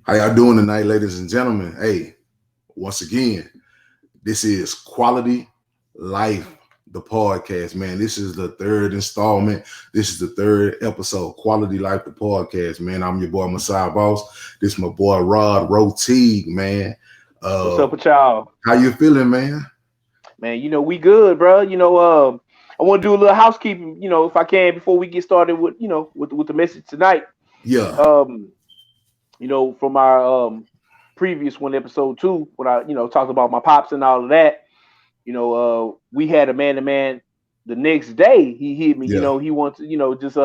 How y'all doing tonight, ladies and gentlemen? Hey, once again, this is Quality Life, the podcast, man. This is the third installment. This is the third episode, Quality Life, the podcast, man. I'm your boy, Messiah Boss. This is my boy, Rod Roteague, man. What's up with y'all? How you feeling, man? Man, we good, bro. I want to do a little housekeeping, if I can, before we get started with, with the message tonight. Yeah. From our previous one, episode 2, when I, talked about my pops and all of that, we had a man-to-man the next day. He hit me, Yeah. he wants to, just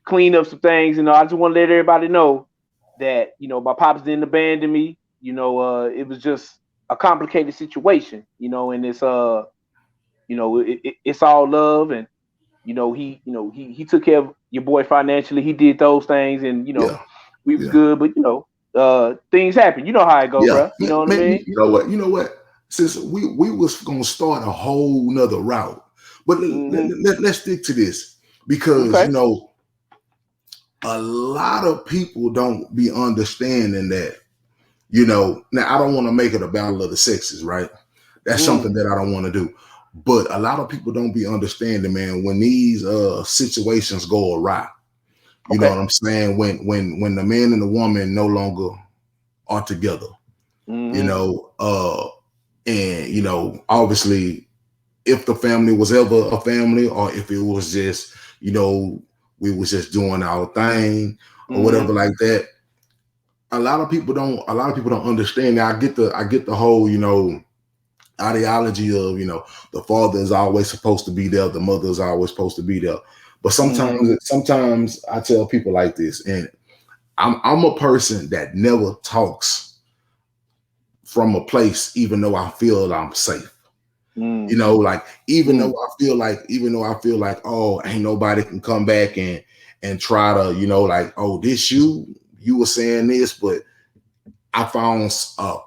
clean up some things. I just want to let everybody know that, my pops didn't abandon me. It was just a complicated situation, and it's it's all love, and he took care of your boy financially. He did those things, and we was good, but things happen. You know how it go, bro. You know what I mean? You know what? Since we was gonna start a whole nother route, but let's stick to this because a lot of people don't be understanding that. Now I don't want to make it a battle of the sexes, right? That's something that I don't want to do. But a lot of people don't be understanding, man, when these situations go awry. You know what I'm saying? When the man and the woman no longer are together. And obviously if the family was ever a family, or if it was just, we was just doing our thing or whatever like that. A lot of people don't understand that. I get the whole, ideology of, the father is always supposed to be there, the mother is always supposed to be there. But sometimes I tell people like this, and I'm a person that never talks from a place, even though I feel I'm safe. Even though I feel like, oh, ain't nobody can come back and try to, like, oh, this you were saying this, but I found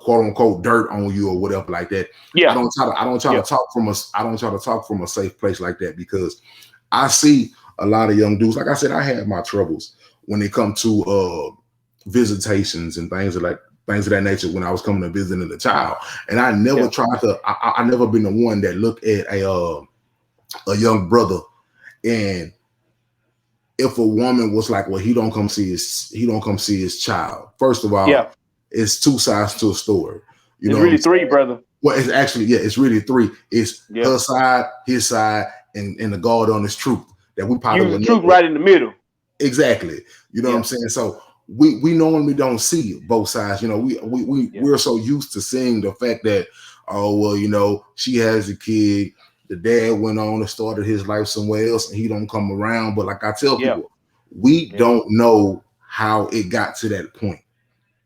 quote unquote dirt on you or whatever like that. Yeah. I don't try to talk from a safe place like that, because I see a lot of young dudes. Like I said, I had my troubles when it come to visitations and things of that nature when I was coming to visiting a child. And I never tried to. I never been the one that looked at a young brother, and if a woman was like, well, he don't come see his child. First of all, it's two sides to a story. It's really three, brother. Well, it's actually, it's really three. It's her side, his side, and the God on his truth that we probably use the truth right in the middle. Exactly. You know what I'm saying? So we normally don't see both sides. We're so used to seeing the fact that, oh, well, she has a kid, the dad went on and started his life somewhere else and he don't come around. But like I tell people, we don't know how it got to that point.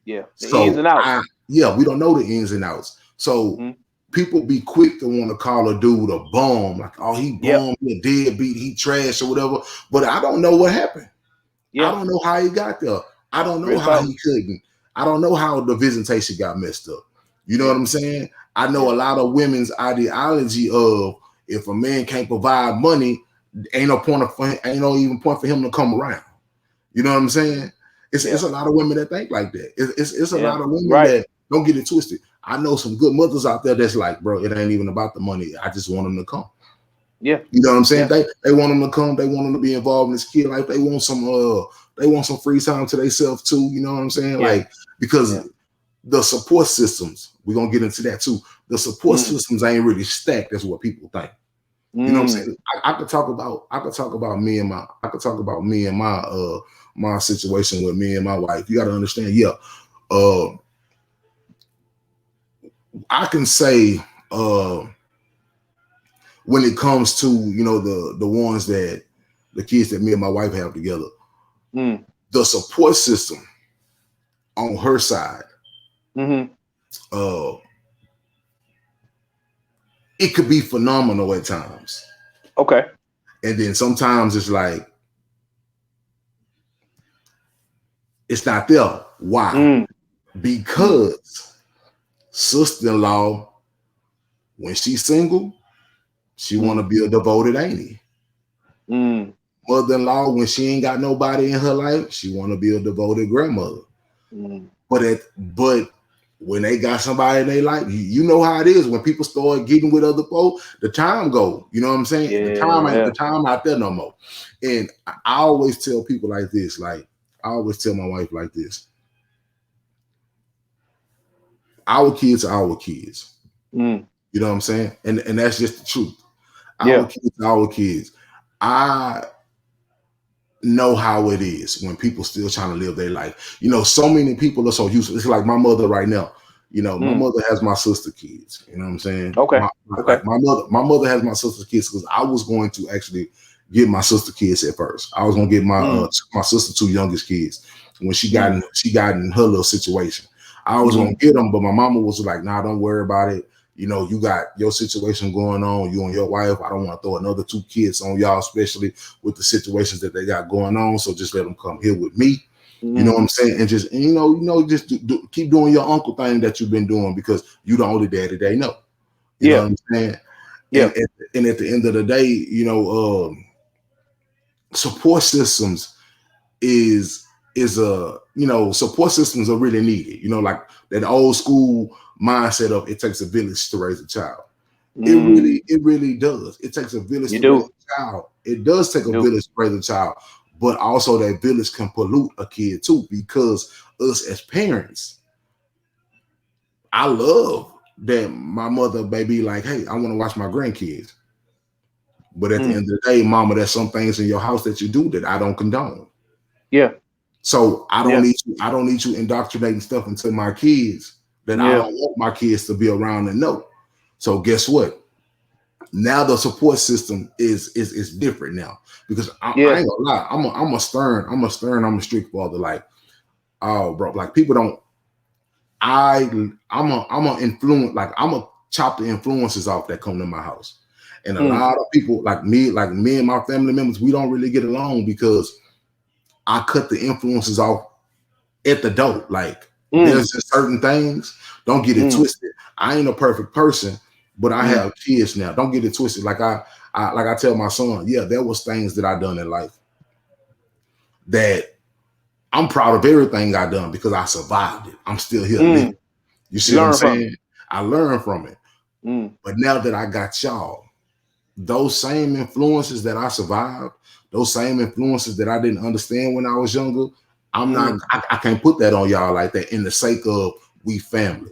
Yeah, ins and outs. We don't know the ins and outs. So people be quick to want to call a dude a bum, like, oh, he bum, he a deadbeat, he trash or whatever. But I don't know what happened. I don't know how he got there. I don't know how he couldn't. I don't know how the visitation got messed up. You know what I'm saying? I know a lot of women's ideology of, if a man can't provide money, ain't no even point for him to come around. You know what I'm saying? It's a lot of women that think like that. It's a lot of women that don't get it twisted. I know some good mothers out there that's like, bro, it ain't even about the money. I just want them to come. Yeah. You know what I'm saying? They want them to come. They want them to be involved in this kid life. They want some free time to themselves too. You know what I'm saying? Yeah. Like, because the support systems, we're gonna get into that too. The support systems ain't really stacked. That's what people think. You know what I'm saying? I could talk about me and my situation with me and my wife. You got to understand, I can say when it comes to, the ones that the kids that me and my wife have together, the support system on her side, it could be phenomenal at times. Okay. And then sometimes it's like, it's not there. Why? Because sister-in-law, when she's single, she want to be a devoted auntie. Mother-in-law, when she ain't got nobody in her life, she want to be a devoted grandmother. But when they got somebody in their life, you know how it is. When people start getting with other folks, the time go. You know what I'm saying? The time out there no more. And I always tell people like this. Like I always tell my wife like this. Our kids are our kids. You know what I'm saying? And that's just the truth. Our kids are our kids. I know how it is when people still trying to live their life. You know, so many people are so used to, it's like my mother right now. You know, my mother has my sister kids. You know what I'm saying? Okay. My mother has my sister kids because I was going to actually get my sister kids at first. I was gonna get my my sister 2 youngest kids when she got in her little situation. I was gonna get them, but my mama was like, "Nah, don't worry about it. You know, you got your situation going on, you and your wife. I don't want to throw another 2 kids on y'all, especially with the situations that they got going on. So just let them come here with me." You know what I'm saying? And just, and just keep doing your uncle thing that you've been doing because you the only daddy they know. You know what I'm saying? Yeah. And at the end of the day, you know, support systems support systems are really needed. You know, like that old school mindset of it takes a village to raise a child. It really does. It takes a village to raise a child. It does take a village to raise a child, but also that village can pollute a kid too, because us as parents, I love that my mother may be like, "Hey, I want to watch my grandkids." But at the end of the day, mama, there's some things in your house that you do that I don't condone. Yeah. So I don't need you indoctrinating stuff into my kids that I don't want my kids to be around and know. So guess what? Now the support system is different now, because I ain't gonna lie, I'm a strict father. Like, oh bro, like people don't. I'm a influence. Like I'm a chop the influences off that come to my house, and a lot of people like me and my family members, we don't really get along because I cut the influences off at the door. Like there's just certain things. Don't get it twisted. I ain't a perfect person, but I have kids now. Don't get it twisted. Like I tell my son, yeah, there was things that I done in life that I'm proud of everything I done because I survived it. I'm still here living. You see what I'm saying? I learned from it. But now that I got y'all, those same influences that I survived, those same influences that I didn't understand when I was younger, I can't put that on y'all like that in the sake of we family.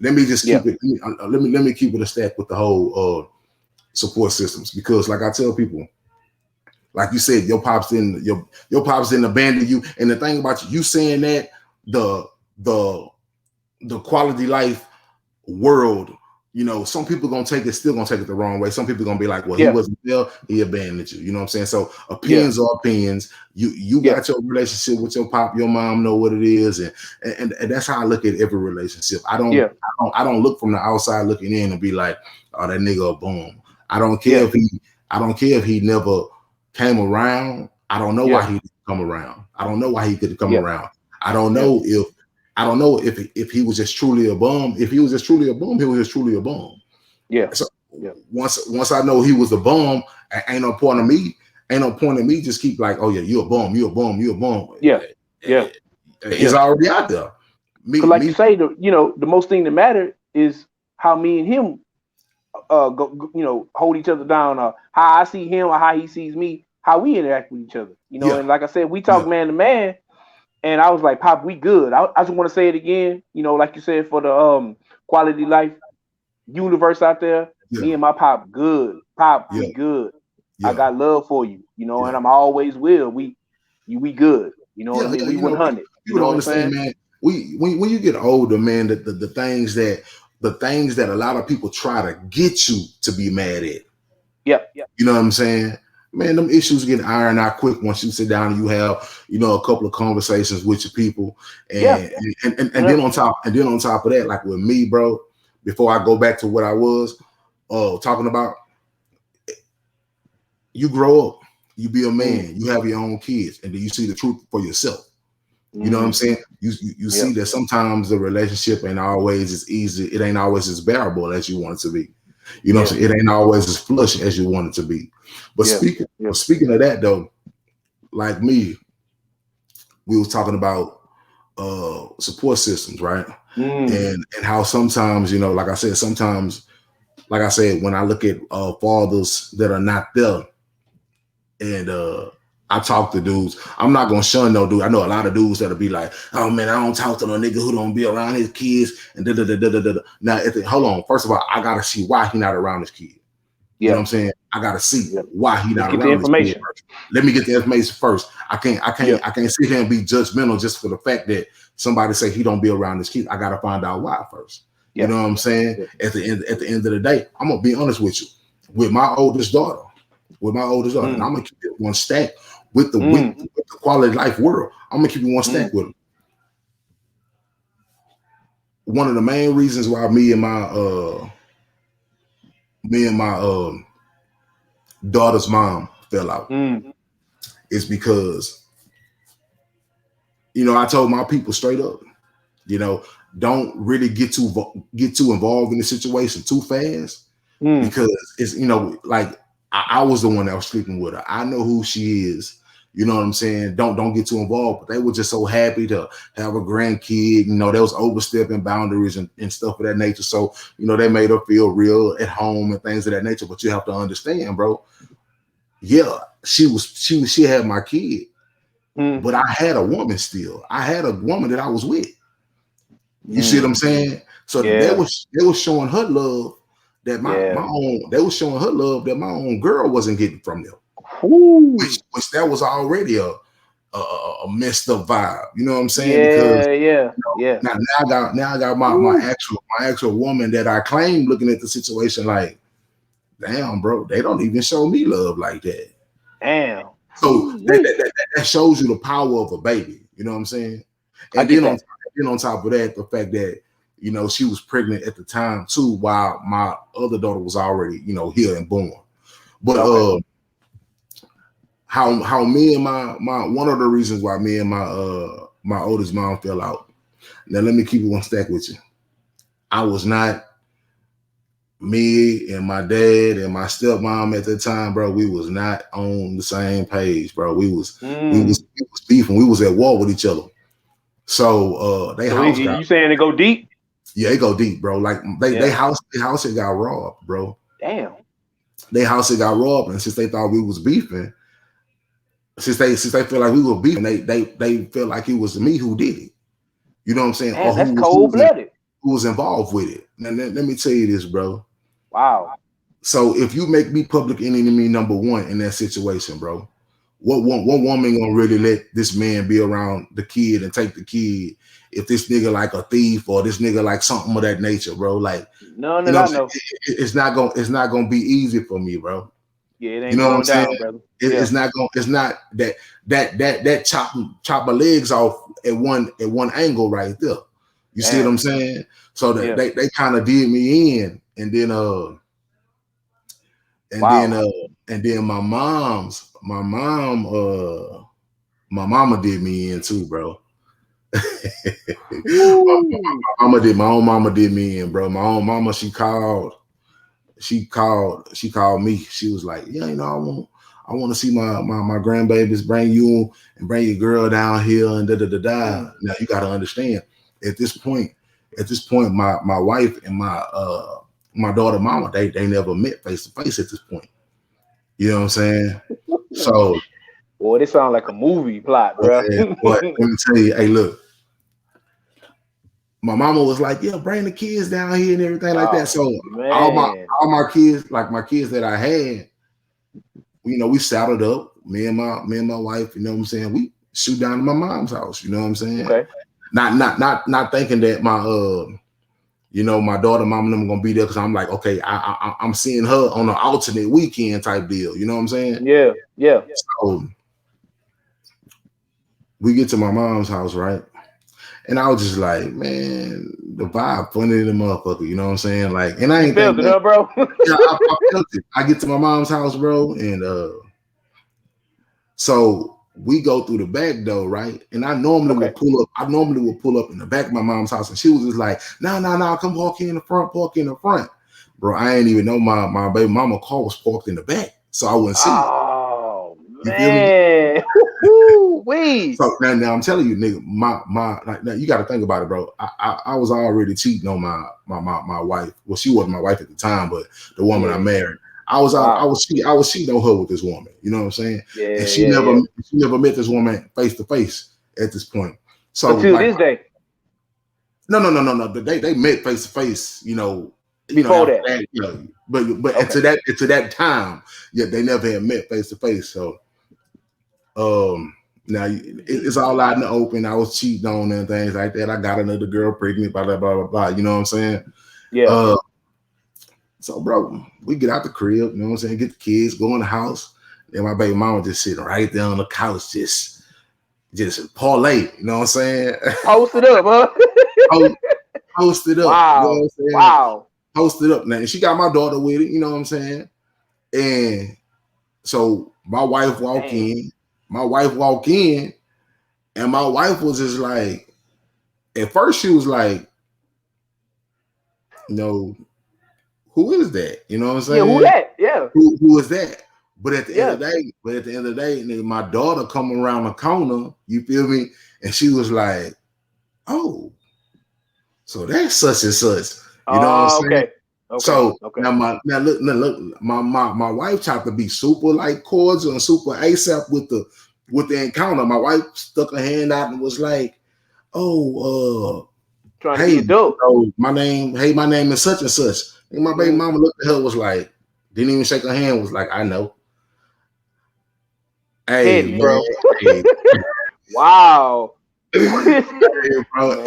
Let me just keep it. Let me keep it a stack with the whole support systems, because like I tell people, like you said, your pops didn't abandon you. And the thing about you saying that, the QuaLITy life world, you know, some people still gonna take it the wrong way. Some people gonna be like, well, he wasn't there, he abandoned you. You know what I'm saying? So opinions are opinions. You got your relationship with your pop, your mom know what it is, and that's how I look at every relationship. I don't look from the outside looking in and be like, oh, that nigga a bum. I don't care if he never came around. I don't know why he didn't come around. I don't know why he couldn't come around. I don't know if he was just truly a bum. If he was just truly a bum, he was just truly a bum. Yeah. So once I know he was a bum, ain't no point of me just keep like, oh yeah, you a bum, you a bum, you a bum. Yeah. It's already out there. Like you say, the most thing that matters is how me and him hold each other down, or how I see him or how he sees me, how we interact with each other. And like I said, we talk man to man. And I was like, Pop, we good. I just want to say it again, like you said, for the QuaLITy life universe out there. Me and my Pop good. Pop, we good. I got love for you, and I'm always will. We good. You know what I mean? We 100. People don't understand, man. When you get older, man, the things that a lot of people try to get you to be mad at. Yep. You know what I'm saying? Man, them issues get ironed out quick once you sit down and you have, a couple of conversations with your people. And then on top of that, like with me, bro, before I go back to what I was talking about, you grow up, you be a man, you have your own kids, and then you see the truth for yourself. You know what I'm saying? You see that sometimes the relationship ain't always as easy, it ain't always as bearable as you want it to be. You know what I'm saying? It ain't always as flush as you want it to be. But speaking of that though, like me, we was talking about support systems, right? Mm. And how sometimes, you know, like I said, sometimes, like I said, when I look at fathers that are not there, and I talk to dudes, I'm not gonna shun no dude. I know a lot of dudes that'll be like, "Oh man, I don't talk to no nigga who don't be around his kids." And da da da da da da. Now, hold on. First of all, I gotta see why he not around his kid. You know what I'm saying? I gotta see why he Let's not get the around his kid information. first. Let me get the information first. I can't Yeah. sit here and be judgmental just for the fact that somebody say he don't be around his kids. I gotta find out why first. You Yeah. know what I'm saying? Yeah. At the end of the day, I'm gonna be honest with you. With my oldest daughter, and I'm gonna keep it one stack with the quality life world. I'm gonna keep it one stack with them. One of the main reasons why me and my daughter's mom fell out is because, you know, I told my people straight up, you know, don't really get too involved in the situation too fast, because it's, you know, like I was the one that was sleeping with her. I know who she is. You know what I'm saying? Don't get too involved. But they were just so happy to have a grandkid. You know, they was overstepping boundaries and stuff of that nature. So, you know, they made her feel real at home and things of that nature. But you have to understand, bro. Yeah, she had my kid, but I had a woman still. I had a woman that I was with. You see what I'm saying? So they was showing her love that my own. They was showing her love that my own girl wasn't getting from them. Which that was already a messed up vibe. You know what I'm saying? Because you know, now I got my actual woman that I claim, looking at the situation like, damn, bro, they don't even show me love like that. Damn. So that shows you the power of a baby. You know what I'm saying? And then on top of that, the fact that, you know, she was pregnant at the time too, while my other daughter was already, you know, here and born. But how me and my one of the reasons why me and my oldest mom fell out. Now let me keep it one stack with you. I was not, me and my dad and my stepmom at the time, bro, we was not on the same page, bro. We was beefing. We was at war with each other. So you saying it go deep? Yeah, it go deep, bro. Like they house had got robbed, bro. Damn. They house had got robbed, and since they thought we was beefing, since they felt like we were beefing, they felt like it was me who did it. You know what I'm saying? Man, that's cold-blooded. Who was involved with it. Now let me tell you this, bro. Wow. So if you make me public enemy number one in that situation, bro, what woman gonna really let this man be around the kid and take the kid if this nigga like a thief or this nigga like something of that nature, bro? Like, no, you know, it's not gonna be easy for me, bro. Yeah, it ain't, you know going what I'm down, saying? brother. It's not that chop my legs off at one angle right there. You see what I'm saying? So that they kind of did me in, and then my mama did me in too, bro. My own mama did me in, bro. My own mama, she called me. She was like, yeah, you know, I want to see my grandbabies, bring you and bring your girl down here and da da da da. Now you got to understand, at this point, my wife and my daughter mama, they never met face to face at this point. You know what I'm saying? So, boy, this sounds like a movie plot, bro. But let me tell you, hey, look, my mama was like, yeah, bring the kids down here and everything like that. So all my kids, like my kids that I had, you know, we saddled up, me and my wife, you know what I'm saying? We shoot down to my mom's house, you know what I'm saying? Okay. Not thinking that my you know, my daughter, mom, and them gonna be there, because I'm like, okay, I'm seeing her on an alternate weekend type deal. You know what I'm saying? Yeah. So we get to my mom's house, right? And I was just like, man, the vibe funny than the motherfucker. You know what I'm saying? Like, and I ain't felt it, huh, bro? Yeah, I felt it. I get to my mom's house, bro, and so we go through the back door, right? And I normally would pull up. I normally would pull up in the back of my mom's house, and she was just like, "No, come walk in the front, park in the front." Bro, I ain't even know my baby mama car was parked in the back, so I wouldn't see it. You feel me? Wee. So now I'm telling you, nigga, like, now you got to think about it, bro. I was already cheating on my wife. Well, she wasn't my wife at the time, but the woman I married. I was cheating on her with this woman. You know what I'm saying? Yeah, and she never met this woman face to face at this point. So until like, this day. No. They met face to face. Before that. That, but okay. to that time, yeah, they never had met face to face. So now it's all out in the open. I was cheating on and things like that. I got another girl pregnant, blah blah blah blah blah. You know what I'm saying? Yeah. So bro, we get out the crib. You know what I'm saying? Get the kids, go in the house. And my baby mama just sitting right there on the couch, just parlay. You know what I'm saying? Post it up, huh? Post it up. Wow. You know what I'm saying? Wow. Post it up now. And she got my daughter with it. You know what I'm saying? And so my wife walk in. My wife walk in, and my wife was just like, at first she was like, who is that? You know what I'm saying? Yeah, who that? Yeah. Who is that? But at the end of the day, my daughter come around the corner, you feel me? And she was like, oh, so that's such and such. You know what I'm saying? Okay. So now look, my wife tried to be super like cordial and super ASAP with the encounter. My wife stuck her hand out and was like, "Oh, trying to be dope. My name is such and such." And my baby mama looked at her, was like, didn't even shake her hand, was like, "I know." Hey, man, bro. Hey. Wow. Hey, bro,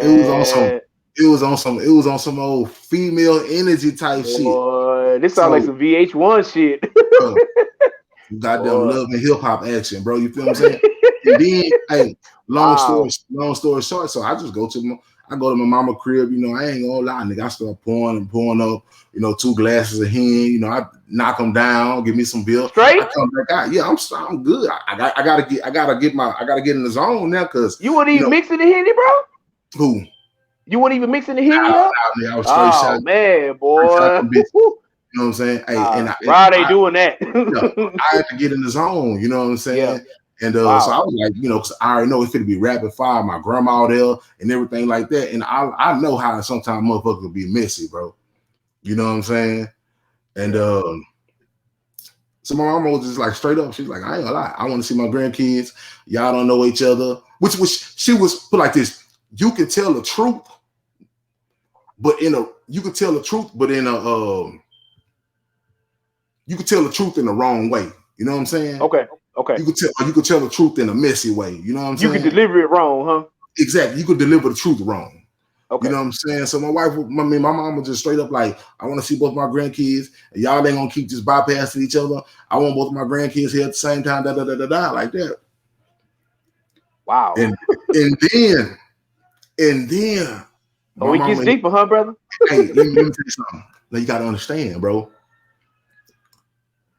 it was on some old female energy type shit. This sounds like some VH1 shit. Goddamn love and hip hop action, bro. You feel what I'm saying? And then, hey, long story short, so I just go to my mama crib. I ain't gonna lie, nigga. I start pouring up, 2 glasses of hen. I knock them down, give me some beer. Straight? I come back out. Yeah, I'm good. I gotta get in the zone now, cause you wouldn't even mix in the Henny, bro. Who? You wouldn't even mix in the Henny up? I was straight shot. Man, boy. You know what I'm saying? Hey, why are they doing that? I had to get in the zone. You know what I'm saying? Yeah. And so I was like, because I already know it's going to be rapid fire. My grandma there and everything like that. And I know how sometimes motherfuckers can be messy, bro. You know what I'm saying? And so my mama was just like straight up. She's like, I ain't gonna lie. I want to see my grandkids. Y'all don't know each other. Which she was put like this. You can tell the truth, but you could tell the truth in the wrong way. You know what I'm saying? Okay. You could tell the truth in a messy way. You know what I'm saying? You could deliver it wrong, huh? Exactly. You could deliver the truth wrong. Okay. You know what I'm saying? So my mom was just straight up like, I want to see both my grandkids. And y'all ain't gonna keep just bypassing each other. I want both of my grandkids here at the same time, like that. Wow. And then we get deeper, huh, brother? Hey, let me tell you something. Now you gotta understand, bro.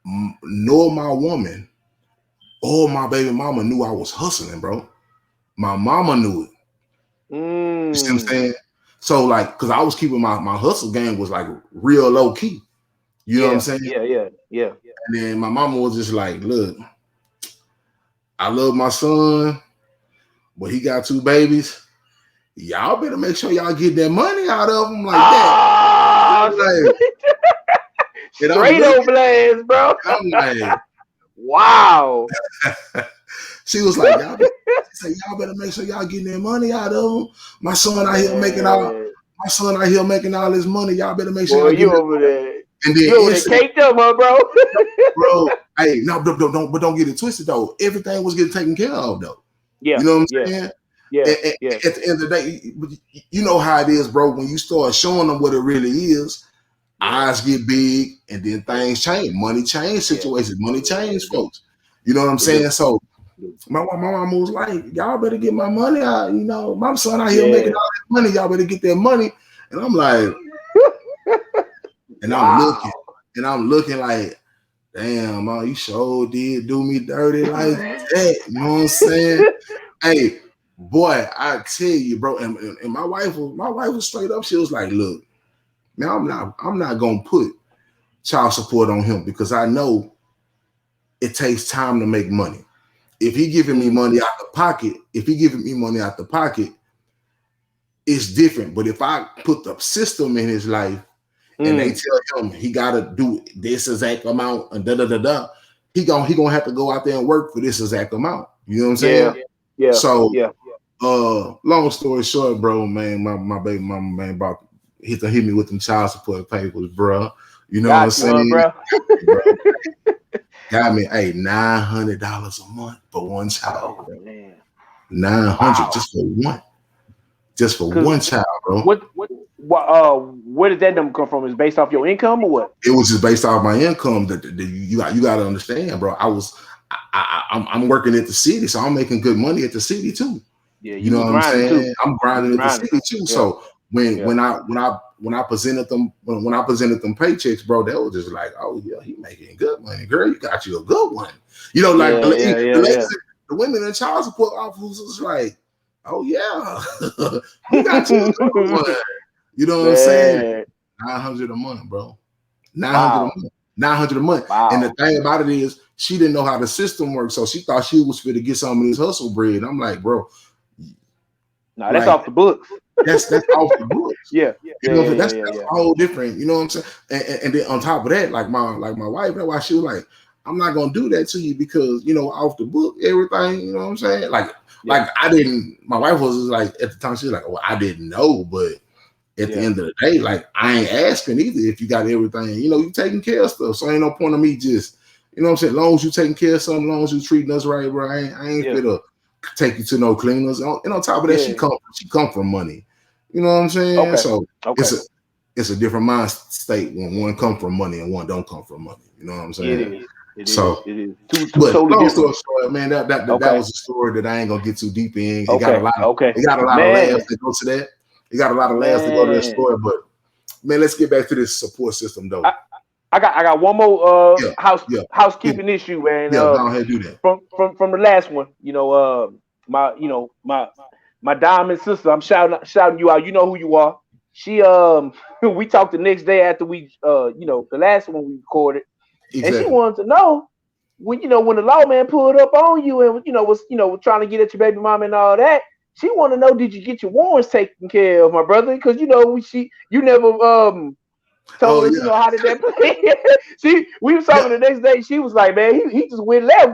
Nor my woman or my baby mama knew I was hustling, bro. My mama knew it. You see what I'm saying? So like, cause I was keeping my hustle game was like real low key. You know what I'm saying? Yeah. And then my mama was just like, look, I love my son, but he got 2 babies. Y'all better make sure y'all get that money out of him like that. Straight up blast, bro. I'm like, wow. She was like, y'all better make sure y'all getting that money out of him. My son out here making all this money. Y'all better make sure y'all you over there. And then you over there caked up, huh, bro? Bro, hey, no, don't get it twisted though. Everything was getting taken care of though. Yeah. You know what I'm saying? Yeah. At the end of the day, you know how it is, bro. When you start showing them what it really is, eyes get big, and then things change. Money change situations. Money change folks. You know what I'm saying? So my mama was like, y'all better get my money out. My son out here making all that money. Y'all better get that money. And I'm like, and I'm looking like, damn, man, you sure did do me dirty like that. You know what I'm saying? Hey, boy, I tell you, bro, and my wife was straight up. She was like, look, man, I'm not gonna put child support on him because I know it takes time to make money. if he giving me money out the pocket, it's different. But if I put the system in his life and they tell him he gotta do this exact amount and he gonna have to go out there and work for this exact amount. You know what I'm saying? Yeah. So long story short, bro, man, my baby mama, man, about hit me with them child support papers, bro. You know what I'm saying? Bro. Got me $900 a month for one child. Oh, man. 900 just for one child, bro. Where did that number come from? Is it based off your income or what? It was just based off my income. That you got to understand, bro. I'm working at the city, so I'm making good money at the city too. Yeah, you know what I'm saying? Too. I'm grinding at the city too. Yeah. So when I presented them paychecks, bro, they were just like, oh yeah, he making good money, girl. You got you a good one. You know, like the women in child support officers like, oh yeah, you got you a good one. You know what I'm saying? 900 a month, bro. 900 a month. Wow. And the thing about it is, she didn't know how the system works, so she thought she was fit to get some of this hustle bread. And I'm like, bro, no, that's off the books. That's off the books. That's a whole different. You know what I'm saying? And then on top of that, like my wife, that's why she was like, I'm not gonna do that to you because off the book, everything. You know what I'm saying? Like I didn't. My wife was like at the time she was like, well, I didn't know, but at the end of the day, like I ain't asking either if you got everything. You taking care of stuff, so ain't no point of me just. You know what I'm saying? As long as you taking care of something, as long as you treating us right, bro, I ain't fit to take you to no cleaners. And on top of that, she come from money. You know what I'm saying? Okay. So it's a different mind state when one come from money and one don't come from money. You know what I'm saying? It is. Two totally different. Story, man. That was a story that I ain't gonna get too deep in. It got a lot of laughs that go to that. It got a lot of laughs that go to that story. But man, let's get back to this support system though. I got one more housekeeping issue, man. Go ahead, do that. From the last one, my diamond sister, I'm shouting you out. You know who you are. She we talked the next day after we the last one we recorded, and she wanted to know when the lawman pulled up on you and was trying to get at your baby mama and all that. She want to know, did you get your warrants taken care of, my brother? Because you never told us, how did that play? We was talking the next day. She was like, man, he just went left.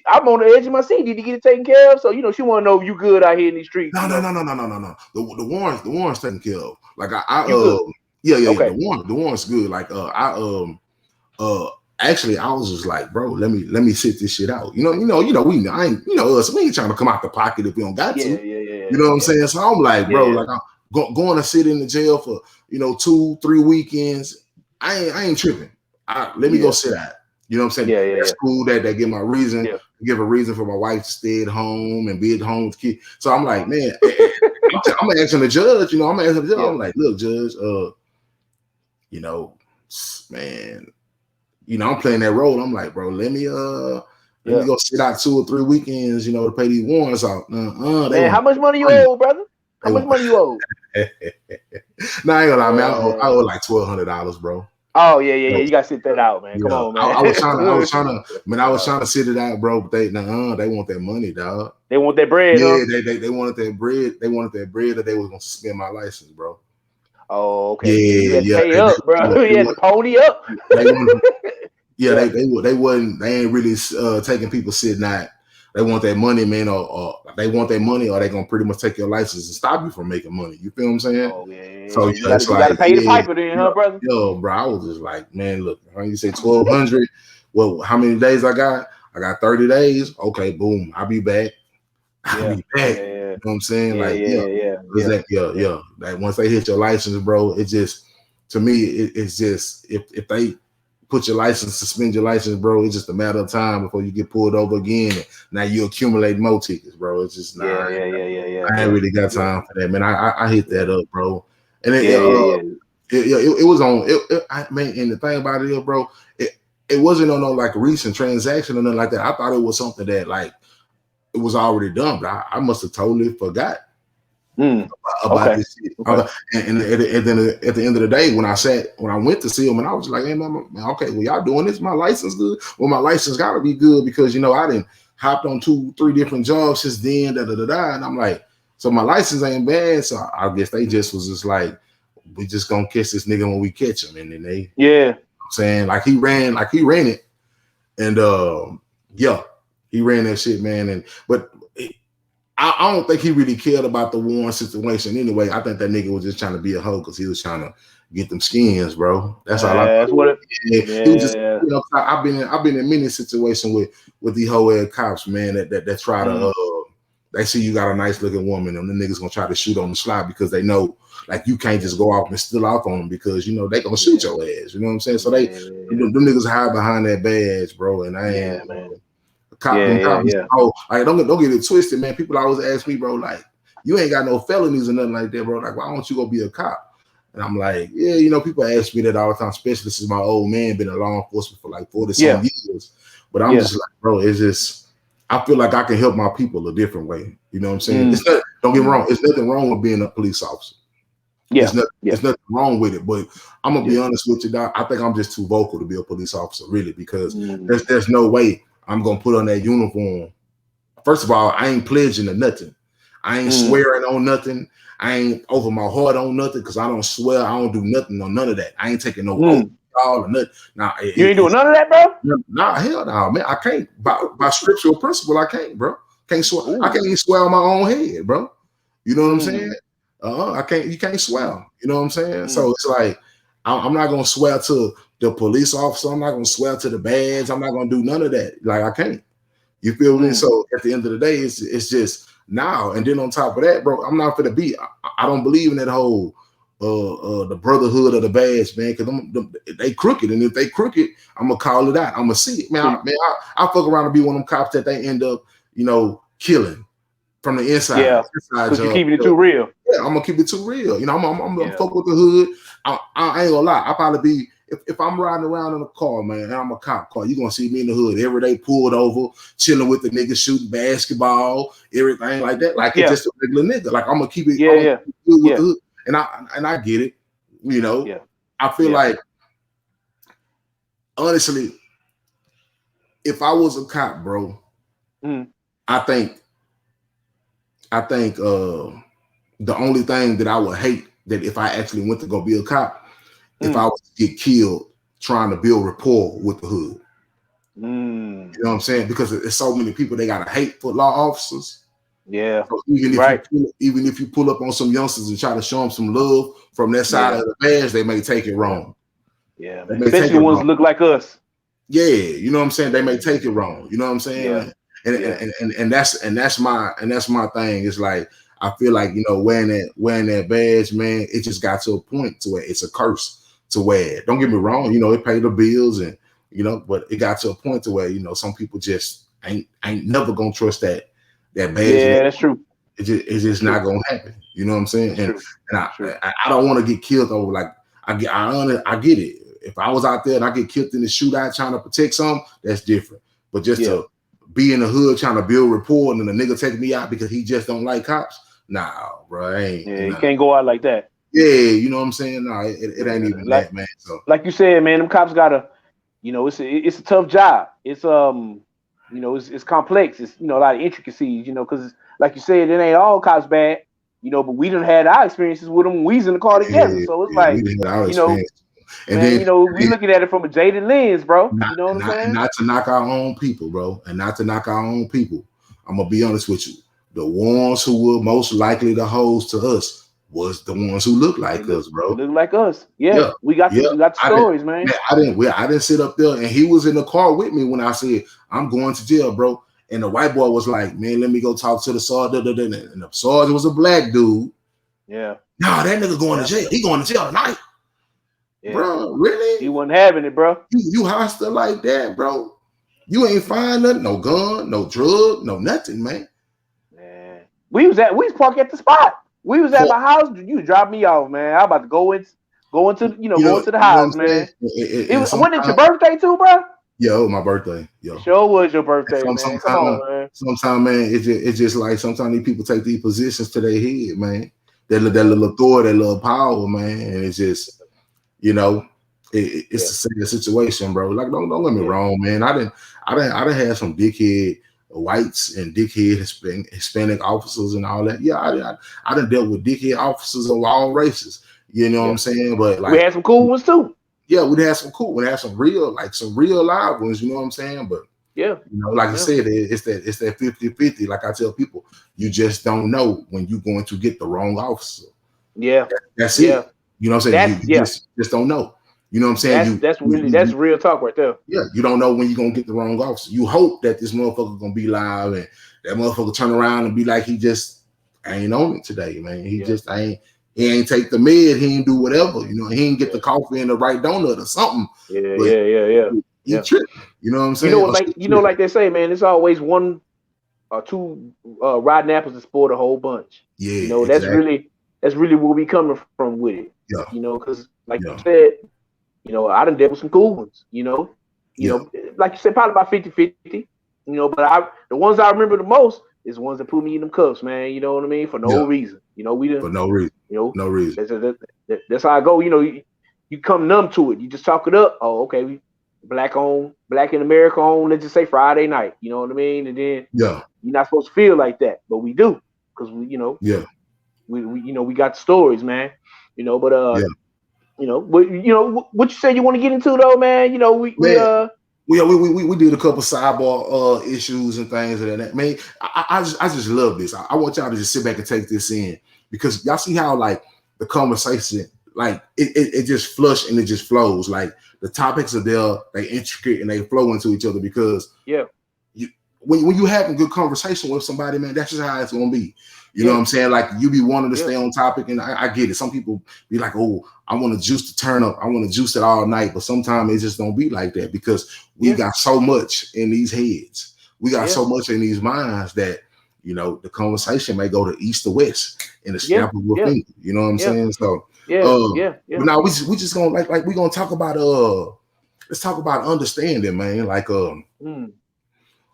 I'm on the edge of my seat. Did you get it taken care of? So she want to know if you good out here in these streets. No. The warrants taken care of. Like the warrants good. Like actually I was just like, bro, let me sit this shit out. We ain't trying to come out the pocket if we don't got to. You know what I'm saying? So I'm like, bro, like I'm going to sit in the jail for 2-3 weekends. I ain't tripping. Let me go sit out. You know what I'm saying? That's cool that they give my reason, give a reason for my wife to stay at home and be at home with the kid. So I'm like, man, I'm asking the judge, I'm like, look, judge, man, I'm playing that role. I'm like, bro, let me go sit out 2 or 3 weekends, to pay these warrants out. Man, how much money you owe, brother? How much money you owe? Nah, I ain't gonna lie, man. I owe like $1,200, bro. Oh yeah. You gotta sit that out, man. Come on, man. I was trying to sit it out, bro. But they want that money, dog. They want that bread. Yeah, they wanted that bread. They wanted that bread, or they was gonna suspend my license, bro. Oh, okay. You had to pay up, bro. You had to pony up. They ain't really taking people sitting out. They want that money, man, or they want that money, or they gonna pretty much take your license and stop you from making money. You feel what I'm saying? Oh yeah. So you gotta pay the piper then, huh, brother? Yo, bro, I was just like, man, look, you say 1,200. Well, how many days I got? I got 30 days. Okay, boom, I'll be back. I'll be back. Yeah. You know what I'm saying? Yeah. Like once they hit your license, bro, it just, to me, it's just if they put your license, suspend your license, bro, it's just a matter of time before you get pulled over again. And now you accumulate more tickets, bro. It's just I ain't really got time for that, man. I hit that up, bro. And it was on. Man, and the thing about it is, bro, it wasn't on no like recent transaction or nothing like that. I thought it was something that like it was already done, but I must have totally forgot about this shit. Okay. And then at the end of the day, when I went to see him, and I was like, hey man, okay, well y'all doing this? My license good? Well, my license gotta be good because I didn't hopped on 2-3 different jobs since then. And I'm like, so my license ain't bad. So I guess they just was just like, we just gonna catch this nigga when we catch him. And then they, I'm saying like he ran it, and he ran that shit, man. But I don't think he really cared about the Warren situation anyway. I think that nigga was just trying to be a hoe because he was trying to get them skins, bro. That's all I. That's what he was just, I've been in many situations with the hoe ass cops, man. That try to they see you got a nice looking woman, and the niggas gonna try to shoot on the slide because they know like you can't just go off and steal off on them because you know they gonna shoot your ass. You know what I'm saying? So them niggas hide behind that badge, bro. And I ain't. Oh, like, don't get it twisted, man. People always ask me, bro, like, you ain't got no felonies or nothing like that, bro. Like, why don't you go be a cop? And I'm like, yeah, you know, people ask me that all the time, especially since my old man been in law enforcement for like 40-some years. But I'm just like, bro, it's just, I feel like I can help my people a different way. You know what I'm saying? It's not, don't get me wrong, it's nothing wrong with being a police officer. There's nothing wrong with it, but I'm gonna be honest with you, Doc. I think I'm just too vocal to be a police officer, really, because there's no way I'm gonna put on that uniform. First of all, I ain't pledging to nothing. I ain't swearing on nothing. I ain't over my heart on nothing because I don't swear. I don't do nothing on none of that. I ain't taking no oath or nothing. Nah, you ain't doing none of that, bro? Nah, hell no, man. I can't. By scriptural principle, I can't, bro. Can't swear. I can't even swear on my own head, bro. You know what I'm saying? I can't. You can't swear. You know what I'm saying? So it's like I'm not gonna swear to the police officer. I'm not gonna swear to the badge. I'm not gonna do none of that. Like I can't. You feel me? So at the end of the day, it's just now. And then on top of that, bro, I'm not gonna be. I don't believe in that whole the brotherhood of the badge, man. Because they crooked, and if they crooked, I'm gonna call it out. I'm gonna see it, man. I fuck around and be one of them cops that they end up, you know, killing from the inside. Yeah, because you're keeping it too real. Yeah, I'm gonna keep it too real. You know, I'm gonna fuck with the hood. I ain't gonna lie. I probably be if I'm riding around in a car, man, and I'm a cop car, you gonna see me in the hood every day, pulled over, chilling with the niggas, shooting basketball, everything like that. Like it's just a regular nigga. Like I'm gonna keep it. With the hood. And I get it. You know, I feel like honestly, if I was a cop, bro, I think the only thing that I would hate that if I actually went to go be a cop, if I was to get killed trying to build rapport with the hood. You know what I'm saying? Because there's so many people they got a hate for law officers. Yeah. So even if you pull up on some youngsters and try to show them some love from that side of the badge, they may take it wrong. Yeah, man. Especially the ones that look like us. Yeah, you know what I'm saying? They may take it wrong. You know what I'm saying? And that's my thing. It's like I feel like, you know, wearing that badge, man, it just got to a point to where it's a curse to wear it. Don't get me wrong, you know, it paid the bills and you know, but it got to a point to where, you know, some people just ain't never gonna trust that badge. Yeah, that's true. It's just not gonna happen. You know what I'm saying? And I don't want to get killed over like I get it. If I was out there and I get killed in the shootout trying to protect something, that's different. But just to be in the hood trying to build rapport and then the nigga take me out because he just don't like cops, nah, bro. You can't go out like that. Yeah, you know what I'm saying? No, it ain't even that, man. So like you said, man, them cops gotta, you know, it's a tough job. It's you know, it's complex. It's, you know, a lot of intricacies, you know, because like you said, it ain't all cops bad, you know, but we done had our experiences with them when we was in the car together. So it's like, you know, and man, then, you know, we looking at it from a jaded lens, bro. You know what I'm saying? Not to knock our own people, bro. And not to knock our own people. I'm gonna be honest with you. The ones who were most likely to host to us was the ones who look like us, bro. Look like us. Yeah. We got the stories, man. I didn't sit up there and he was in the car with me when I said, I'm going to jail, bro. And the white boy was like, man, let me go talk to the sergeant. And the sergeant was a black dude. Yeah. Nah, that nigga going to jail. He going to jail tonight. Yeah. Bro, really? He wasn't having it, bro. You hostile like that, bro. You ain't find nothing, no gun, no drug, no nothing, man. Man. We was parked at the spot. We was at my house. You dropped me off, man. I about to go into the house, man. When it's your birthday too, bro? Yo, my birthday. Yo. It sure was your birthday, man. Come on, man. Sometimes, man, it's just like sometimes these people take these positions to their head, man. That little authority, that little power, man. And it's just, you know, it's the same situation, bro. Like, don't get me wrong, man. I didn't have some dickhead whites and dickhead Hispanic officers and all that. Yeah, I done dealt with dickhead officers of all races. You know what I'm saying? But we had some cool ones too. Yeah, we'd have some cool. We'd have some real live ones. You know what I'm saying? But like I said, it's that 50-50. Like I tell people, you just don't know when you're going to get the wrong officer. Yeah, that's it. You know what I'm saying? You just don't know. You know what I'm saying? That's real talk right there. Yeah, you don't know when you're gonna get the wrong officer. You hope that this motherfucker gonna be live and that motherfucker turn around and be like, he just ain't on it today, man. He just ain't. He ain't take the med. He ain't do whatever. You know, he ain't get the coffee and the right donut or something. He tripping. You know what I'm saying? Like they say, man, it's always one or two rotten apples that spoil the whole bunch. Yeah, that's really where we coming from with it. Yeah. Because like you said, I done dealt with some cool ones. Like you said, probably about 50-50. But the ones I remember the most is the ones that put me in them cuffs, man. You know what I mean? For no reason. We didn't. For no reason. No reason. That's how I go. You come numb to it. You just chalk it up. Oh, okay. We black in America on. Let's just say Friday night. You know what I mean? And then you're not supposed to feel like that, but we do because we we got the stories, man. But what you said you want to get into though, man. We did a couple sidebar issues and things of that. Man, I just love this. I want y'all to just sit back and take this in because y'all see how like the conversation, like it just flush and it just flows. Like the topics are there, they intricate and they flow into each other because when you having good conversation with somebody, man, that's just how it's gonna be. You know what I'm saying? Like you be wanting to stay on topic, and I get it. Some people be like, "Oh, I want to juice the turn up. I want to juice it all night." But sometimes it just don't be like that because we got so much in these heads. We got so much in these minds that the conversation may go to east or west in the snap of a finger. You know what I'm saying? So But now we just gonna like we gonna talk about let's talk about understanding, man. Like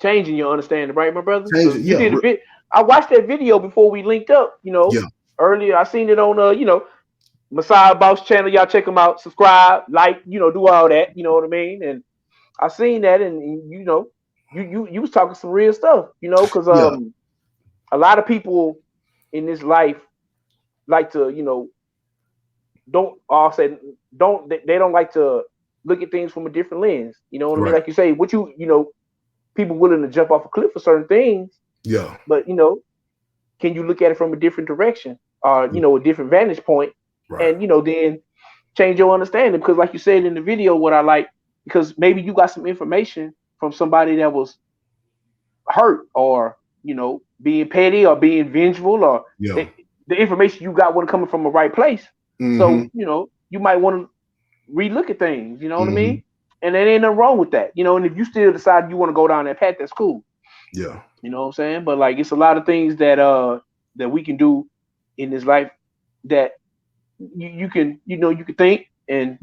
changing your understanding, right, my brother? You did a bit. I watched that video before we linked up, earlier. I seen it on Messiah Boss channel. Y'all check him out, subscribe, like, do all that, you know what I mean? And I seen that, and you was talking some real stuff, because a lot of people in this life like to, they don't like to look at things from a different lens. You know what I mean? Like you say, people willing to jump off a cliff for certain things. Yeah. But can you look at it from a different direction or a different vantage point, and then change your understanding? Because like you said in the video, what I like, because maybe you got some information from somebody that was hurt or being petty or being vengeful, or the information you got wasn't coming from the right place. So you might want to relook at things. You know what I mean? And there ain't nothing wrong with that. And if you still decide you want to go down that path, that's cool. Yeah. You know what I'm saying? But like it's a lot of things that we can do in this life that you can think, and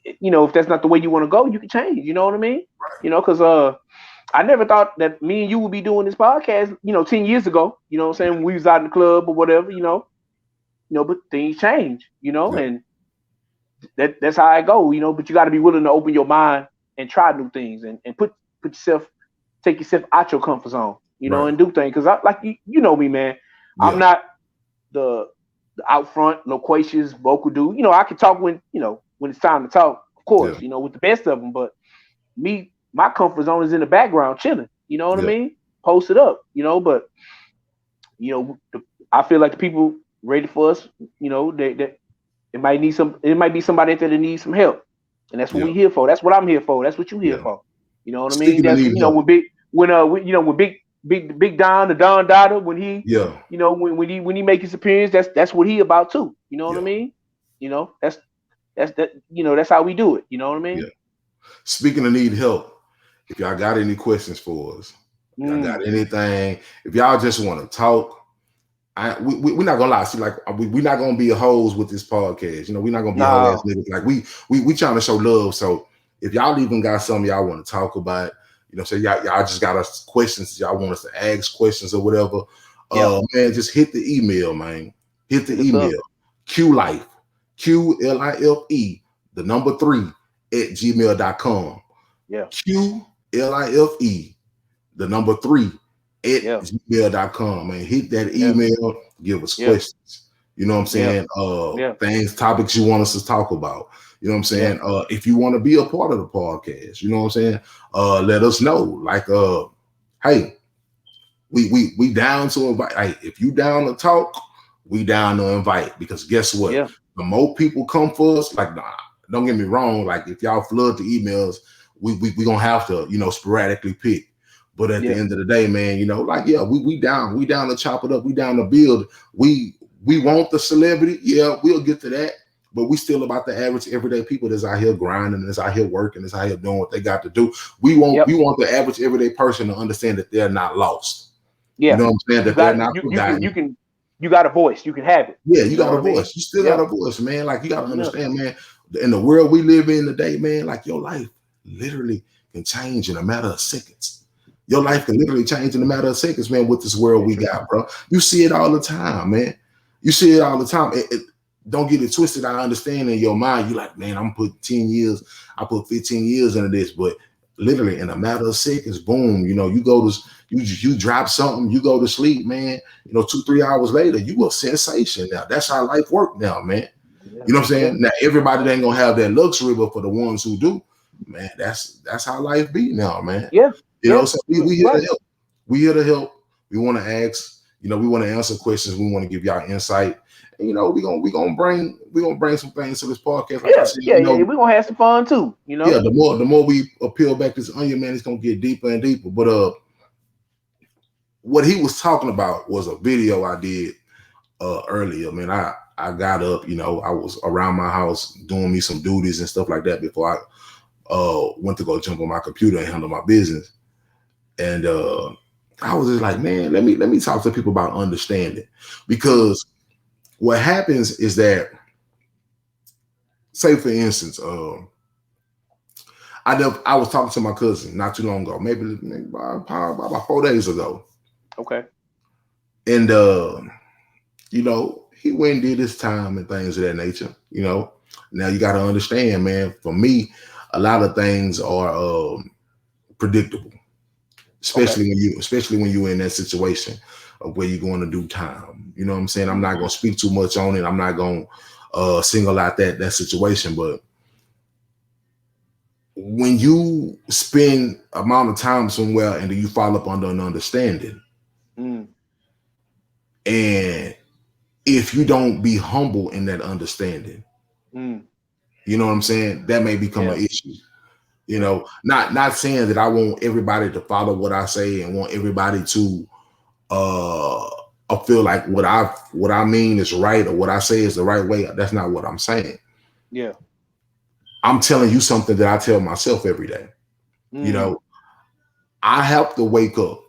if that's not the way you want to go, you can change. You know what I mean? Because I never thought that me and you would be doing this podcast 10 years ago. You know what I'm saying? When we was out in the club or whatever, but things change, and that's how I go, but you got to be willing to open your mind and try new things and take yourself out your comfort zone, and do things. Because I like you know me, man. I'm not the out front, loquacious vocal dude. I can talk when it's time to talk, of course, with the best of them. But me, my comfort zone is in the background, chilling. You know what I mean? Post it up, but I feel like the people ready for us. It might be somebody out there that needs some help, and that's what we here for. That's what I'm here for. That's what you here for. You know what I mean? That's when Big Don, the Don Dada, when he when he make his appearance, that's what he about too. You know what I mean? That's how we do it. You know what I mean? Yeah. Speaking of need help, if y'all got any questions for us, if y'all got anything, if y'all just want to talk, we're not gonna lie. See, like we're not gonna be a hoes with this podcast. We're not gonna be whole ass niggas. Like we trying to show love. So if y'all even got something y'all want to talk about, say y'all just got us questions, y'all want us to ask questions or whatever, man, just hit the email, man. Hit the email. QuaLIfy, QLIFE, the number 3 @gmail.com. Yeah. QLIFE, the number 3 at Yeah. gmail.com, man. Hit that Yeah. email, give us Yeah. questions. You know what I'm Yeah. saying? Yeah. Things, topics you want us to talk about. You know what I'm Yeah. saying? If you want to be a part of the podcast, you know what I'm saying? Let us know. Like, hey, we down to invite. Hey, if you down to talk, we down to invite. Because guess what? Yeah. The more people come for us, like, nah, don't get me wrong. Like, if y'all flood the emails, we gonna have to, you know, sporadically pick. But at the end of the day, man, you know, like, yeah, we down to chop it up, we down to build. We want the celebrity, yeah, we'll get to that. But we still about the average everyday people that's out here grinding, that's out here working, that's out here doing what they got to do. We want the average everyday person to understand that they're not lost. Yeah. You know what I'm saying? That they're not forgotten. You got a voice. You can have it. Yeah, you know got a voice. I mean? You still got a voice, man. Like, you got to understand, man, in the world we live in today, man, like, your life literally can change in a matter of seconds. Your life can literally change in a matter of seconds, man, with this world we got, bro. You see it all the time, man. You see it all the time. Don't get it twisted. I understand in your mind, you're like, man, I'm putting 10 years, I put 15 years into this, but literally in a matter of seconds, boom, you know, you go to, you drop something, you go to sleep, man, you know, 2-3 hours later, you a sensation now. That's how life works now, man. You know what I'm saying? Now, everybody ain't gonna have that luxury, but for the ones who do, man, that's how life be now, man. Yeah. You know, so we here to help. We here to help. We want to ask, you know, we want to answer questions. We want to give y'all insight. And, you know, we gonna bring some things to this podcast. Like I said, you know, we're gonna have some fun too, you know. Yeah, the more we peel back this onion, man, it's gonna get deeper and deeper. But what he was talking about was a video I did earlier. Man, I got up, you know, I was around my house doing me some duties and stuff like that before I went to go jump on my computer and handle my business. And I was just like, man, let me talk to people about understanding. Because what happens is that, say for instance, I was talking to my cousin not too long ago, maybe about 4 days ago. Okay. And you know, he went and did his time and things of that nature. You know, now you got to understand, man. For me, a lot of things are predictable, especially when you're in that situation of where you're going to do time. You know what I'm saying? I'm not going to speak too much on it. I'm not going to single out that situation, but when you spend amount of time somewhere and then you fall up under an understanding, and if you don't be humble in that understanding, you know what I'm saying, that may become an issue. You know, not saying that I want everybody to follow what I say and want everybody to feel like what I mean is right or what I say is the right way. That's not what I'm saying. Yeah. I'm telling you something that I tell myself every day. You know, I have to wake up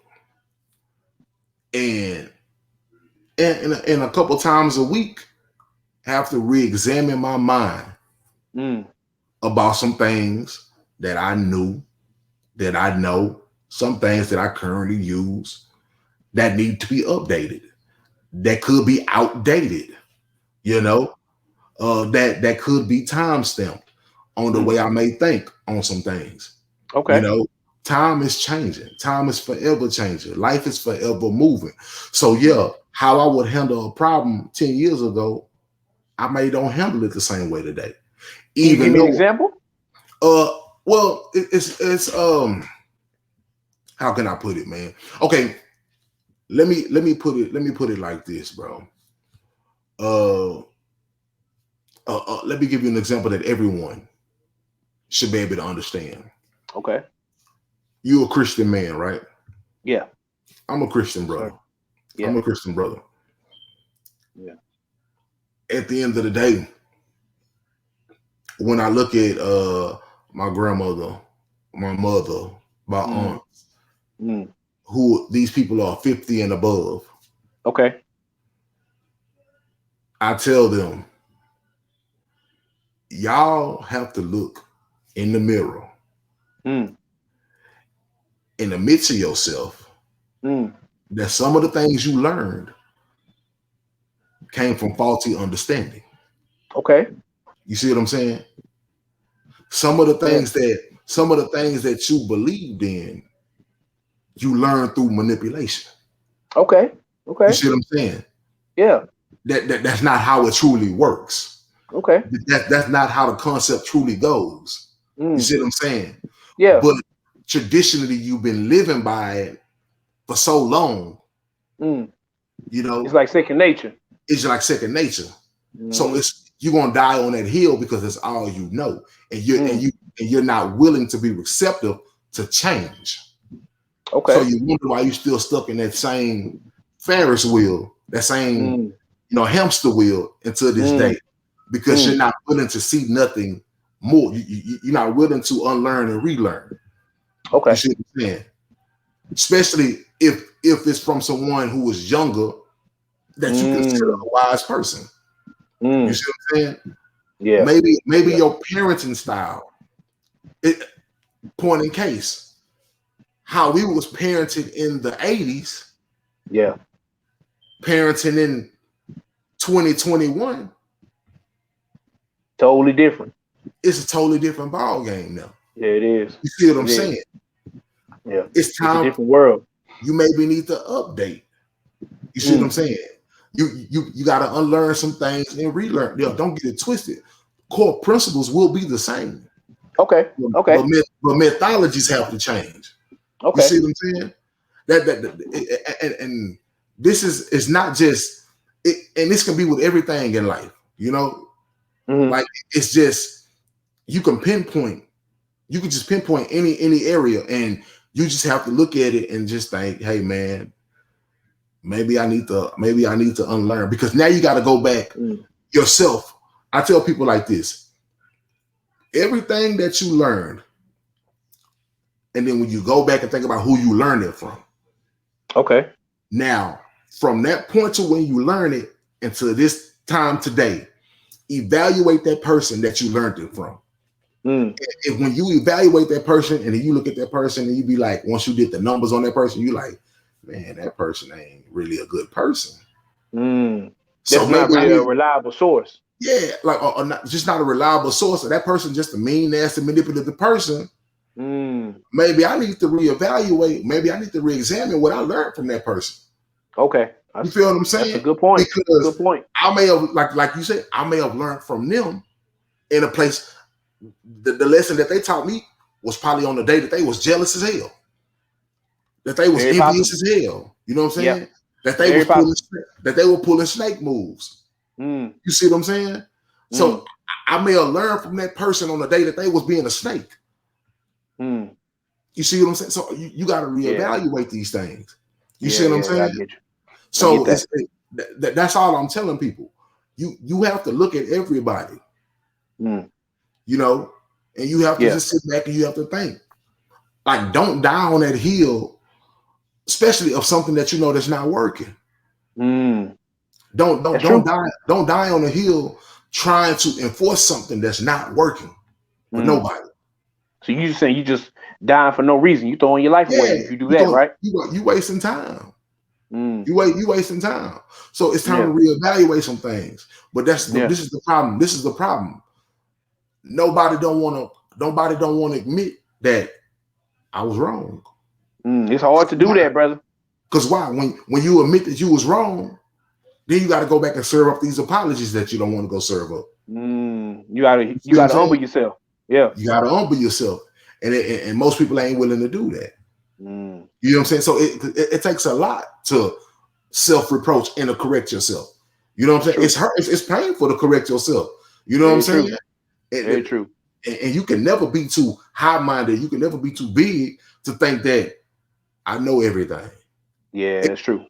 and a couple times a week have to re-examine my mind about some things that I knew, that I know, some things that I currently use that need to be updated, that could be outdated, you know, that could be time stamped on the way I may think on some things. Okay. You know, time is changing. Time is forever changing. Life is forever moving. So yeah, how I would handle a problem 10 years ago, I may don't handle it the same way today. Can you give me an example? Well, it's how can I put it, man? Okay, let me put it like this, bro. Let me give you an example that everyone should be able to understand. Okay. You're a Christian man, right? Yeah. I'm a Christian brother. Yeah. I'm a Christian brother. Yeah. At the end of the day, when I look at my grandmother, my mother, my aunts, who these people are 50 and above. Okay. I tell them, y'all have to look in the mirror, in the midst of yourself, that some of the things you learned came from faulty understanding. Okay. You see what I'm saying? Some of the things that you believed in you learn through manipulation. Okay. You see what I'm saying? Yeah. That's not how it truly works. Okay. That's not how the concept truly goes. You see what I'm saying? Yeah. But traditionally, you've been living by it for so long. You know, it's like second nature. It's like second nature. So you're gonna die on that hill because it's all you know, and you're not willing to be receptive to change. Okay. So you wonder why you're still stuck in that same Ferris wheel, that same hamster wheel until this day, because you're not willing to see nothing more. You're not willing to unlearn and relearn. Okay. You see what I'm saying? Especially if it's from someone who is younger that you consider a wise person. You see what I'm saying? Yeah. Maybe your parenting style. Point in case, how we was parented in the 80s. Yeah. Parenting in 2021. Totally different. It's a totally different ball game now. Yeah, it is. You see what I'm saying? Yeah. It's time. It's a different world. You maybe need to update. You see what I'm saying? You got to unlearn some things and relearn. Don't get it twisted. Core principles will be the same. Okay. But methodologies have to change. Okay. You see what I'm saying? And this is not just it, and this can be with everything in life. Like it's just you can pinpoint. You can just pinpoint any area, and you just have to look at it and just think, hey man, maybe I need to unlearn, because now you got to go back yourself. I tell people like this: everything that you learned, and then when you go back and think about who you learned it from. Okay. Now, from that point to when you learn it until this time today, evaluate that person that you learned it from. If when you evaluate that person and then you look at that person and you be like, once you did the numbers on that person, you like, man, that person ain't really a good person. So that's not really a reliable source. Yeah, like or not, just not a reliable source. Or that person just a mean, nasty, manipulative person. Maybe I need to reevaluate. Maybe I need to reexamine what I learned from that person. Okay, you feel what I'm saying? That's a good point. Because good point. I may have, like you said, I may have learned from them in a place. The lesson that they taught me was probably on the day that they was jealous as hell, that they was envious as hell. You know what I'm saying? That they were pulling snake moves. You see what I'm saying? So I may have learned from that person on the day that they was being a snake. You see what I'm saying? So you got to reevaluate these things. You see what I'm saying? So that's all I'm telling people. You have to look at everybody. And you have to just sit back and you have to think. Like, don't die on that hill, especially of something that you know that's not working. Don't die on the hill trying to enforce something that's not working for nobody. So you just saying you just dying for no reason. You throwing your life away if you do that, right? You wasting time. You wasting time. So it's time to reevaluate some things. But this is the problem. This is the problem. Nobody don't want to admit that I was wrong. It's hard to do that, brother. Because why? When you admit that you was wrong, then you got to go back and serve up these apologies that you don't want to go serve up. You gotta humble yourself. Yeah, you gotta humble yourself, and most people ain't willing to do that. You know what I'm saying? So it takes a lot to self-reproach and to correct yourself. You know what I'm saying? It's painful to correct yourself. You know what I'm saying? Very true. And you can never be too high-minded. You can never be too big to think that I know everything. Yeah, that's true.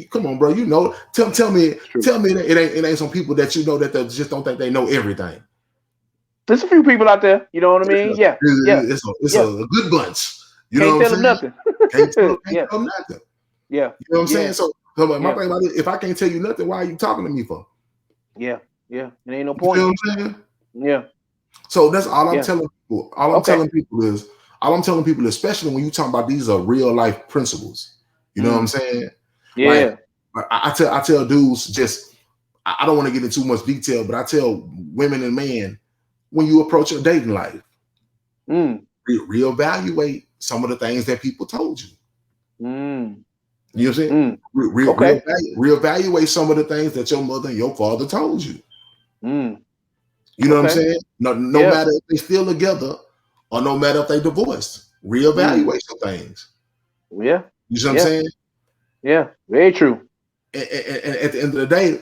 Come on, bro. You know, tell me that it ain't some people that you know that they just don't think they know everything. There's a few people out there. You know what I mean? Yeah. It's a good bunch. You can't know tell them nothing. Can't tell them nothing. Yeah. You know what I'm saying? So my thing about it, if I can't tell you nothing, why are you talking to me for? Yeah. It ain't no point. You know what I'm saying? Yeah. So that's all I'm telling people. All I'm telling people is, especially when you talk about these are real life principles. You know what I'm saying? Yeah. Like, I tell dudes, just I don't want to get into too much detail, but I tell women and men, when you approach your dating life, reevaluate some of the things that people told you. Mm. You know what I'm saying? Mm. Okay. Reevaluate some of the things that your mother and your father told you. Mm. You know what I'm Okay. saying? No Yeah. matter if they still together or no matter if they divorced. Mm. Reevaluate some things. Yeah. You see what I'm Yeah. saying? Yeah. Very true. And at the end of the day,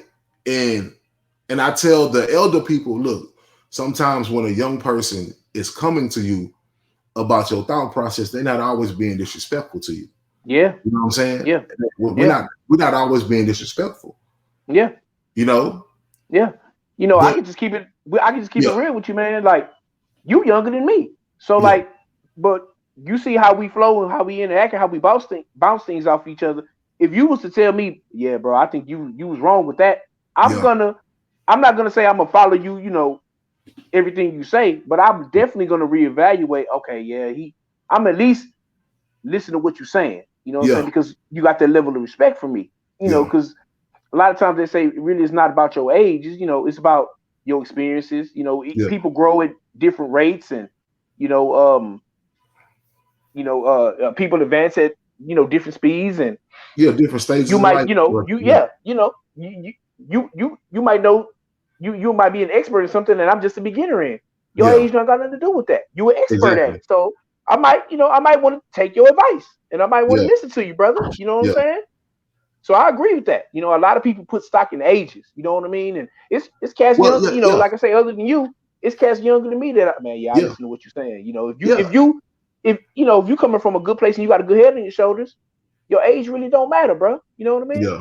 and I tell the elder people, look, sometimes when a young person is coming to you about your thought process, they're not always being disrespectful to you. Yeah. You know what I'm saying? Yeah. We're Yeah. not always being disrespectful. Yeah. You know? Yeah. I But can just keep it. I can just keep it yeah, real with you, man. Like you younger than me, so yeah, like, but you see how we flow and how we interact and how we bounce things off each other. If you was to tell me, yeah, bro, I think you was wrong with that, yeah, I'm not gonna say I'm gonna follow you, everything you say, but I'm definitely gonna reevaluate. Okay, yeah, I'm at least listen to what you're saying. You know what I'm saying? yeah, Because you got that level of respect for me. yeah, Because a lot of times they say really it's not about your age. It's about your experiences. yeah, People grow at different rates, and you know, um, people advance at different speeds, and yeah. Different you stages of might, life. Yeah, you might know, you might be an expert in something that I'm just a beginner in. Your yeah, age don't got nothing to do with that. You an expert at exactly. it, so I might want to take your advice, and I might want to Yeah, listen to you, brother. You know what I'm yeah. saying? So I agree with that. A lot of people put stock in ages. You know what I mean? And it's cats Well, young. yeah, yeah, Like I say, other than you, it's cats younger than me. Man, yeah, I yeah, listen to what you're saying. yeah. If you coming from a good place and you got a good head on your shoulders, your age really don't matter, bro. You know what I mean? Yeah.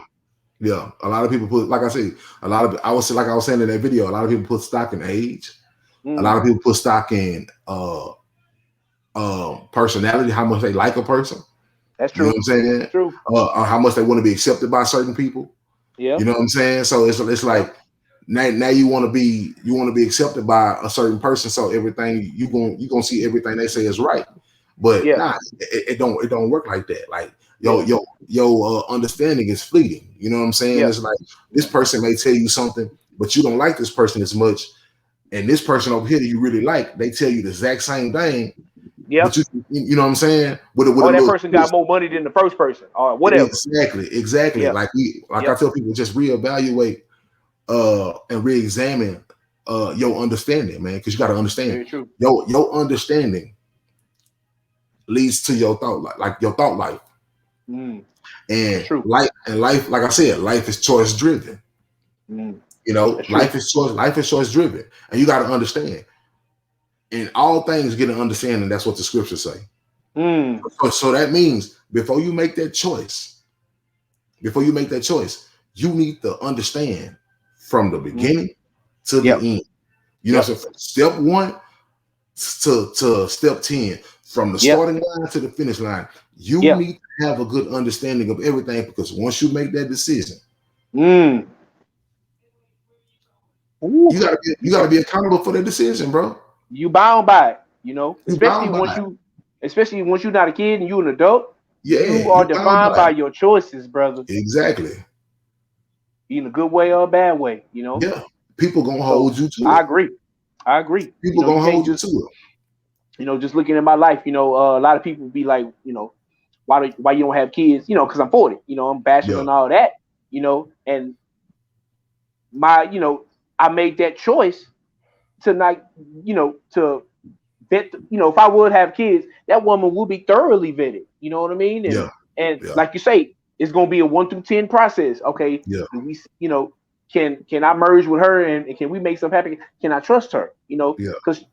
Yeah, a lot of people put, like I say, like I was saying in that video, a lot of people put stock in age. A lot Mm, of people put stock in personality, how much they like a person. that's You know what true. I'm saying? That's true. How much they want to be accepted by certain people. Yeah. You know what I'm saying? So it's Yeah. like now you want to be accepted by a certain person. So everything you gonna see everything they say is right. But Yeah. nah, it don't work like that. Like Yeah. your understanding is fleeting. You know what I'm saying? Yeah. It's like this person may tell you something, but you don't like this person as much. And this person over here that you really like, they tell you the exact same thing, Yeah. but you know what I'm saying? With a Or that little person got twist. more money than the first person, or whatever. Exactly. Yeah. Like I Yep. tell people, just reevaluate and re-examine your understanding, man, because you got to understand Very true. your understanding leads to your thought life, like your thought life. Mm, that's And true. life, like I said, life is choice driven. Mm, You know, that's true. life is choice driven. And you got to understand. In all things, get an understanding. That's what the scriptures say. Mm, So that means before you make that choice, you need to understand from the mm, beginning to the yep. end. You know what I'm Yep. saying? From step one to step 10, from the Yep. starting line to the finish line, you Yep. need to have a good understanding of everything, because once you make that decision, Mm. Ooh. you gotta be accountable for that decision, bro. You bound by it, You bound by it. especially once you're not a kid and you're an adult, Yeah, you are you bound defined by by it. your choices, brother, Exactly. in a good way or a bad way. Yeah. People gonna So hold you to I it. agree. I agree. People You gonna can't hold you just, to it. just looking at my life, a lot of people be like, why you don't have kids, because I'm 40, I'm bachelor Yeah, and all that, and my, I made that choice to not, to vet, if I would have kids, that woman would be thoroughly vetted. You know what I mean? And yeah, and yeah, like you say, it's gonna be a 1 through 10 process. Okay, yeah, do we, can I merge with her, and can we make something happen? Can I trust her? yeah, Because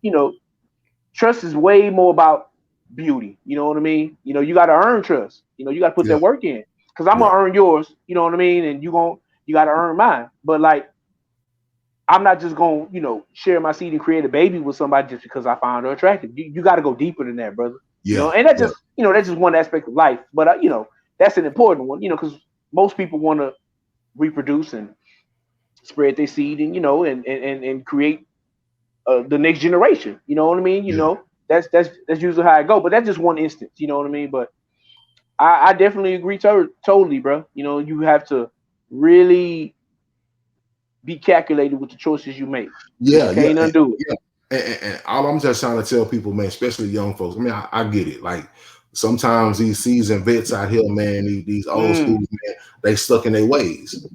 trust is way more about beauty. You know what I mean? You got to earn trust. You got to put yeah, that work in. Because I'm yeah, gonna earn yours. You know what I mean? And you got to earn mine. But like, I'm not just gonna, share my seed and create a baby with somebody just because I found her attractive. You got to go deeper than that, brother. yeah, And that's yeah, just one aspect of life. But that's an important one. Because most people want to reproduce and spread their seed, and and create the next generation. You know what I mean? yeah, That's usually how I go. But that's just one instance. You know what I mean? But I definitely agree totally, bro. You have to really be calculated with the choices you make, because yeah, you yeah, can't undo it. yeah. And all I'm just trying to tell people, man, especially young folks. I mean, I get it. Like sometimes these seasoned vets out here, man, these old schools, man, they stuck in their ways.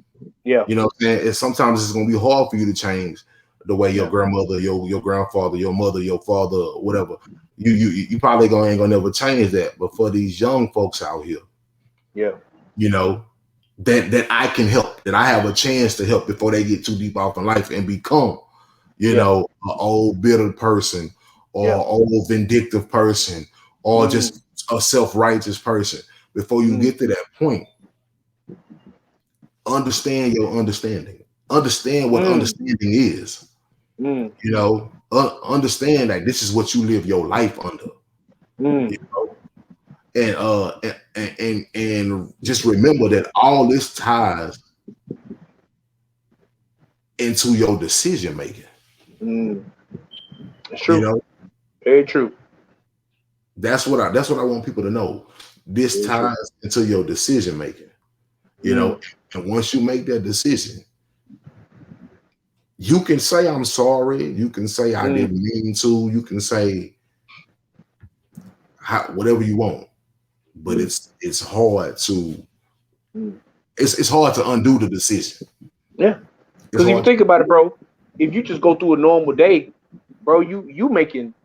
Yeah. You know what I'm saying? And sometimes it's gonna be hard for you to change the way your grandmother, your grandfather, your mother, your father, whatever. You probably ain't gonna never change that. But for these young folks out here, you know, that I can help, that I have a chance to help before they get too deep off in life and become, you know, an old bitter person or old vindictive person or just a self-righteous person. Before you get to that point, understand your understanding. Understand what understanding is. You know, understand that this is what you live your life under. You know, and just remember that all this ties into your decision making. It's true. You know, very true. That's what I want people to know. This ties into your decision making. You know, and once you make that decision, you can say I'm sorry. You can say I didn't mean to. You can say whatever you want, but it's hard to it's hard to undo the decision. Yeah, because if you think about it, bro, if you just go through a normal day, bro, you making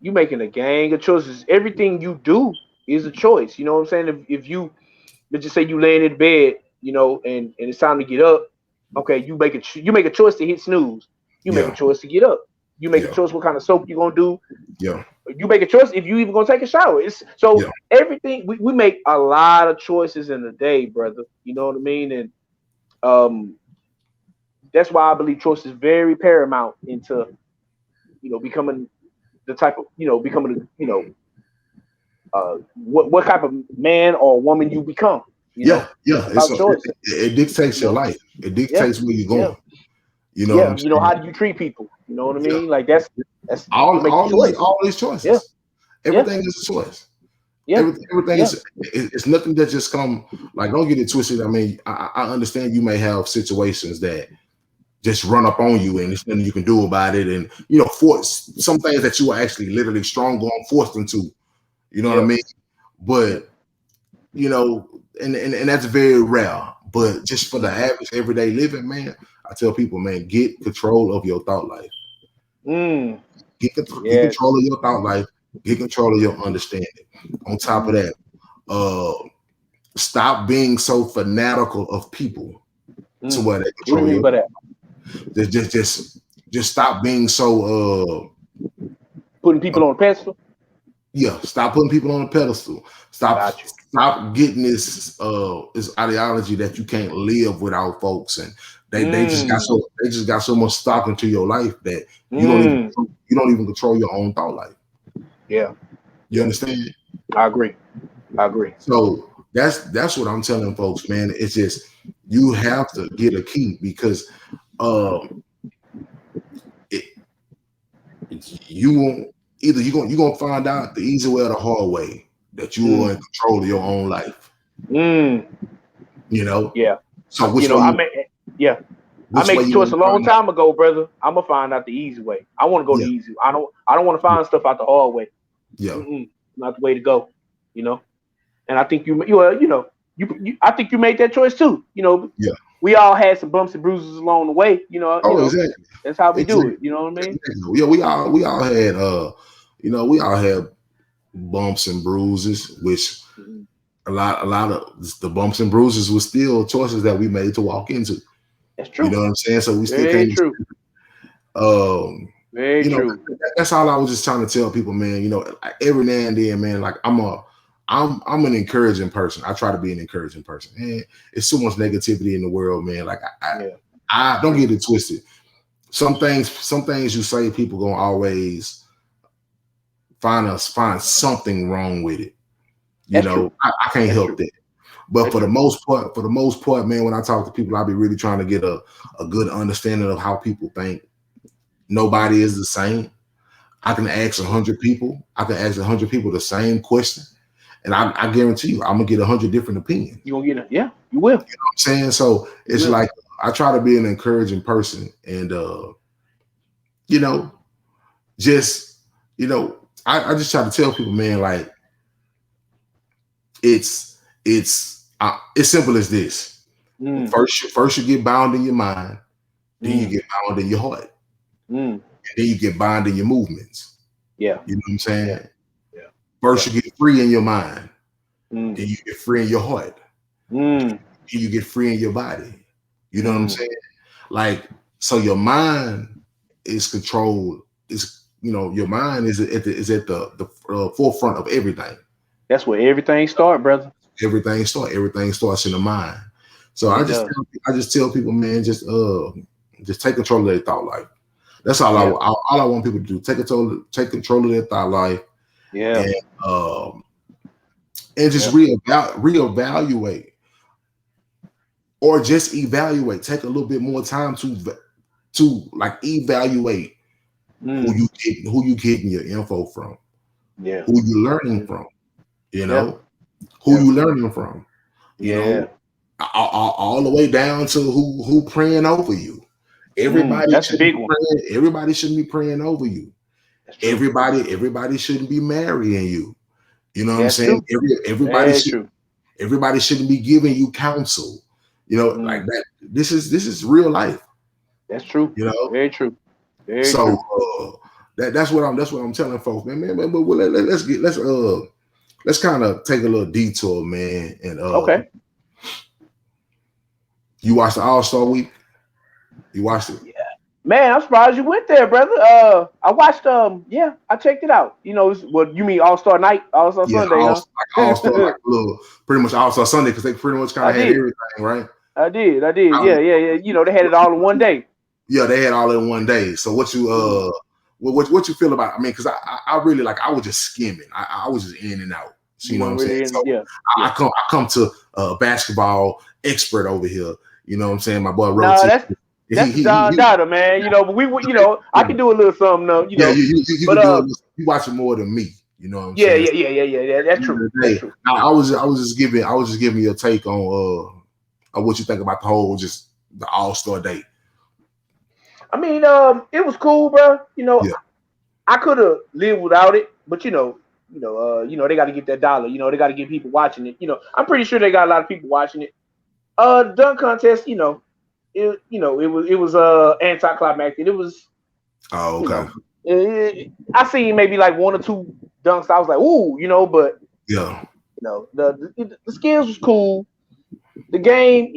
a gang of choices. Everything you do is a choice. You know what I'm saying? If you let's just say you laying in bed, you know, and it's time to get up. Okay, you make a choice to hit snooze. You make a choice to get up. You make a choice what kind of soap you're gonna do. Yeah. You make a choice if you even gonna take a shower. It's so everything we make a lot of choices in a day, brother. You know what I mean? And that's why I believe choice is very paramount into, you know, becoming the type of, you know, becoming, you know, what type of man or woman you become. You know? It's about choice. It dictates your life. It dictates where you're going. You know what I'm saying? You know, how do you treat people? You know what I mean? Like that's all these choices. Everything is a choice. Everything is it's nothing that just come, like, don't get it twisted. I mean, I understand you may have situations that just run up on you and there's nothing you can do about it, and you know, force some things that you are actually literally strong on, forced into. You know what I mean? But you know, and that's very rare. But just for the average everyday living, man, I tell people, man, get control of your thought life. Get control of your thought life. Get control of your understanding. On top of that, stop being so fanatical of people to where they control you. Just stop being so putting people on a pedestal. Yeah, stop putting people on a pedestal. Stop getting this ideology that you can't live without folks, and they just got so much stock into your life that you don't even control your own thought life. Yeah, you understand? I agree. So that's what I'm telling folks, man. It's just you have to get a key because you won't. Either you're gonna find out the easy way or the hard way that you are in control of your own life. You know? Yeah. So which you know, way I made the choice a long time ago, brother. I'm gonna find out the easy way. I want to go the easy. I don't want to find stuff out the hard way. Yeah. Not the way to go. You know? And I think you I think you made that choice too. You know, we all had some bumps and bruises along the way. Exactly. That's how we do it. You know what I mean? Yeah, we all had we all had bumps and bruises, which a lot of the bumps and bruises were still choices that we made to walk into. That's true. You know what I'm saying? So we still Very can't. True. Very true. That's all I was just trying to tell people, man. You know, every now and then, man. Like I'm an encouraging person. I try to be an encouraging person. And it's so much negativity in the world, man. Like I don't get it twisted. Some things you say, people gonna always find something wrong with it. You know, I can't help that. But for the most part, man, when I talk to people, I be really trying to get a good understanding of how people think. Nobody is the same. I can ask 100 people. I can ask 100 people the same question, and I guarantee you, I'm gonna get 100 different opinions. You gonna get it? Yeah, you will. You know what I'm saying? So it's like I try to be an encouraging person, and you know, just I just try to tell people, man, like it's simple as this. First you get bound in your mind, then you get bound in your heart, and then you get bound in your movements. Yeah. You know what I'm saying? Yeah. First you get free in your mind, then you get free in your heart, and you get free in your body. You know what I'm saying? Like, so your mind is controlled. Your mind is at the forefront of everything. That's where everything starts, brother. Everything starts in the mind. So I just tell people, man, just take control of their thought life. That's all I want people to do. Take control of their thought life. Yeah. And just reevaluate, or just evaluate. Take a little bit more time to like evaluate who you getting your info from. Yeah. Who you learning from. Who you learning from. All the way down to who praying over you. Everybody shouldn't be praying over you. Everybody shouldn't be marrying you. You know what I'm saying? Everybody shouldn't be giving you counsel. Like that. This is real life. That's true. Very true. Very true. That's what I'm telling folks, man. But let's kind of take a little detour, man. And okay. You watched the All-Star Week? You watched it? Yeah. Man, I'm surprised you went there, brother. I watched I checked it out. What you mean All-Star Night, All-Star Sunday, huh? All-Star pretty much All-Star Sunday, because they pretty much kind of had everything, right? I did. Yeah. They had it all in one day. Yeah, they had all in one day. So what you what you feel about? I mean, because I really I was just skimming. I was just in and out. So, you know what I'm saying? So I come to a basketball expert over here. You know what I'm saying? My boy Roti. That's John Dada, man. But we I can do a little something though. You watching more than me. You know what I'm saying? Yeah. That's true. I was just giving you a take on what you think about the All-Star Day. I mean, it was cool, bro. I could have lived without it, but they got to get that dollar. They got to get people watching it. I'm pretty sure they got a lot of people watching it. Dunk contest, it was anticlimactic. It was. Oh, okay. I seen maybe like one or two dunks. I was like, ooh, but yeah, the skills was cool. The game,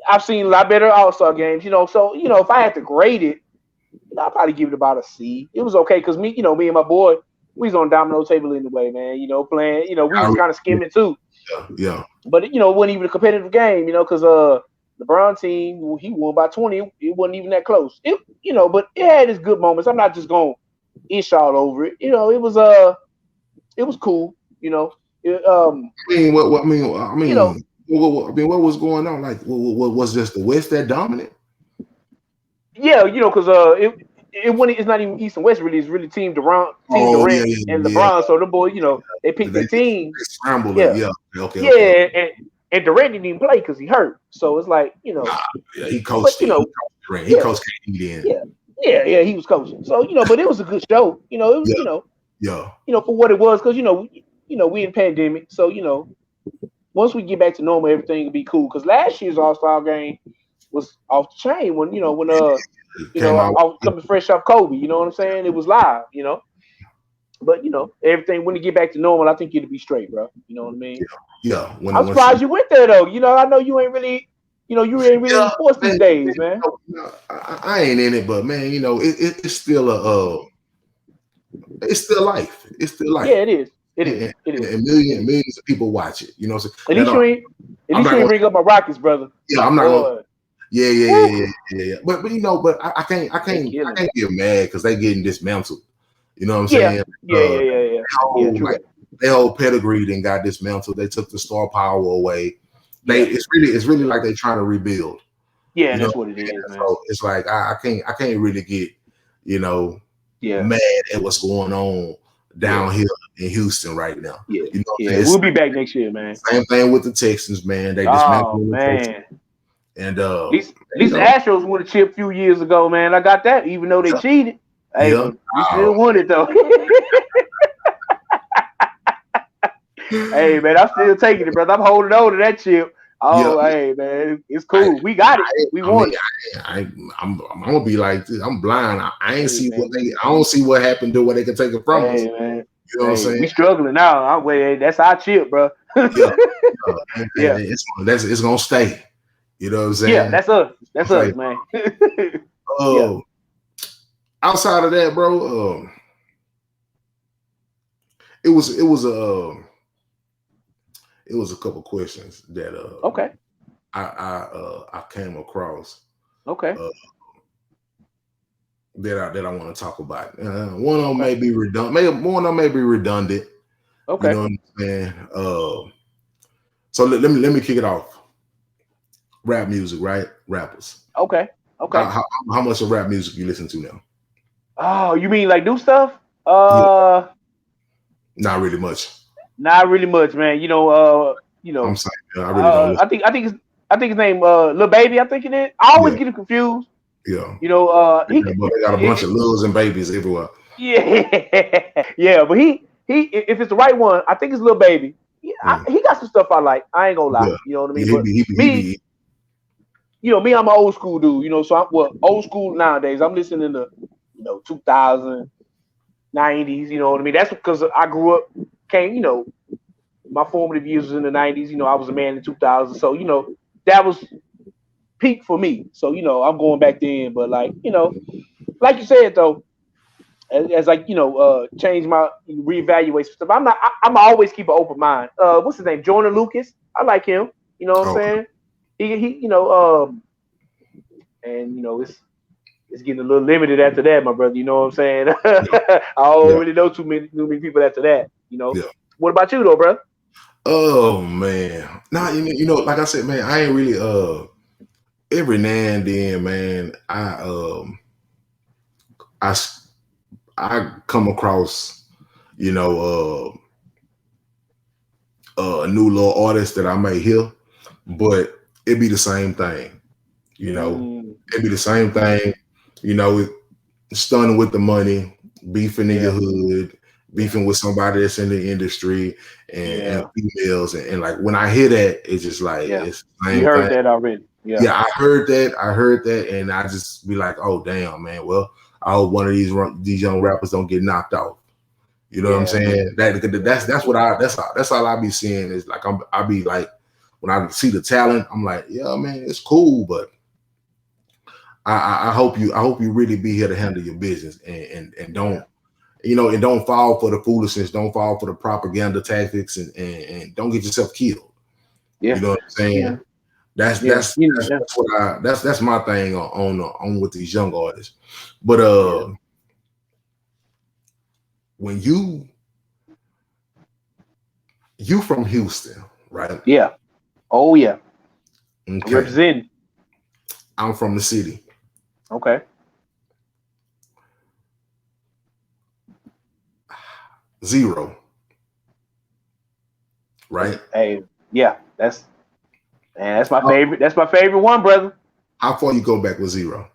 I've seen a lot better All-Star games. So if I had to grade it, I'd probably give it about a C. It was okay because me and my boy, we was on domino table anyway, man. Playing. We was kind of skimming too. Yeah. But it wasn't even a competitive game, because LeBron team, he won by 20. It wasn't even that close. But it had its good moments. I'm not just gonna ish all over it. It was cool. What was going on? Like, was just the West that dominant? Yeah, because it's not even East and West really. It's really Team Durant and LeBron. So the boy, they picked their team. They scrambled it. Yeah. Okay. Yeah, and Durant didn't even play because he hurt. So it's like, he coached. He coached KD then. Yeah, he was coaching. So but it was a good show. It was for what it was, because we in pandemic. So once we get back to normal, everything will be cool. Because last year's All-Star game was off the chain when I was coming fresh off Kobe. You know what I'm saying? It was live. But everything when you get back to normal, I think it'll be straight, bro. You know what I mean? Yeah. I'm surprised you went there though. I know you ain't really. You ain't really in sports these days, man. I ain't in it, but man, it's still it's still life. It's still life. Yeah, it is. It is. And millions of people watch it. You know what I'm saying? At least you ain't bring up my Rockets, brother. Yeah, I'm not. Yeah. But I can't get mad because they getting dismantled. You know what I'm saying? Yeah. Their whole pedigree then got dismantled. They took the star power away. It's really like they're trying to rebuild. Yeah, that's what it is, man. So it's like I can't really get mad at what's going on down here in Houston right now. Yeah, we'll be back next year, man. Same thing with the Texans, man. They dismantled the Texans. And these Astros won a chip a few years ago, man. I got that, even though they cheated. Hey, we still won it though. Hey man, I'm still taking it, brother. I'm holding on to that chip. Yeah, Oh, hey man, it's I, cool. We got it. We I mean, won it. I'm gonna be like this. I'm blind. I ain't Hey see man, I don't see what happened to where they can take it from us. hey man, You know what I'm hey, saying? we struggling now. I'm wait, that's our chip, bro. Yeah, and Yeah, it's gonna stay. You know what I'm yeah, saying? that's us. That's Say, us, man. Yeah. oh, outside of that, bro, it was it was a couple questions that Okay. I came across Okay. uh, that I want to talk about. One of them Okay. may be redundant. Maybe one of them may be redundant. You Okay. know what I'm saying? So let me kick it off. Rap music, right? Rappers. Okay. How, Okay. how, how much of rap music you listen to now? Oh, you mean like new stuff? Yeah, not really much. Not really much, man. I'm saying I really don't listen. I think his name Lil Baby, I think it is. I always Yeah, get it confused. yeah. He They got a bunch of lils and babies everywhere. yeah. Yeah, but he if it's the right one, I think it's Lil Baby. Yeah, Mm. he got some stuff I like. I ain't gonna lie. Yeah, You know what I yeah. mean? But He me, be. me, I'm an old school dude, so I'm old school nowadays. I'm listening to 2000, 90s, you know what I mean? That's because I grew up, my formative years was in the 90s. I was a man in 2000. So, that was peak for me. So, I'm going back then. But, like you said, though, as I, change my, reevaluate stuff, I'm always keep an open mind. What's his name? Jordan Lucas. I like him. You know what I'm Okay. saying? And, it's getting a little limited after that, my brother. You know what I'm saying? Yeah, I don't yeah, really know too many people after that. yeah. What about you, though, bro? Oh man. Nah, like I said, man, I ain't really every now and then, man, I I come across, you know, a new little artist that I may hear, but it be the same thing, you know. Mm, It be the same thing, you know, stunning with the money, beefing in your yeah, hood, yeah, beefing with somebody that's in the industry and yeah, females and like when I hear that, it's just like yeah. it's the You same heard thing. that already. Yeah, Yeah, I heard that, and I just be like, oh damn, man. Well, I hope one of these young rappers don't get knocked off. You know what I'm yeah, saying? yeah, That's what that's all I be seeing is like I be like when I see the talent, I'm like, yeah, man, it's cool, but I hope you really be here to handle your business and yeah, don't and don't fall for the foolishness, don't fall for the propaganda tactics, and don't get yourself killed. You yeah, know what I'm yeah, saying? yeah. Yeah, That's what that's my thing on with these young artists. But yeah, when you from Houston, right? yeah. Oh yeah, Okay, representing. I'm from the city. Okay. Zero, right? Hey, yeah. That's my How, favorite. That's my favorite one, brother. how far you go back with Zero?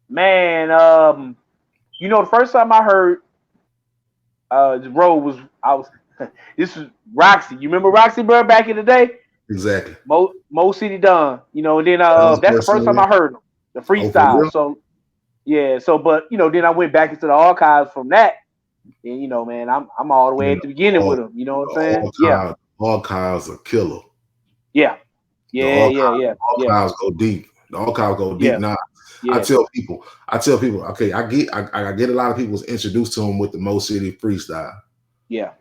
Man, the first time I heard the road was I was this was Roxy. You remember Roxy, bro, back in the day? Exactly. Mo City Don, and then That was the that's the first first time song. I heard him, the Oh, for freestyle. real? So yeah, but then I went back into the archives from that, and man, I'm all the way Man, at the beginning all, with him. You know what I'm saying? all Yeah, kinds, all kinds of killer. yeah, yeah, yeah, yeah, All yeah, kinds go deep. The archives go deep. yeah, Now, yeah, I tell people, okay, I get a lot of people introduced to him with the Mo City freestyle. yeah,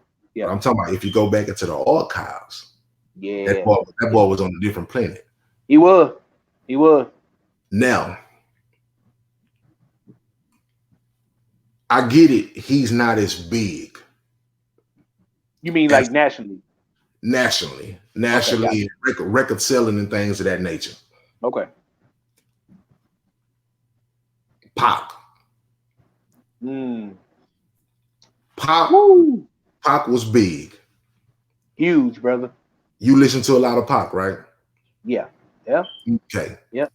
But yeah, I'm talking about if you go back into the archives, yeah, that yeah. boy was on a different planet. He was, he was. Now, I get it, he's not as big You mean as like nationally? Okay, got nationally, record selling and things of that nature. you. Okay. Pac. Mm. Pac Woo! Pac was big. Huge, brother. You listen to a lot of Pac, right? Yeah, yeah, Okay. yeah,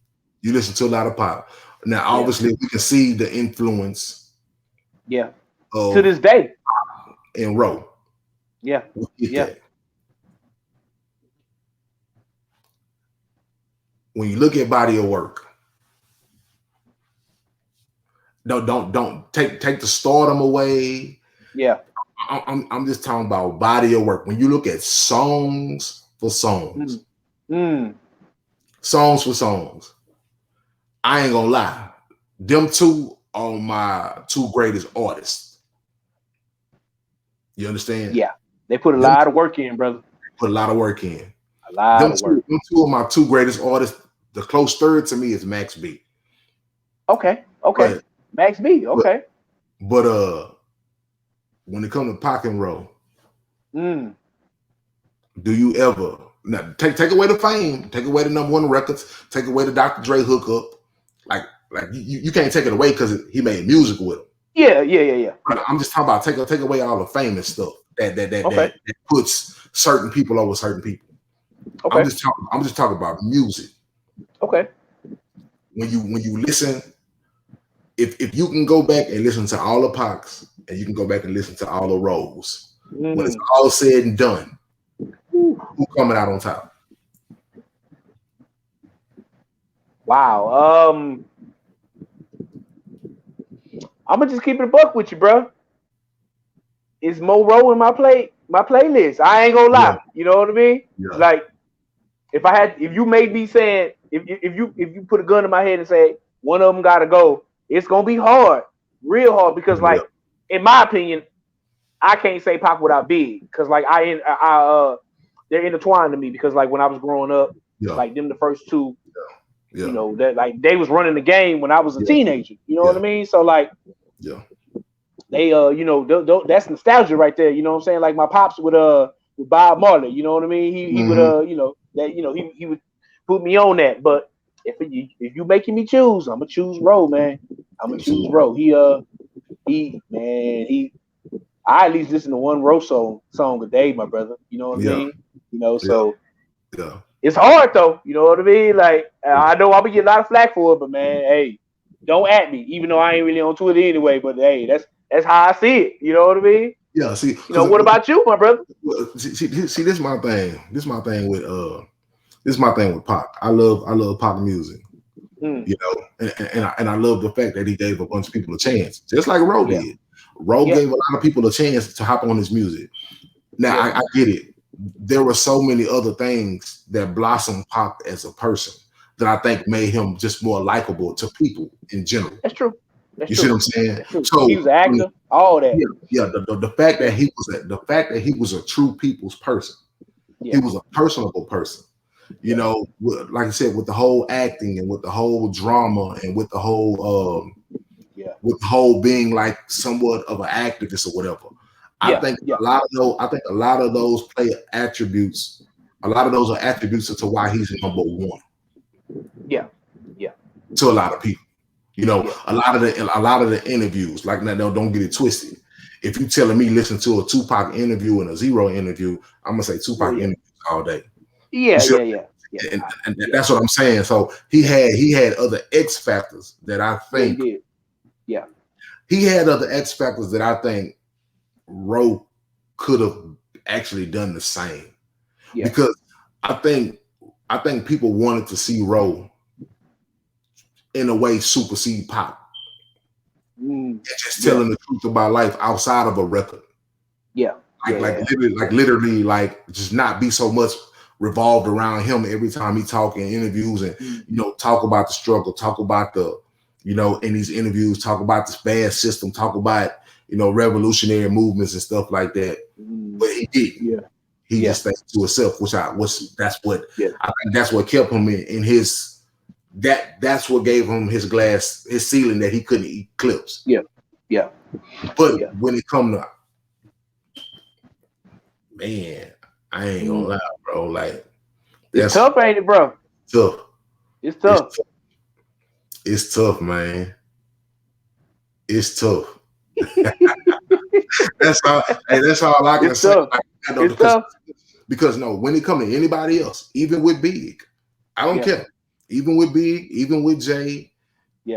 You listen to a lot of Pac. Now, yeah, obviously, we can see the influence yeah. To of this day. in Row. Yeah, We get yeah, that. when you look at body of work, don't take the stardom away. Yeah. I'm just talking about body of work. When you look at songs for songs, songs for songs, I ain't gonna lie. Them two are my two greatest artists. You understand? Yeah. They put a lot of work in, brother. Put a lot of work in. A lot of work. Them two of my two greatest artists. The close third to me is Max B. Okay. Max B. Okay. But when it comes to Pac and Roll, do you ever now take away the fame, take away the #1 records, take away the Dr. Dre hookup? Like you can't take it away because he made music with him. Yeah. But I'm just talking about take away all the famous stuff that puts certain people over certain people. Okay. I'm just talking about music. Okay. When you listen, if you can go back and listen to all the Pacs and you can go back and listen to all the Rolls, when it's all said and done, who coming out on top? Wow. I'm gonna just keep it a buck with you, bro. It's Mo Rowe in my playlist. I ain't gonna lie. Yeah. You know what I mean? Yeah. Like if you made me saying if you put a gun in my head and say one of them gotta go, it's gonna be hard, real hard, because in my opinion, I can't say Pac without Big, because like they're intertwined to me, because like when I was growing up, like them the first two, you know, that like they was running the game when I was a teenager. You know what I mean? So like they you know, that's nostalgia right there. You know what I'm saying? Like my pops with Bob Marley. You know what I mean? He would you know that, you know, he would put me on that. But if you making me choose, I'm gonna choose Roe, man. I'm gonna choose Roe. I at least listen to one Roe song a day, my brother. You know what I mean? You know, so it's hard though. You know what I mean? Like I know I'm gonna get a lot of flack for it, but man, hey, don't at me. Even though I ain't really on Twitter anyway, but hey, that's how I see it. You know what I mean? Yeah. See, you know, what about you, my brother? See, this is my thing. This is my thing with Pac. I love Pac music. You know, and I love the fact that he gave a bunch of people a chance, just like Roe did. Roe gave a lot of people a chance to hop on his music. Now I get it. There were so many other things that blossomed Pac as a person that I think made him just more likable to people in general. That's true. You see what I'm saying? So he was an actor, all that. Yeah. The fact that he was a true people's person. He was a personable person. You know, like I said, with the whole acting and with the whole drama and with the whole being like somewhat of an activist or whatever. I think a lot of those play attributes. A lot of those are attributes to why he's #1. Yeah. To a lot of people, you know, a lot of the interviews. Like, now, don't get it twisted. If you telling me listen to a Tupac interview and a Zero interview, I'm gonna say Tupac interviews all day. Yeah. And that's what I'm saying. So he had other X factors that I think. He did. Yeah. He had other X factors that I think Roe could have actually done the same. Yeah. Because I think people wanted to see Roe in a way supersede Pac. And just telling the truth about life outside of a record. Yeah. Literally, just not be so much revolved around him every time he talk in interviews and you know, talk about the struggle, talk about the, you know, in these interviews, talk about this bad system, talk about, you know, revolutionary movements and stuff like that. But he didn't. Yeah. He just stayed to himself, I think that's what kept him in his. That's what gave him his ceiling that he couldn't eclipse. Yeah. But when it come to, man, I ain't gonna lie, bro. Like, it's tough, ain't it, bro? Tough. It's tough. It's tough, man. It's tough. That's all I can say. It's tough. Because no, when it comes to anybody else, even with Big, I don't care. Even with Big, even with Jay,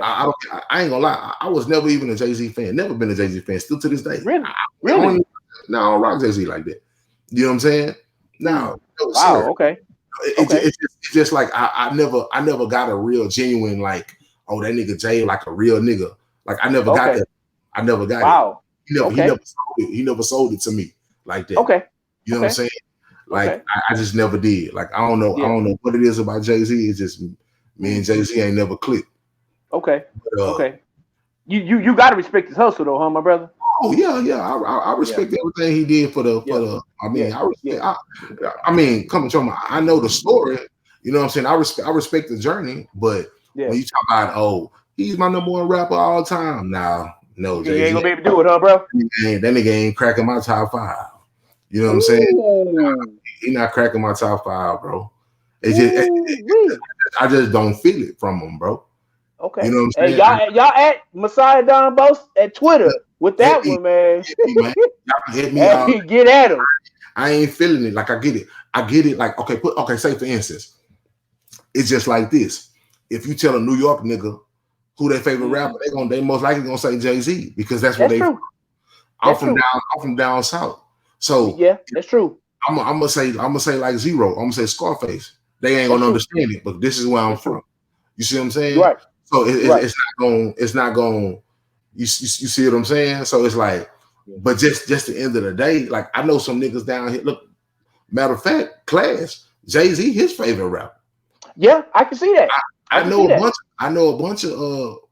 I ain't gonna lie. I was never even a Jay-Z fan. Never been a Jay-Z fan. Still to this day. Really? I don't rock Jay-Z like that. You know what I'm saying? No. Wow. Okay. It's just like I never got a real genuine like, oh, that nigga Jay like a real nigga. Like I never got that. I never got it. He never sold it to me like that. Okay. You know what I'm saying? Like I just never did. Like I don't know what it is about Jay-Z. It's just me and Jay-Z ain't never clicked. Okay. But, You gotta respect his hustle though, huh, my brother? Oh yeah. I respect everything he did for the. I mean, I respect. I mean, come on, I know the story. You know what I'm saying? I respect the journey, but when you talk about he's my number one rapper all time. No, Jay-Z ain't gonna be able to do it, huh, bro? That nigga ain't cracking my top 5. You know what I'm saying? He not cracking my top 5, bro. I just don't feel it from him, bro. Okay. You know what I'm saying? Y'all at Messiah Don Boast at Twitter with that one, man. Hit me out. Get at him. I ain't feeling it. Like I get it. Like okay, say for instance, it's just like this. If you tell a New York nigga who their favorite rapper, they most likely gonna say Jay-Z because that's what true. I'm from down south. So yeah, that's true. I'm gonna say like Zero. I'm gonna say Scarface. They ain't gonna understand it, but this is where I'm from. You see what I'm saying? Right. So it's not going. You see what I'm saying? So it's like, but just the end of the day, like I know some niggas down here. Look, matter of fact, Class Jay-Z his favorite rapper. Yeah, I can see that. I know a bunch of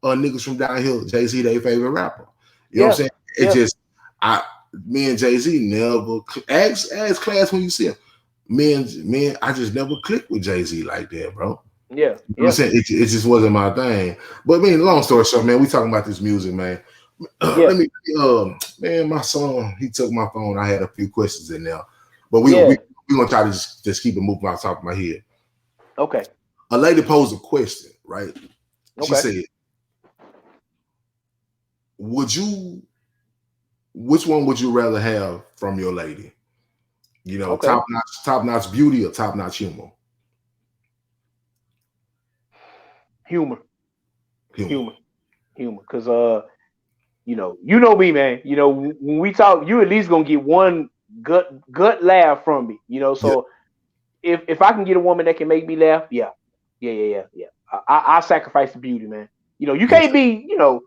niggas from down here. Jay-Z their favorite rapper. You know what I'm saying? It's just me and Jay-Z never ask Class when you see him. Me and I just never clicked with Jay-Z like that, bro. Yeah. You know what I'm saying? It just wasn't my thing. But I mean, long story short, man, we talking about this music, man. Let me man, my son, he took my phone. I had a few questions in there. But we gonna try to just keep it moving off the top of my head. Okay. A lady posed a question, right? She said, which one would you rather have from your lady? You know, top notch beauty or top notch humor? Humor. Because you know me, man. You know, when we talk, you at least gonna get one gut laugh from me. You know, so if I can get a woman that can make me laugh, yeah. I sacrifice the beauty, man. You know, you can't be, you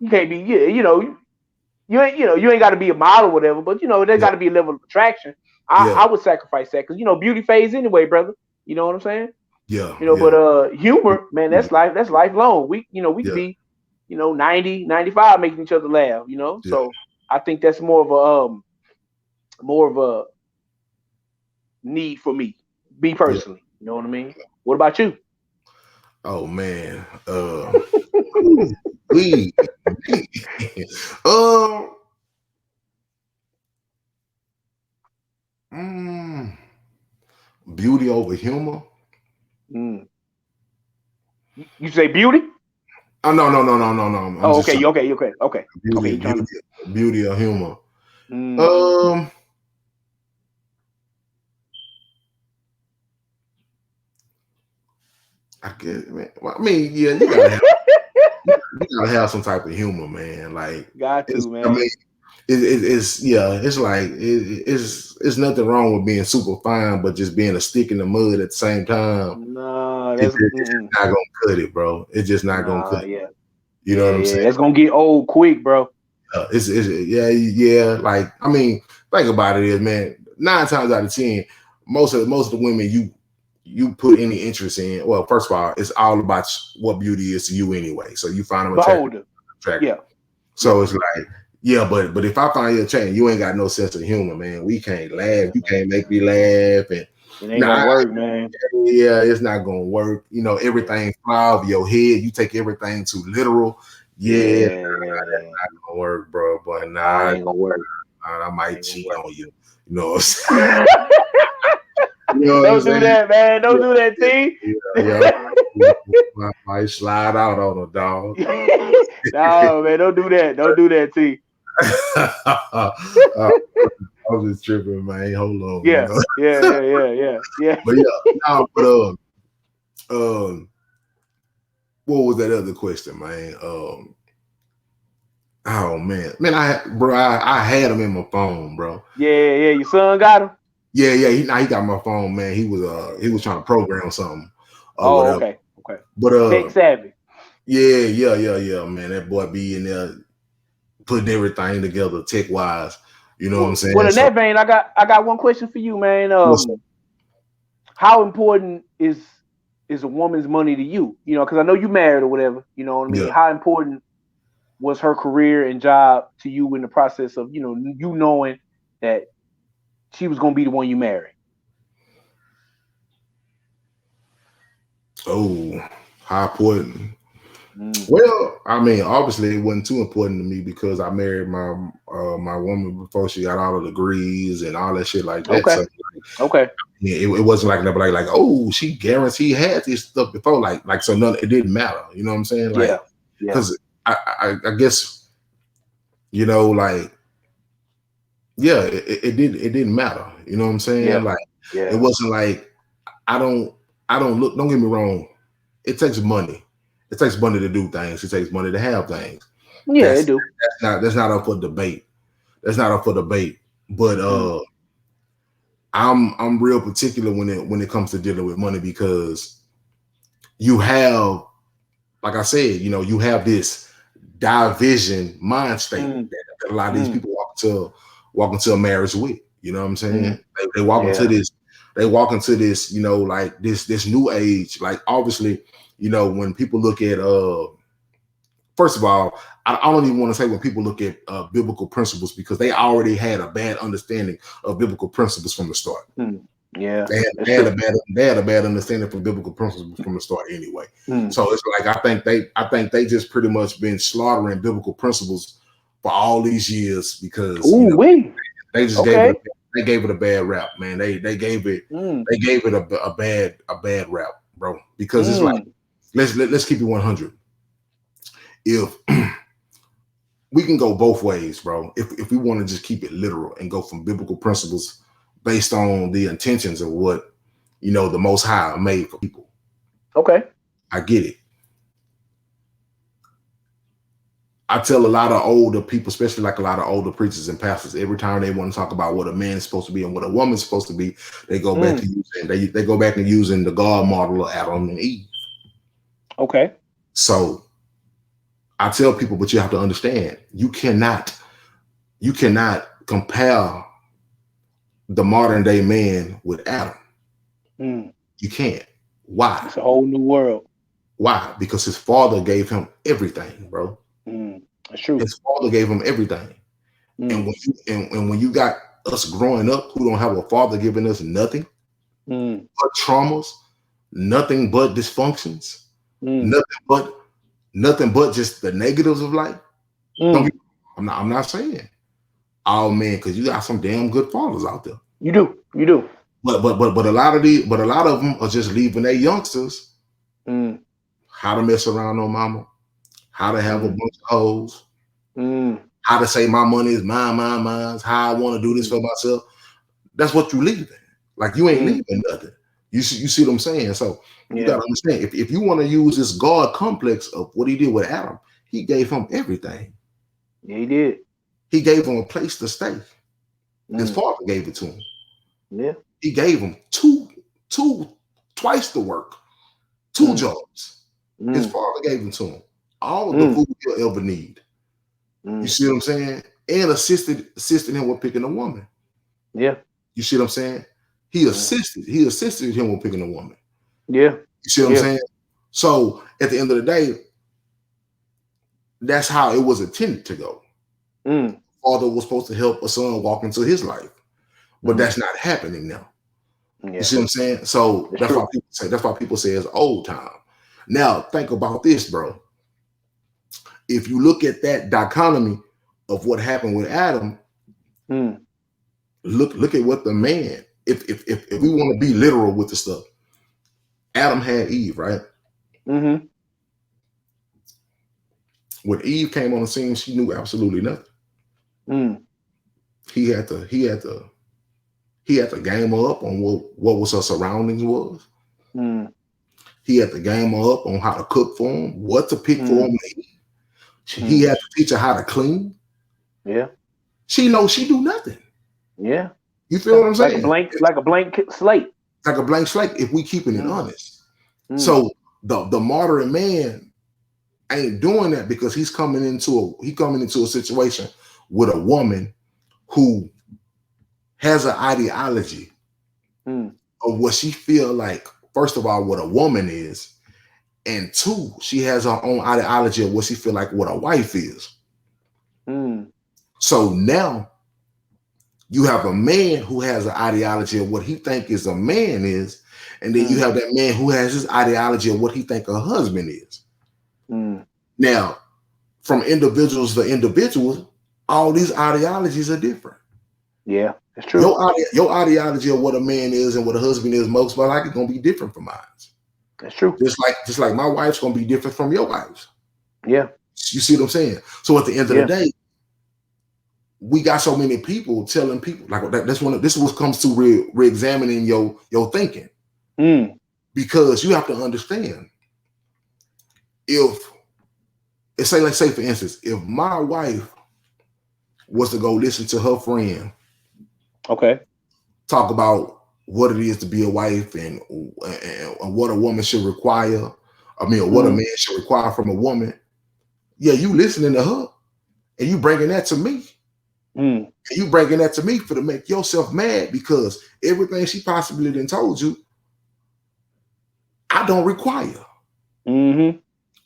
can't be, you ain't got to be a model or whatever, but there's got to be a level of attraction. I would sacrifice that because beauty fades anyway, brother. You know what I'm saying? Yeah. But humor, man, that's lifelong. We can be, 90, 95 making each other laugh. So I think that's more of a need for me personally. You know what I mean? What about you? Oh man, beauty over humor. You say beauty? Oh no. Oh, okay. Beauty or humor. I guess, man. Well, I mean, yeah, you gotta have some type of humor, man. Like, got to, man. I mean, it's like it's nothing wrong with being super fine, but just being a stick in the mud at the same time. No, it's not gonna cut it, bro. It's just not gonna cut it. Yeah. You know what I'm saying? It's gonna get old quick, bro. Yeah. Like, I mean, think about it, man. 9 times out of 10, most of the women you put any interest in. Well, first of all, it's all about what beauty is to you anyway. So you find them attractive. Yeah. So it's like, but if I find you attractive, you ain't got no sense of humor, man. We can't laugh. You can't make me laugh, and it ain't gonna work, man. Yeah, it's not gonna work. Everything fly over your head. You take everything too literal. Yeah, that's not gonna work, bro. But it ain't gonna work. I might cheat on you. You know what I'm saying? Don't do that, man. Don't do that, T. I might slide out on a dog. No, man, don't do that. Don't do that, T. I was just tripping, man. Hold on. Yeah. But what was that other question, man? Oh man, I had him in my phone, bro. Yeah. Your son got him. Yeah, yeah. He got my phone, man. He was trying to program something or Oh, whatever. okay, okay. But Tech savvy. yeah, man. That boy be in there putting everything together tech wise. You know what I'm Well, saying? in So that vein, I got one question for you, man. what's up? How important is a woman's money to you? You know, because I know you married or whatever. You know what I Yeah. mean? How important was her career and job to you in the process of you knowing that she was gonna be the one you marry? Oh, how important? Mm. Well, I mean, obviously it wasn't too important to me because I married my woman before she got all the degrees and all that shit like that. Okay. So Okay. yeah, it wasn't like nobody like, oh, she guaranteed had this stuff before, like so none. It didn't matter. You know what I'm saying? Like, Yeah. Yeah. because I guess like yeah, it didn't matter. You know what I'm saying? Yeah. Like, it Yeah. wasn't like I don't look. Don't get me wrong. It takes money. It takes money to do things. It takes money to have things. Yeah. They That's do. that's not up for debate. That's not up for debate. But Mm. I'm real particular when it comes to dealing with money because you have, like I said, you have this division mind state Mm. that a lot of these Mm. people walk into a marriage with. You know what I'm saying? Mm. They walk into Yeah. this. They walk into this. Like this new age. Like obviously, when people look at first of all, I don't even want to say when people look at biblical principles because they already had a bad understanding of biblical principles from the start. Mm. Yeah. They That's had true. a bad understanding from biblical principles from the start anyway. Mm. So it's like I think they just pretty much been slaughtering biblical principles for all these years because Ooh wee. they just Okay. gave it a bad rap, man. They gave it Mm. a bad rap, bro. Because it's like Mm. let's keep it 100. If we can go both ways, bro. If we want to just keep it literal and go from biblical principles based on the intentions of what the Most High made for people. Okay. I get it. I tell a lot of older people, especially like a lot of older preachers and pastors, every time they want to talk about what a man is supposed to be and what a woman's supposed to be, they go back to using they go back and using the God model of Adam and Eve. Okay. So I tell people, but you have to understand, you cannot compare the modern day man with Adam. Mm. You can't. Why? It's a whole new world. Why? Because his father gave him everything, bro. Mm. That's true. His father gave him everything. And Mm. when you got us growing up who don't have a father giving us nothing Mm. but traumas, nothing but dysfunctions, Mm. nothing but just the negatives of life. Don't Mm. get, I'm not saying, oh man, because you got some damn good fathers out there. You do. You do. But a lot of them are just leaving their youngsters how to mess around on mama, how to have a bunch of hoes, how to say my money is mine, how I want to do this for myself. That's what you leaving. Like you ain't leaving nothing. You see what I'm saying? So you gotta understand if you want to use this God complex of what he did with Adam, he gave him everything. Yeah, he did. He gave him a place to stay. His father gave it to him. Yeah. He gave him twice the work, 2 jobs. His father gave him to him. All the food he'll ever need. You see what I'm saying? And assisted him with picking a woman. Yeah. You see what I'm saying? He assisted him with picking a woman. Yeah. You see what I'm saying? So at the end of the day, that's how it was intended to go. Father was supposed to help a son walk into his life, but that's not happening now. Yeah. You see what I'm saying? So that's why people say it's old time. Now think about this, bro. If you look at that dichotomy of what happened with Adam, look at what the man. If we want to be literal with the stuff, Adam had Eve, right? When Eve came on the scene, she knew absolutely nothing. He had to game her up on what was her surroundings was. He had to game her up on how to cook for him, what to pick for him to eat. He had to teach her how to clean. Yeah. She knows she do nothing. Yeah. You feel what I'm saying? Like a blank slate. Like a blank slate if we keeping it honest. So the modern man ain't doing that because he's coming into a situation with a woman who has an ideology of what she feel like, first of all, what a woman is, and two, she has her own ideology of what she feel like what a wife is. So now you have a man who has an ideology of what he think is a man is, and then you have that man who has his ideology of what he think a husband is. Now, from individuals to individuals, all these ideologies are different. Yeah, that's true. Your ideology of what a man is and what a husband is most likely going to be different from mine. That's true. Just like my wife's going to be different from your wife's. Yeah. You see what I'm saying? So at the end of the day, we got so many people telling people like that. This is what comes to re-examining your thinking, because you have to understand let's say for instance, if my wife was to go listen to her friend, talk about what it is to be a wife and what a woman should require. I mean, what a man should require from a woman. Yeah, you listening to her, and you bringing that to me. And you bringing that to me for to make yourself mad because everything she possibly done told you, I don't require.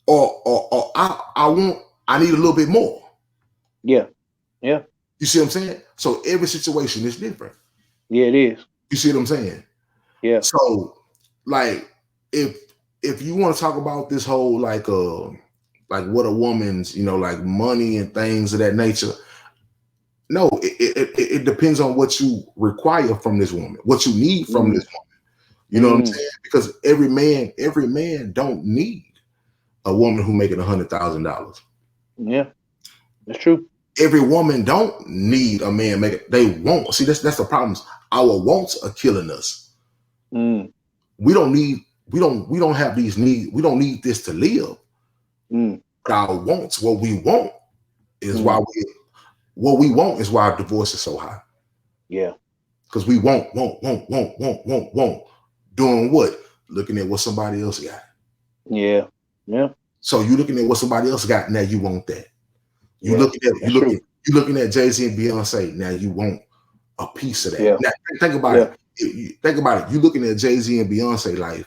Or I need a little bit more. Yeah. You see what I'm saying? So every situation is different. Yeah, it is. You see what I'm saying? Yeah. So like if you want to talk about this whole like what a woman's, like money and things of that nature, no, it depends on what you require from this woman, what you need from this woman. You know what I'm saying? Because every man don't need a woman who making $100,000. Yeah, that's true. Every woman don't need a man making. They won't. See, that's the problems. Our wants are killing us. We don't have these needs. We don't need this to live. But our wants, what we want is why our divorce is so high. Yeah. Because we want. Doing what? Looking at what somebody else got. Yeah. Yeah. So you looking at what somebody else got, now you want that. You looking at Jay-Z and Beyonce, now you want a piece of that. Yeah. Now think about it. Think about it. You looking at Jay-Z and Beyonce life,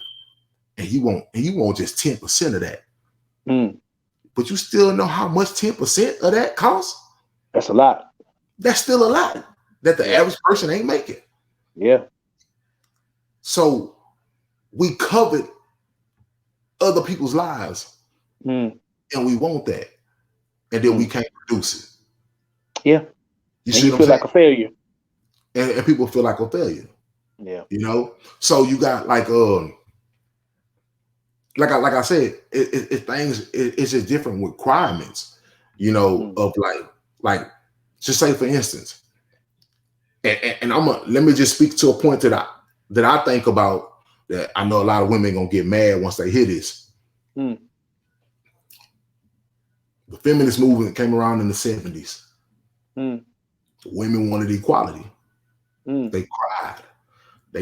and you want just 10% of that. But you still know how much 10% of that costs? That's a lot. That's still a lot that the average person ain't making. Yeah. So we covered other people's lives, and we want that, and then we can't produce it. Yeah. You feel like a failure, and people feel like a failure. Yeah. So you got like I said, it's just different requirements, of like just say for instance, and let me just speak to a point that I think about, that I know a lot of women gonna get mad once they hear this. The feminist movement came around in the 70s. Women wanted equality. They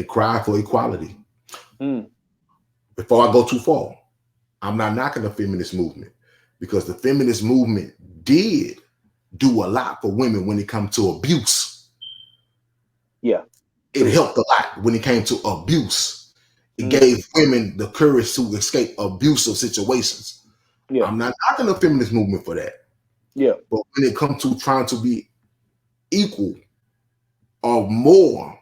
cried for equality. Before I go too far, I'm not knocking the feminist movement, because the feminist movement did do a lot for women when it comes to abuse. Yeah. It helped a lot when it came to abuse. It gave women the courage to escape abusive situations. Yeah. I'm not knocking the feminist movement for that. Yeah. But when it comes to trying to be equal or more,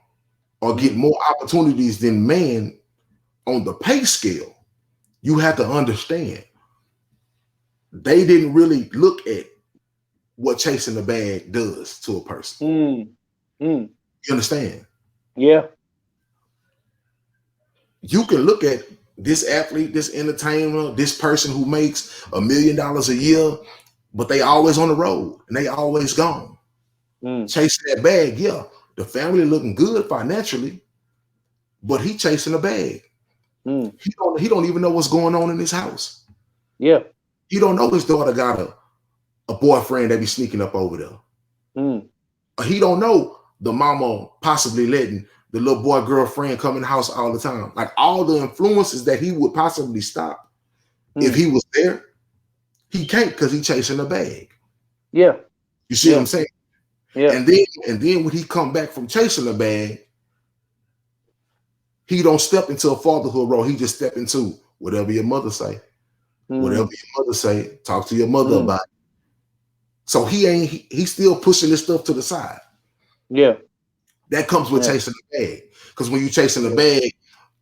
or get more opportunities than men on the pay scale, you have to understand they didn't really look at what chasing the bag does to a person. You understand? Yeah. You can look at this athlete, this entertainer, this person who makes $1 million a year, but they always on the road and they always gone. Chasing that bag, yeah. The family looking good financially, but he chasing a bag. He don't even know what's going on in his house. Yeah. He don't know his daughter got a boyfriend that be sneaking up over there. He don't know the mama possibly letting the little boy girlfriend come in the house all the time. Like all the influences that he would possibly stop if he was there, he can't because he's chasing a bag. Yeah. You see what I'm saying? Yeah. And then when he come back from chasing a bag, he don't step into a fatherhood role. He just step into whatever your mother say. Whatever your mother say, talk to your mother about it. So he's still pushing this stuff to the side. Yeah. That comes with chasing the bag. Because when you chasing the bag,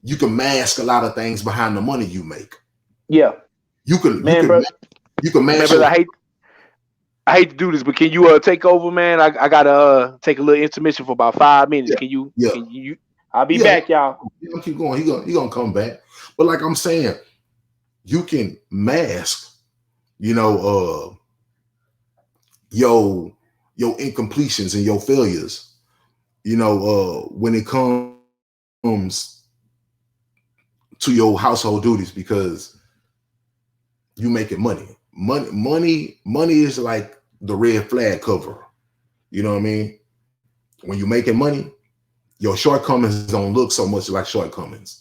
you can mask a lot of things behind the money you make. Yeah. You can mask. I hate to do this, but can you take over, man? I gotta take a little intermission for about 5 minutes. Yeah, Can you? yeah. Can you? I'll be back, y'all. He gonna keep going. He gonna come back. But like I'm saying, you can mask, your incompletions and your failures. When it comes to your household duties, because you making money. Money is like the red flag cover. You know what I mean? When you're making money, your shortcomings don't look so much like shortcomings.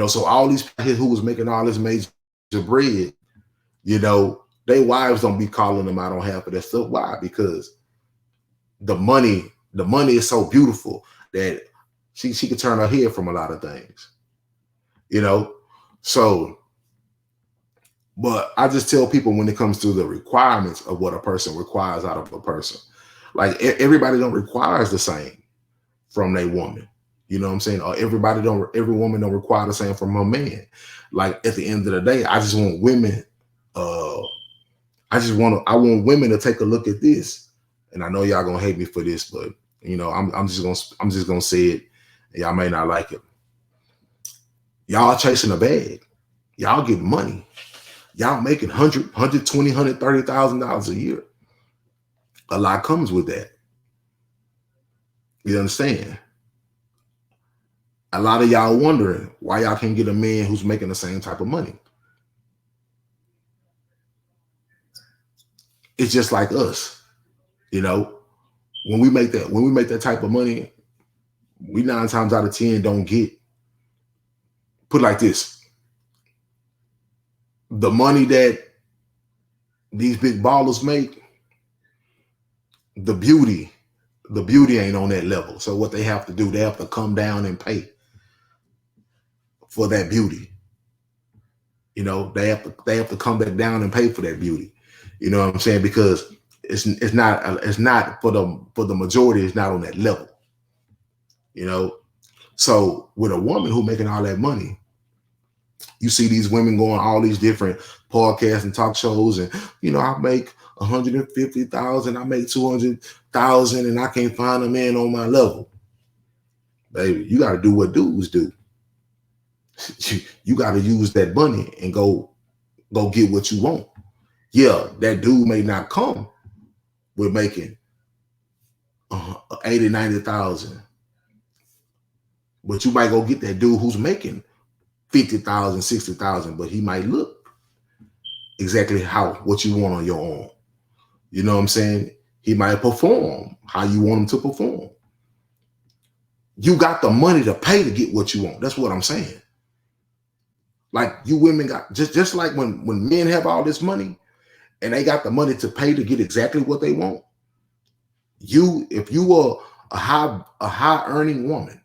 So all these people who was making all this major bread, their wives don't be calling them out on half of that stuff. Why? Because the money is so beautiful that she could turn her head from a lot of things. So, but I just tell people when it comes to the requirements of what a person requires out of a person, like everybody don't requires the same from their woman. You know what I'm saying? Or every woman don't require the same from her man. Like at the end of the day, I just want women. I want women to take a look at this. And I know y'all gonna hate me for this, but I'm just gonna say it. And y'all may not like it. Y'all chasing a bag. Y'all getting money. Y'all making $100,000, $120,000, $130,000 a year. A lot comes with that. You understand? A lot of y'all wondering why y'all can't get a man who's making the same type of money. It's just like us, when we make that type of money, we 9 times out of 10 don't get, put it like this, the money that these big ballers make, the beauty ain't on that level. So what they have to do, they have to come down and pay for that beauty. They have to come back down and pay for that beauty. You know what I'm saying? Because it's not for the majority, it's not on that level. So with a woman who making all that money, you see these women going all these different podcasts and talk shows, and I make 150,000, I make 200,000, and I can't find a man on my level. Baby, you got to do what dudes do. You got to use that money and go get what you want. Yeah, that dude may not come with making 80, 90,000, but you might go get that dude who's making 50,000, 60,000, but he might look exactly what you want on your own. You know what I'm saying? He might perform how you want him to perform. You got the money to pay to get what you want. That's what I'm saying. Like you women got just like when men have all this money and they got the money to pay to get exactly what they want. If you are a high earning woman,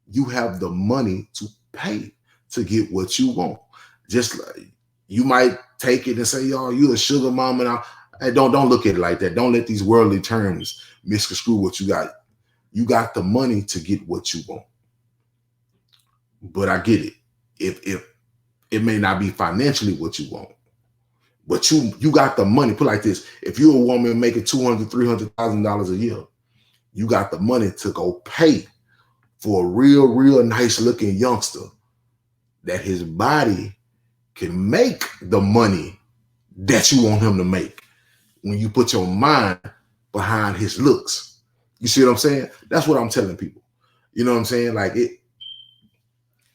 you have the money to pay to get what you want. Just like you might take it and say, "Yo, you a sugar mama." And don't look at it like that. Don't let these worldly terms misconstrue what you got. You got the money to get what you want. But I get it. If it may not be financially what you want, but you got the money. Put it like this: if you're a woman making $200,000, $300,000 a year, you got the money to go pay for a real nice looking youngster that his body can make the money that you want him to make when you put your mind behind his looks. You see what I'm saying? That's what I'm telling people. You know what I'm saying? Like it,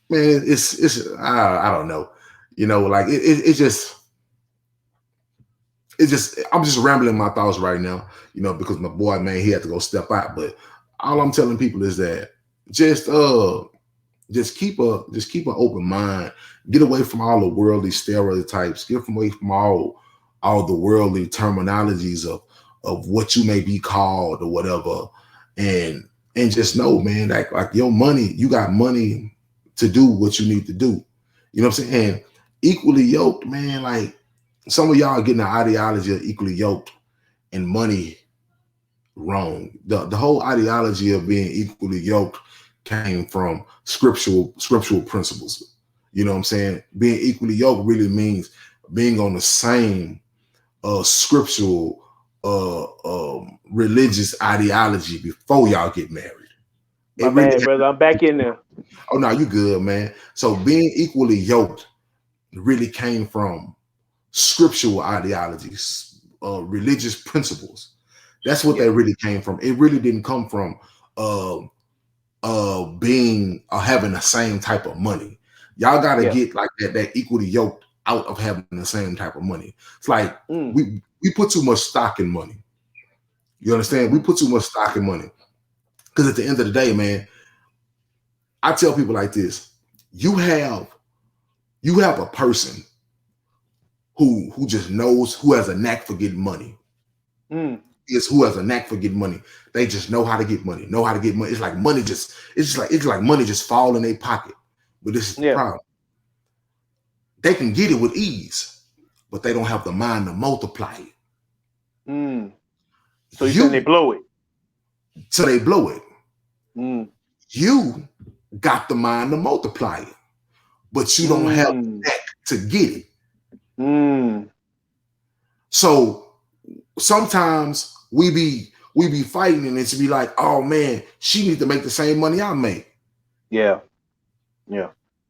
man, it's I don't know. Like it's just I'm just rambling my thoughts right now, because my boy, man, he had to go step out. But all I'm telling people is that just keep an open mind. Get away from all the worldly stereotypes. Get away from all the worldly terminologies of what you may be called or whatever, and just know, man, like your money, you got money to do what you need to do. You know what I'm saying? And equally yoked, man. Like some of y'all getting the ideology of equally yoked and money wrong. The whole ideology of being equally yoked came from scriptural principles. You know what I'm saying? Being equally yoked really means being on the same scriptural religious ideology before y'all get married. My bad, brother. I'm back in there. Oh no, you good, man. So being equally yoked really came from scriptural ideologies, religious principles. That's what that really came from. It really didn't come from being having the same type of money. Y'all gotta get like that equally yoked out of having the same type of money. It's like we put too much stock in money. You understand? We put too much stock in money. Because at the end of the day, man, I tell people like this: you have a person who just knows, who has a knack for getting money. Is who has a knack for getting money. They just know how to get money. Know how to get money. It's like money it's like money just fall in their pocket. But this is the problem. They can get it with ease, but they don't have the mind to multiply it. So you they blow it. So they blow it. You got the mind to multiply it, but you don't have the knack to get it. So sometimes we be fighting, and it's be like, oh man, she needs to make the same money I make. Yeah.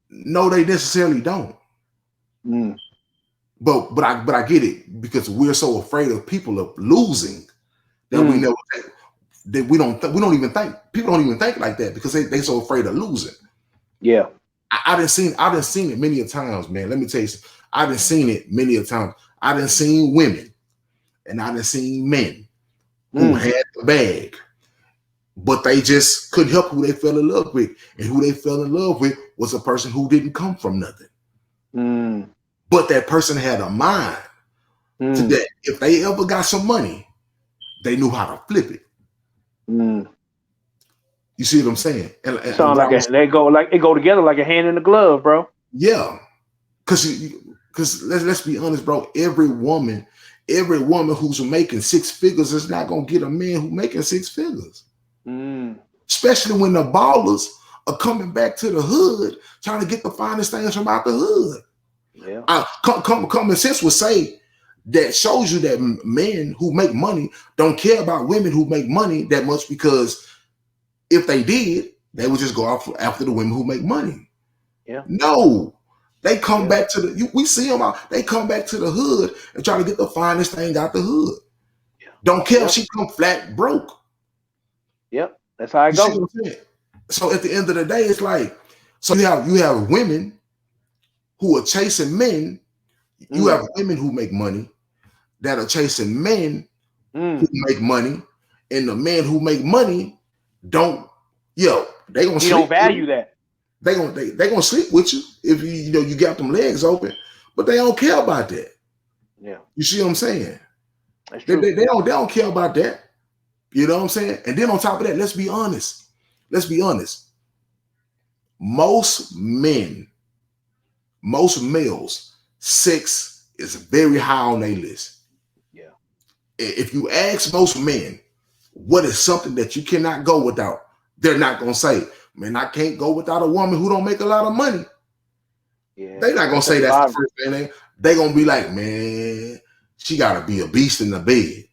No, they necessarily don't. But I get it, because we're so afraid of people of losing that we never think, that we don't even think, people don't even think like that, because they so afraid of losing. Yeah. I done seen it many a times, man. Let me tell you something. I done seen it many a times. I done seen women and I done seen men who had the bag, but they just couldn't help who they fell in love with. And who they fell in love with was a person who didn't come from nothing. But that person had a mind to that if they ever got some money, they knew how to flip it. You see what I'm saying? And sound like it go together like a hand in a glove, bro. Yeah, because let's be honest, bro. Every woman who's making six figures is not gonna get a man who making six figures. Especially when the ballers are coming back to the hood trying to get the finest things from out the hood. Yeah, common sense would say that shows you that men who make money don't care about women who make money that much, because if they did, they would just go after the women who make money. Yeah. No, they come back to we see them out. They come back to the hood and try to get the finest thing out the hood. Yeah. Don't care if she come flat broke. Yep, that's how it goes. So at the end of the day, it's like, so you have women who are chasing men. You have women who make money that are chasing men who make money, and the men who make money they gonna sleep. Don't value that. They gonna sleep with you if you got them legs open, but they don't care about that. Yeah, you see what I'm saying? That's true. They don't care about that. You know what I'm saying? And then on top of that, let's be honest. Most males, sex is very high on their list. Yeah. If you ask most men, what is something that you cannot go without, they're not gonna say, man, I can't go without a woman who don't make a lot of money. Yeah, they're not gonna say that's the first thing. They're gonna be like, man, she gotta be a beast in the bed.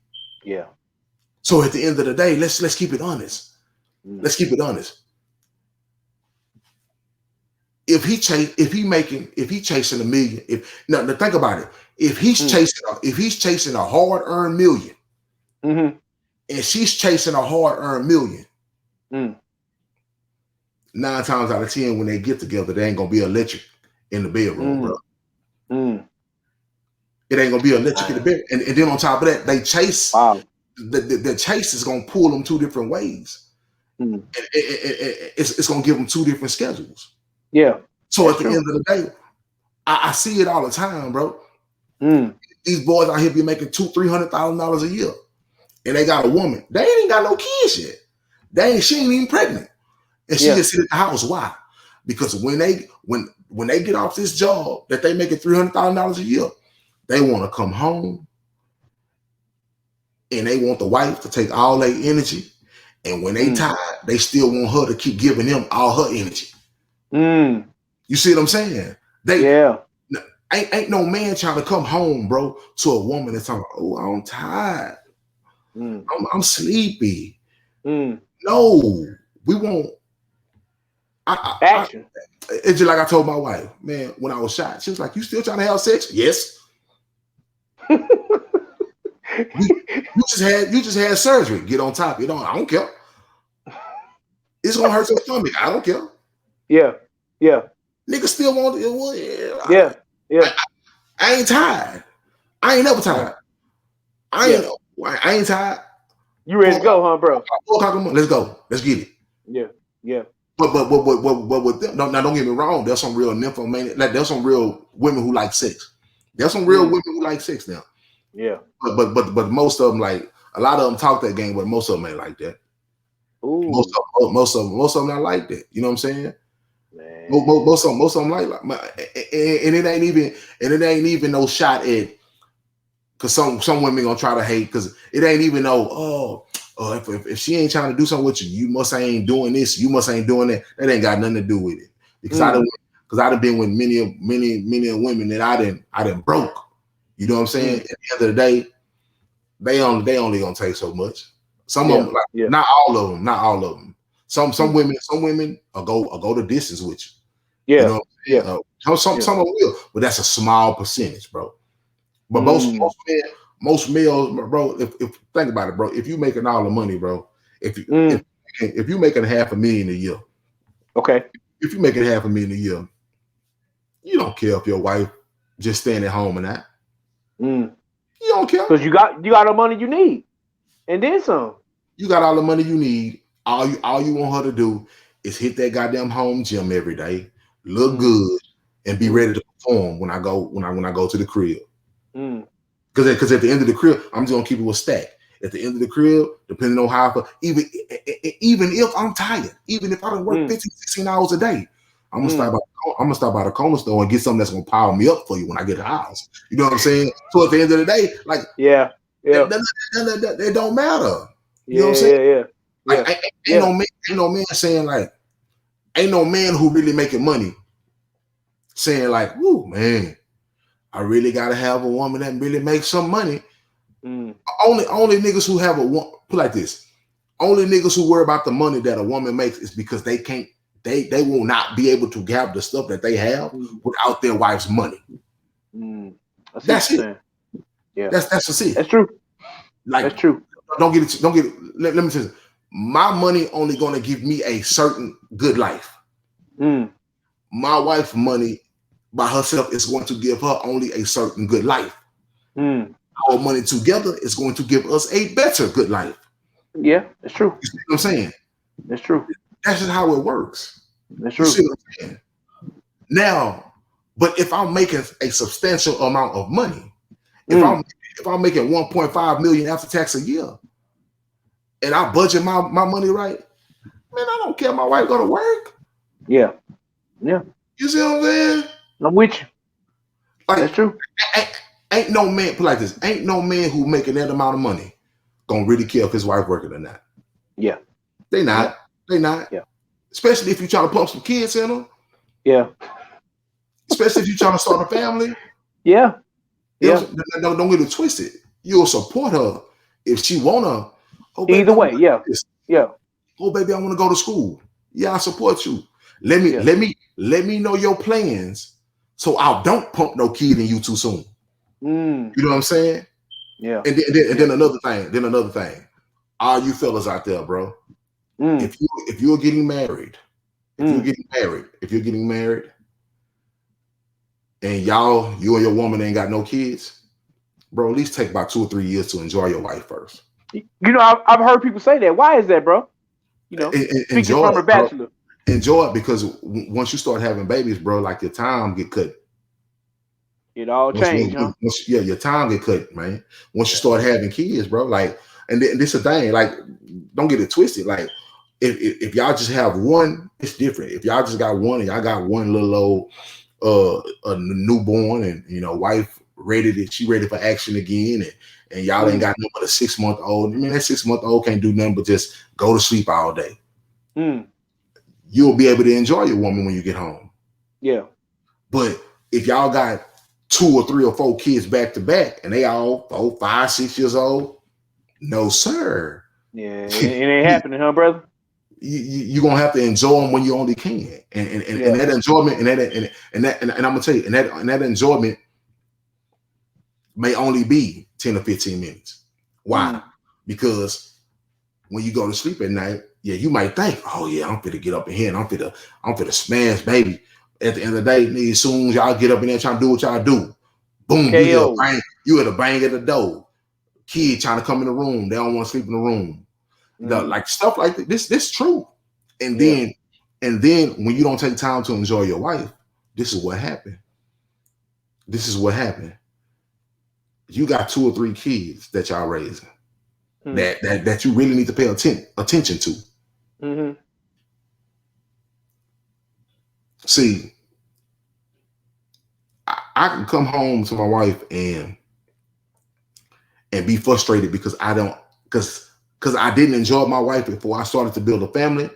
Yeah. So at the end of the day, let's keep it honest. Let's keep it honest. If he's chasing $1 million, now think about it. If he's chasing a hard-earned million, and she's chasing a hard-earned million, 9 times out of 10, when they get together, they ain't gonna be electric in the bedroom, bro. It ain't gonna be electric in the bed. And then on top of that, they chase. Wow. The chase is gonna pull them 2 different ways. It's gonna give them two different schedules. Yeah. So at the end of the day, I see it all the time, bro. These boys out here be making $200,000-$300,000 a year, and they got a woman. They ain't got no kids yet. She ain't even pregnant, and she just sit at the house. Why? Because when they get off this job that they making $300,000 a year, they want to come home, and they want the wife to take all their energy. And when they tired, they still want her to keep giving them all her energy. You see what I'm saying? Ain't no man trying to come home, bro, to a woman that's talking, oh, I'm tired. I'm sleepy. No, we won't. Action. It's just like I told my wife, man, when I was shot, she was like, you still trying to have sex? Yes. you just had surgery. Get on top. I don't care. It's gonna hurt your stomach. I don't care. Yeah. Niggas still want it. Yeah. I ain't tired. I ain't never tired. I ain't tired. You ready to go, huh, bro? 4 o'clock in the morning. Let's go. Let's get it. Yeah. But with them, now don't get me wrong. There's some real nymphomaniac. Like there's some real women who like sex. There's some real women who like sex now. Yeah. But most of them, like a lot of them talk that game, but most of them ain't like that. Ooh. Most of them not like that. You know what I'm saying? Man. Most of them like and it ain't even no shot at, because some women gonna try to hate because it ain't even if she ain't trying to do something with you must ain't doing this, you must ain't doing that. That ain't got nothing to do with it. Because I done been with many women that I done broke. You know what I'm saying? At the end of the day, they only gonna take so much. Some of them, not all of them. Some women will go the distance with you. Yeah. You know what I'm saying? Some of them will, but that's a small percentage, bro. But most males, bro, if think about it, bro, if you making all the money, bro, if you making $500,000 a year, okay. If you making $500,000 a year, you don't care if your wife just staying at home or not. You don't care. Because you got the money you need. And then some. You got all the money you need. All you want her to do is hit that goddamn home gym every day, look good, and be ready to perform when I go to the crib. Because at the end of the crib, I'm just gonna keep it a stack. At the end of the crib, depending on how even if I'm tired, even if I don't work 15, 16 hours a day, I'm gonna stop by the corner store and get something that's gonna power me up for you when I get to the house. You know what I'm saying? So at the end of the day, like it don't matter. You know what I'm saying? Ain't no man saying like, ain't no man who really making money saying like, "Woo, man, I really gotta have a woman that really makes some money." Only niggas who have put like this. Only niggas who worry about the money that a woman makes is because they can't. They will not be able to have the stuff that they have without their wife's money. That's it. Yeah, that's just it. That's true. Like that's true. Don't get it. Let me tell you. My money only gonna give me a certain good life. My wife's money by herself is going to give her only a certain good life. Our money together is going to give us a better good life. Yeah, that's true. You see what I'm saying? That's true. That's just how it works. That's true. You see what I'm saying? Now, but if I'm making a substantial amount of money, if I'm making 1.5 million after tax a year, and I budget my money right, man, I don't care. My wife go to work. Yeah. You see what I'm saying? I'm with you. Like, that's true. Ain't no man, put like this, ain't no man who making that amount of money gonna really care if his wife working or not. Yeah. They not. Yeah. They not. Yeah. Especially if you trying to pump some kids in them. Yeah. Especially if you trying to start a family. Yeah. Yeah. Don't get it twisted. You'll support her if she wanna. Oh, baby, either way, yeah. Yeah. Oh, baby, I want to go to school. Yeah, I support you. Let me know your plans so I don't pump no kid in you too soon. You know what I'm saying? Yeah. And then another thing. All you fellas out there, bro. If you're getting married, if you're getting married, and you and your woman ain't got no kids, bro, at least take about 2 or 3 years to enjoy your life first. You know, I've heard people say that. Why is that, bro? Speaking from a bachelor. Enjoy it, because once you start having babies, bro, like your time get cut. It all changed, huh? Your time get cut, man. Once you start having kids, bro, like, and this is the thing, like, don't get it twisted. Like, if y'all just have one, it's different. If y'all just got one, and y'all got one little old a newborn, and wife she ready for action again, and y'all ain't got nothing but a 6-month-old. I mean, that 6-month-old can't do nothing but just go to sleep all day. You'll be able to enjoy your woman when you get home. Yeah. But if y'all got 2 or 3 or 4 kids back to back, and they all 4, 5, 6 years old, no sir. Yeah, it ain't happening, huh, brother? You're gonna have to enjoy them when you only can, and that enjoyment, and I'm gonna tell you, and that enjoyment may only be 10 or 15 minutes. Why? Because when you go to sleep at night, you might think, oh yeah, I'm finna get up in here and I'm finna smash, baby. At the end of the day, as soon as y'all get up in there trying to do what y'all do, boom, you hit a bang at the door. Kid trying to come in the room, they don't want to sleep in the room. Like stuff like this. This true. And then when you don't take time to enjoy your wife, this is what happened. You got 2 or 3 kids that y'all raising that you really need to pay attention to. See, I can come home to my wife and be frustrated because I didn't enjoy my wife before I started to build a family.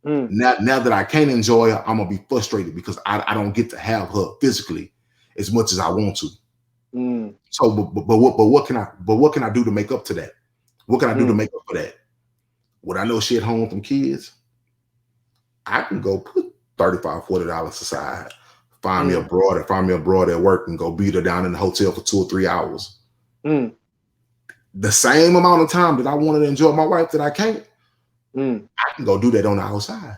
Now that I can't enjoy her, I'm gonna be frustrated because I don't get to have her physically as much as I want to. So, but what can I do to make up to that? What can I do to make up for that? When I know she at home with them kids, I can go put $35, $40 aside, find me a broad at work, and go beat her down in the hotel for 2 or 3 hours. The same amount of time that I wanted to enjoy my wife that I can't, I can go do that on the outside.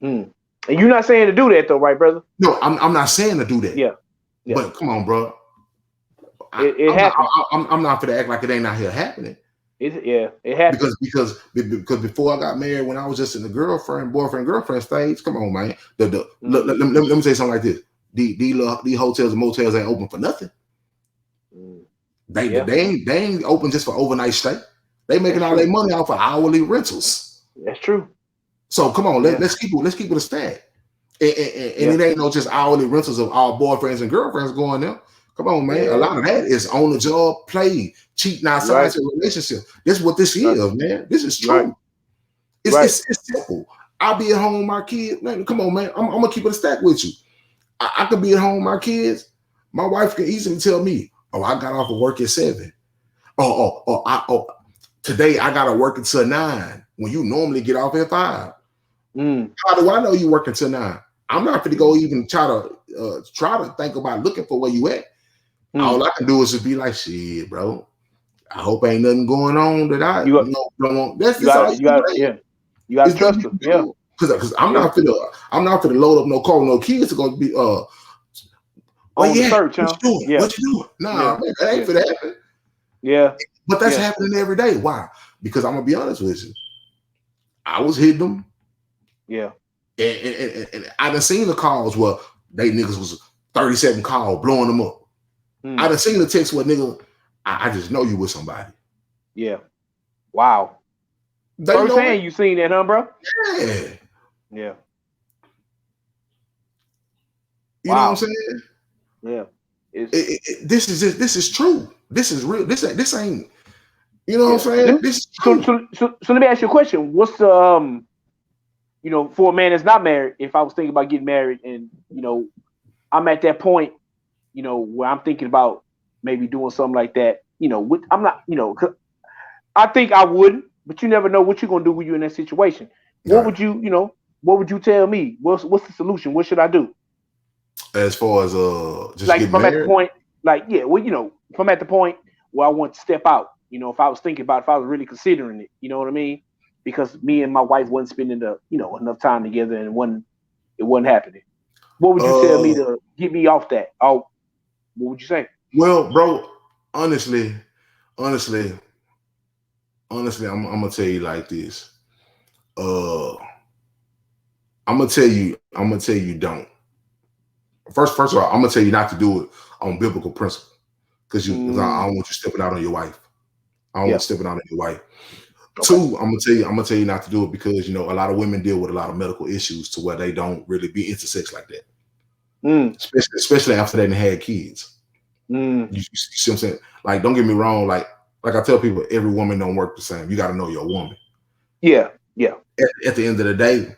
And you're not saying to do that though, right, brother? No, I'm not saying to do that. Yeah. But come on, bro. It happens. I'm not for to act like it ain't out here happening. It happens. Because before I got married, when I was just in the boyfriend stage, come on, man. Let me say something like this. These hotels and motels ain't open for nothing. They ain't open just for overnight stay. They making all their money off of hourly rentals. That's true. So come on, let's keep it a stack. And it ain't no just hourly rentals of all boyfriends and girlfriends going there. Come on, man. A lot of that is on the job play, cheating outside your relationship. This is what this is, man. This is true. It's simple. I'll be at home with my kids. Man, come on, man. I'm gonna keep it a stack with you. I could be at home with my kids. My wife can easily tell me, oh, I got off of work at 7. Today I gotta work until 9 when you normally get off at 5. How do I know you working till 9? I'm not gonna go even try to think about looking for where you at. All I can do is just be like, shit, bro. I hope ain't nothing going on that I don't want. You got to trust them. Yeah. Because I'm not gonna load up no car with no kids to go be on the search, huh? What you doing? Nah, man, that ain't for that happen. Yeah. But that's happening every day. Why? Because I'm gonna be honest with you. I was hitting them. Yeah. And I done seen the calls where they niggas was 37 call blowing them up. I done seen the text where nigga, I just know you with somebody. Yeah. Wow. First hand you seen that, huh, bro? Yeah. Yeah. You know what I'm saying? Yeah. This is true. This is real. This ain't. You know what I'm saying? This is true. So let me ask you a question. What's the for a man that's not married? If I was thinking about getting married, and I'm at that point, where I'm thinking about maybe doing something like that. I'm not. I think I would, but you never know what you're gonna do when you're in that situation. What would you, what would you tell me? What's the solution? What should I do? As far as just like getting if I'm married? at the point, if I'm at the point where I want to step out, if I was thinking about, if I was really considering it, you know what I mean? Because me and my wife wasn't spending enough time together, and it wasn't happening. What would you tell me to get me off that? Oh, what would you say? Well, bro, honestly, I'm gonna tell you like this. Uh, I'm gonna tell you. Don't. First of all, I'm gonna tell you not to do it on biblical principle because I don't want you stepping out on your wife. I don't want you stepping out on your wife. Okay. Two, I'm gonna tell you not to do it because a lot of women deal with a lot of medical issues to where they don't really be into sex like that. Especially after they had kids. You see what I'm saying? Like, don't get me wrong. Like I tell people, every woman don't work the same. You got to know your woman. Yeah. At the end of the day,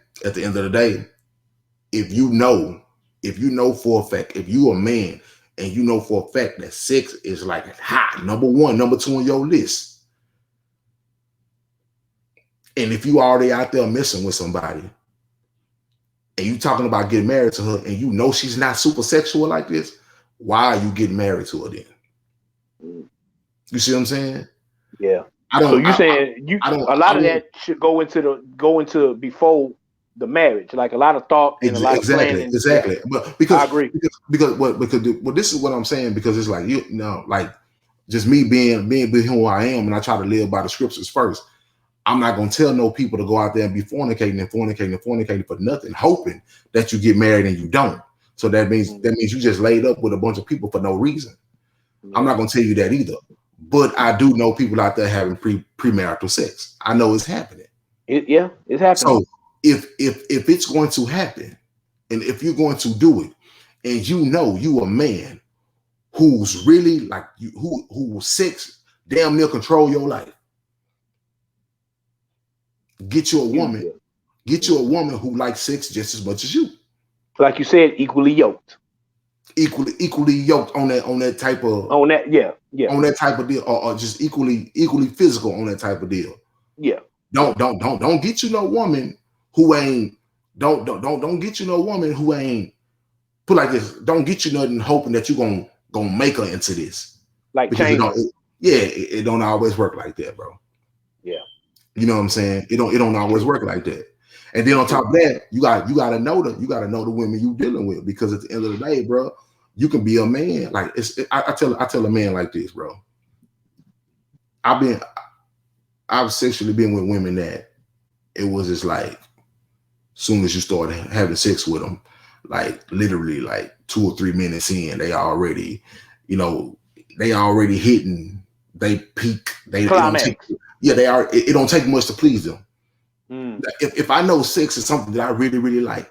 if you know for a fact, if you a man and you know for a fact that sex is like high, number one, number two on your list, and if you already out there messing with somebody, and you talking about getting married to her, and you know she's not super sexual like this, why are you getting married to her then? You see what I'm saying? Yeah. So you saying a lot of that should go into before the marriage, like a lot of thought and a lot of planning. Exactly. But because I agree. Because this is what I'm saying, because it's like like just me being who I am, and I try to live by the scriptures first. I'm not gonna tell no people to go out there and be fornicating for nothing, hoping that you get married and you don't. So that means you just laid up with a bunch of people for no reason. I'm not gonna tell you that either. But I do know people out there having premarital sex. I know it's happening. It's happening. So if it's going to happen, and if you're going to do it, and you a man who's really like you, who sex damn near control your life, get you a woman who likes sex just as much as you. Like you said, equally yoked. Equally yoked on that type of on that type of deal, or just equally physical on that type of deal. Yeah. Don't get you no woman who ain't don't get you no woman who ain't put like this. Don't get you nothing hoping that you're gonna make her into this. Like because it don't always work like that, bro. Yeah. You know what I'm saying? It don't always work like that. And then on top of that, you gotta know the women you dealing with, because at the end of the day, bro, you can be a man. Like I tell a man like this, bro. I've sexually been with women that it was just like, soon as you start having sex with them, like literally like 2 or 3 minutes in, they already hitting, they peak, they climax. They are. It don't take much to please them. If I know sex is something that I really, really like,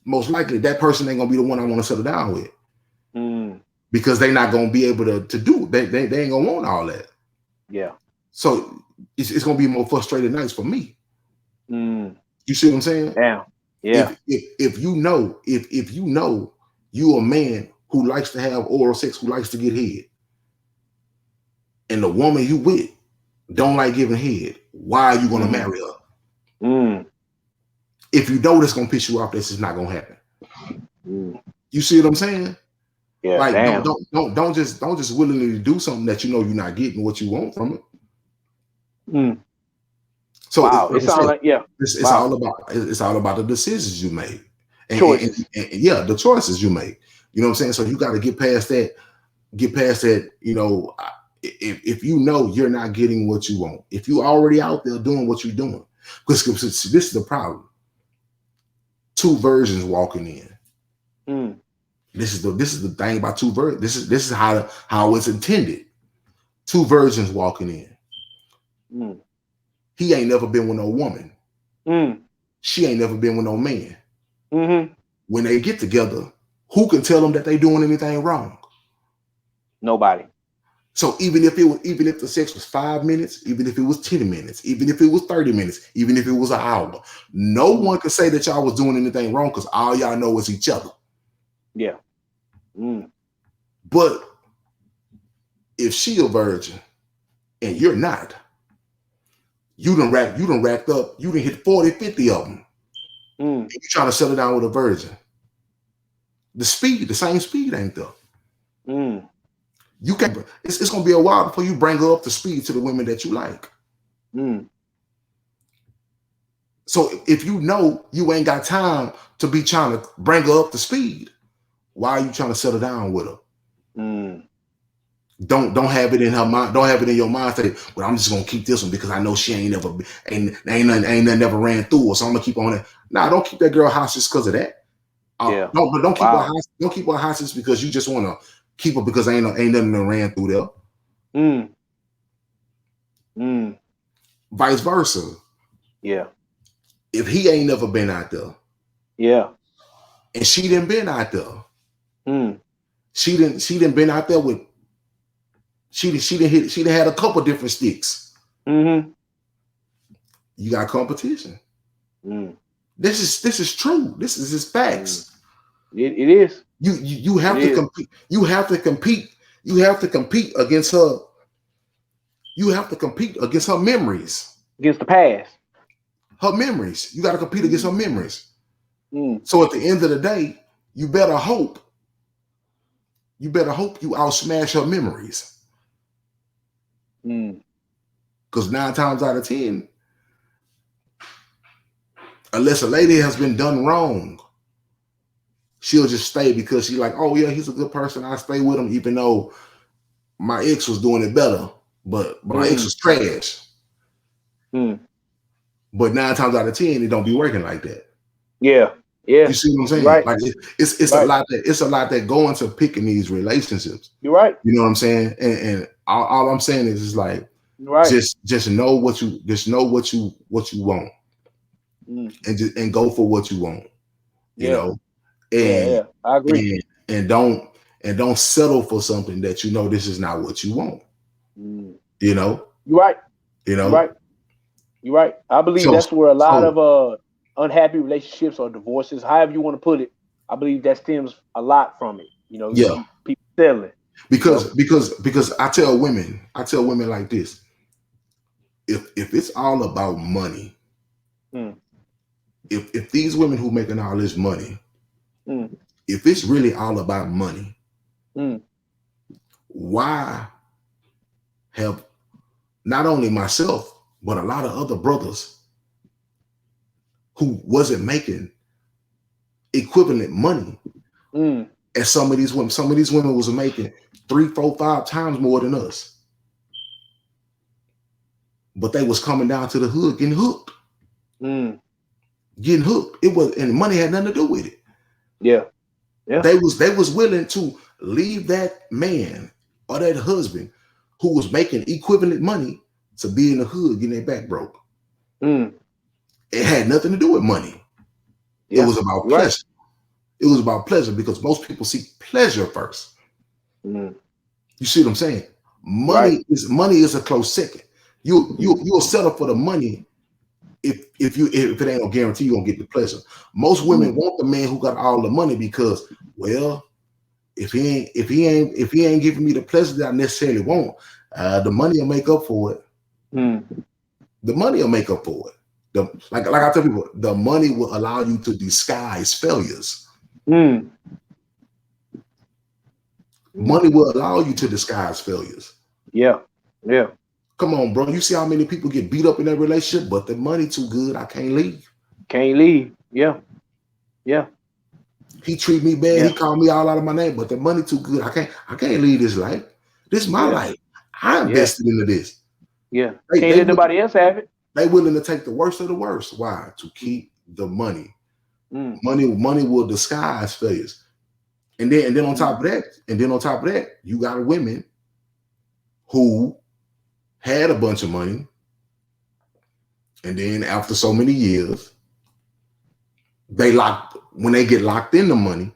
most likely that person ain't gonna be the one I want to settle down with, because they're not gonna be able to do it. They ain't gonna want all that. Yeah. So it's gonna be more frustrating nights for me. You see what I'm saying? Yeah. If you know you a man who likes to have oral sex, who likes to get head, and the woman you with don't like giving head, why are you gonna marry her? If you know this gonna piss you off, this is not gonna happen. You see what I'm saying? Yeah. Like don't just willingly do something that you know you're not getting what you want from it. So it sounds like it's all about the decisions you make, and the choices you make. You know what I'm saying? So you got to get past that. If you know you're not getting what you want, if you already out there doing what you're doing, because this is the problem. 2 virgins walking in. This is the thing about 2 virgins. This is how it's intended. 2 virgins walking in. He ain't never been with no woman. She ain't never been with no man. When they get together, who can tell them that they doing anything wrong? Nobody. So even if the sex was 5 minutes, even if it was 10 minutes, even if it was 30 minutes, even if it was an hour, no one could say that y'all was doing anything wrong, because all y'all know is each other. Yeah. But if she a virgin and you're not, you done racked up, you done hit 40, 50 of them. And you trying to settle down with a virgin. The same speed ain't there. You can't. It's gonna be a while before you bring her up to speed to the women that you like. So if you know you ain't got time to be trying to bring her up to speed, why are you trying to settle down with her? Don't have it in her mind. Don't have it in your mind. Say, well, I'm just gonna keep this one because I know she ain't never ain't nothing never ran through her, so I'm gonna keep on it. Nah, don't keep that girl hostage because of that. Yeah. Don't keep her hostage. Don't keep her hostage because you just want to keep her because ain't nothing that ran through there. Vice versa. Yeah. If he ain't never been out there, yeah, and she didn't been out there, she didn't been out there with. She didn't had a couple different sticks. You got competition. This is true. This is just facts. It is. You have to compete. You have to compete. You have to compete against her. You have to compete against her memories. Against the past. Her memories. You got to compete against her memories. So at the end of the day, you better hope you outsmash her memories. Because 9 times out of 10, unless a lady has been done wrong, she'll just stay because she's like, oh yeah, he's a good person. I stay with him even though my ex was doing it better. But my ex was trash. But 9 times out of 10, it don't be working like that. Yeah. You see what I'm saying? Right. Like it's a lot that go into picking these relationships. You're right. You know what I'm saying? And all I'm saying is like just know what you want. And go for what you want. You know? And I agree. And don't settle for something that you know this is not what you want. You know? You're right. You know? You're right. I believe that's where a lot of unhappy relationships or divorces, however you want to put it, I believe that stems a lot from it. You know, people selling. Because I tell women like this. If it's all about money, if these women who making all this money, if it's really all about money, why have not only myself but a lot of other brothers who wasn't making equivalent money as some of these women was making 3, 4, 5 times more than us, but they was coming down to the hood getting hooked. Getting hooked. It was, and money had nothing to do with it. Yeah. They was willing to leave that man or that husband who was making equivalent money to be in the hood getting their back broke. It had nothing to do with money. It was about pleasure. It was about pleasure because most people seek pleasure first. You see what I'm saying? Money is a close second. You'll settle for the money if it ain't no guarantee you're gonna get the pleasure. Most women want the man who got all the money because, well, if he ain't giving me the pleasure that I necessarily want, the money will make up for it. The money will make up for it. Like I tell people, the money will allow you to disguise failures. Money will allow you to disguise failures. Yeah. Come on, bro. You see how many people get beat up in that relationship, but the money too good. I can't leave. Yeah. He treat me bad. He called me all out of my name, but the money too good. I can't leave this life. This is my life. I invested into this. Can't let nobody else have it. They willing to take the worst of the worst. Why? To keep the money. Money will disguise failures. And then on top of that, you got women who had a bunch of money, and then after so many years, when they get locked in the money,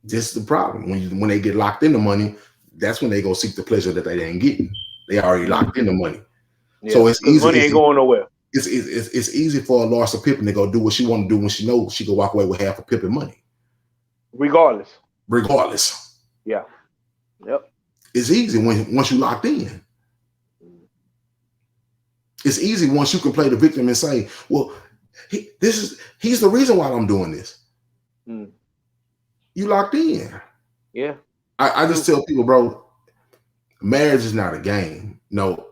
this is the problem. When they get locked in the money, that's when they go seek the pleasure that they ain't getting. They already locked in the money. So it's easy. Money ain't going nowhere. It's easy for a Larsa Pippen to go do what she want to do when she knows she can walk away with half a Pippen money. Regardless. Yeah. Yep. It's easy once you locked in. It's easy once you can play the victim and say, well, he's the reason why I'm doing this. You locked in. Yeah. I just tell people, bro, marriage is not a game. No,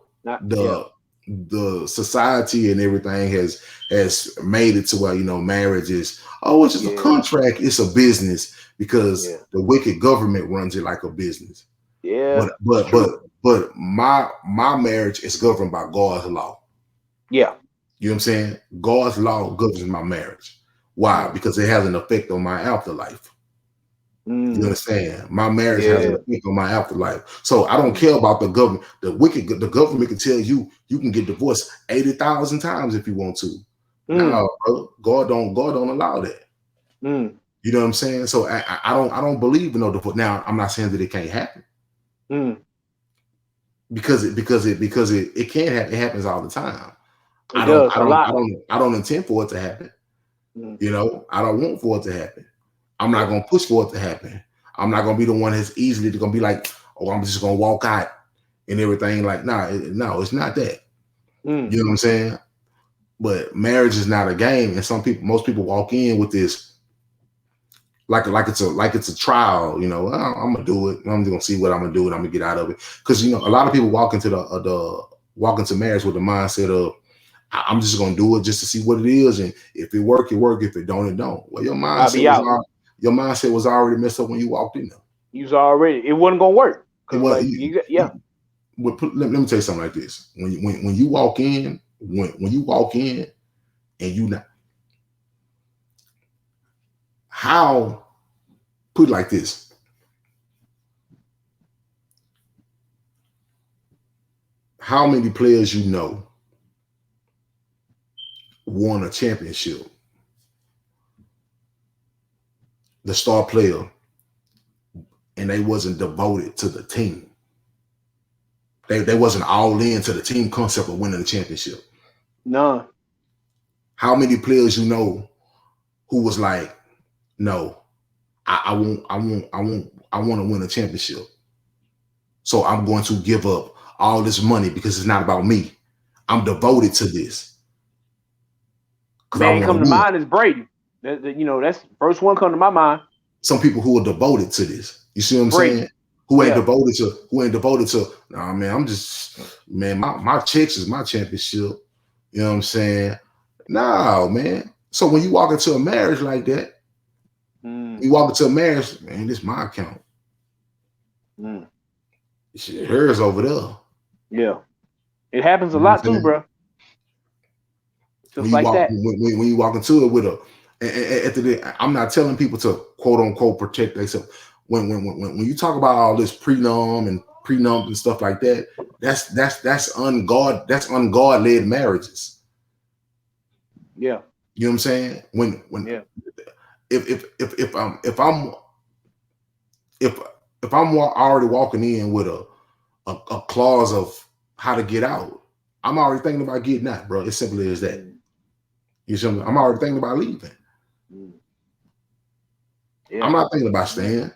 the society and everything has made it to where, marriage is, it's just a contract. It's a business because the wicked government runs it like a business. Yeah, but my marriage is governed by God's law. Yeah. You know what I'm saying? God's law governs my marriage. Why? Because it has an effect on my afterlife. You understand? My marriage has an effect on my afterlife. So I don't care about the government. The government can tell you can get divorced 80,000 times if you want to. No, bro. God don't allow that. You know what I'm saying? So I don't believe in no divorce. Now I'm not saying that it can't happen. Because it can happen. It happens all the time. I don't intend for it to happen. You know, I don't want for it to happen. I'm not gonna push for it to happen. I'm not gonna be the one that's easily gonna be like, oh, I'm just gonna walk out and everything. Like, no, it's not that. You know what I'm saying? But marriage is not a game, and most people walk in with this like it's a trial. You know, I'm gonna do it. I'm just gonna see what I'm gonna do, and I'm gonna get out of it. Because a lot of people walk into marriage with the mindset of, I'm just gonna do it just to see what it is, and if it work, it work. If it don't, it don't. Well, your mindset was already messed up when you walked in there. It wasn't gonna work. Let me tell you something like this. When you walk in, when you walk in, and you not put it like this. How many players you know won a championship? The star player, and they wasn't devoted to the team. They wasn't all in to the team concept of winning the championship. No. How many players you know who was like, no, I want to win a championship. So I'm going to give up all this money because it's not about me. I'm devoted to this. Man, come to mind is Brady. That's the first one come to my mind. Some people who are devoted to this. You see what I'm saying? Who ain't devoted to, nah, man, I'm just, man, my chicks is my championship. You know what I'm saying? No, man. So when you walk into a marriage like that, you walk into a marriage, man, this is my account. Shit, hers over there. Yeah. It happens a lot too, bro. Just like that. When you walk into it with I'm not telling people to quote unquote protect themselves. When you talk about all this prenup and stuff like that, that's unguard-led marriages. Yeah. You know what I'm saying? If I'm already walking in with a clause of how to get out, I'm already thinking about getting out, bro. It's simple as that. You see, I'm already thinking about leaving. Yeah. I'm not thinking about staying.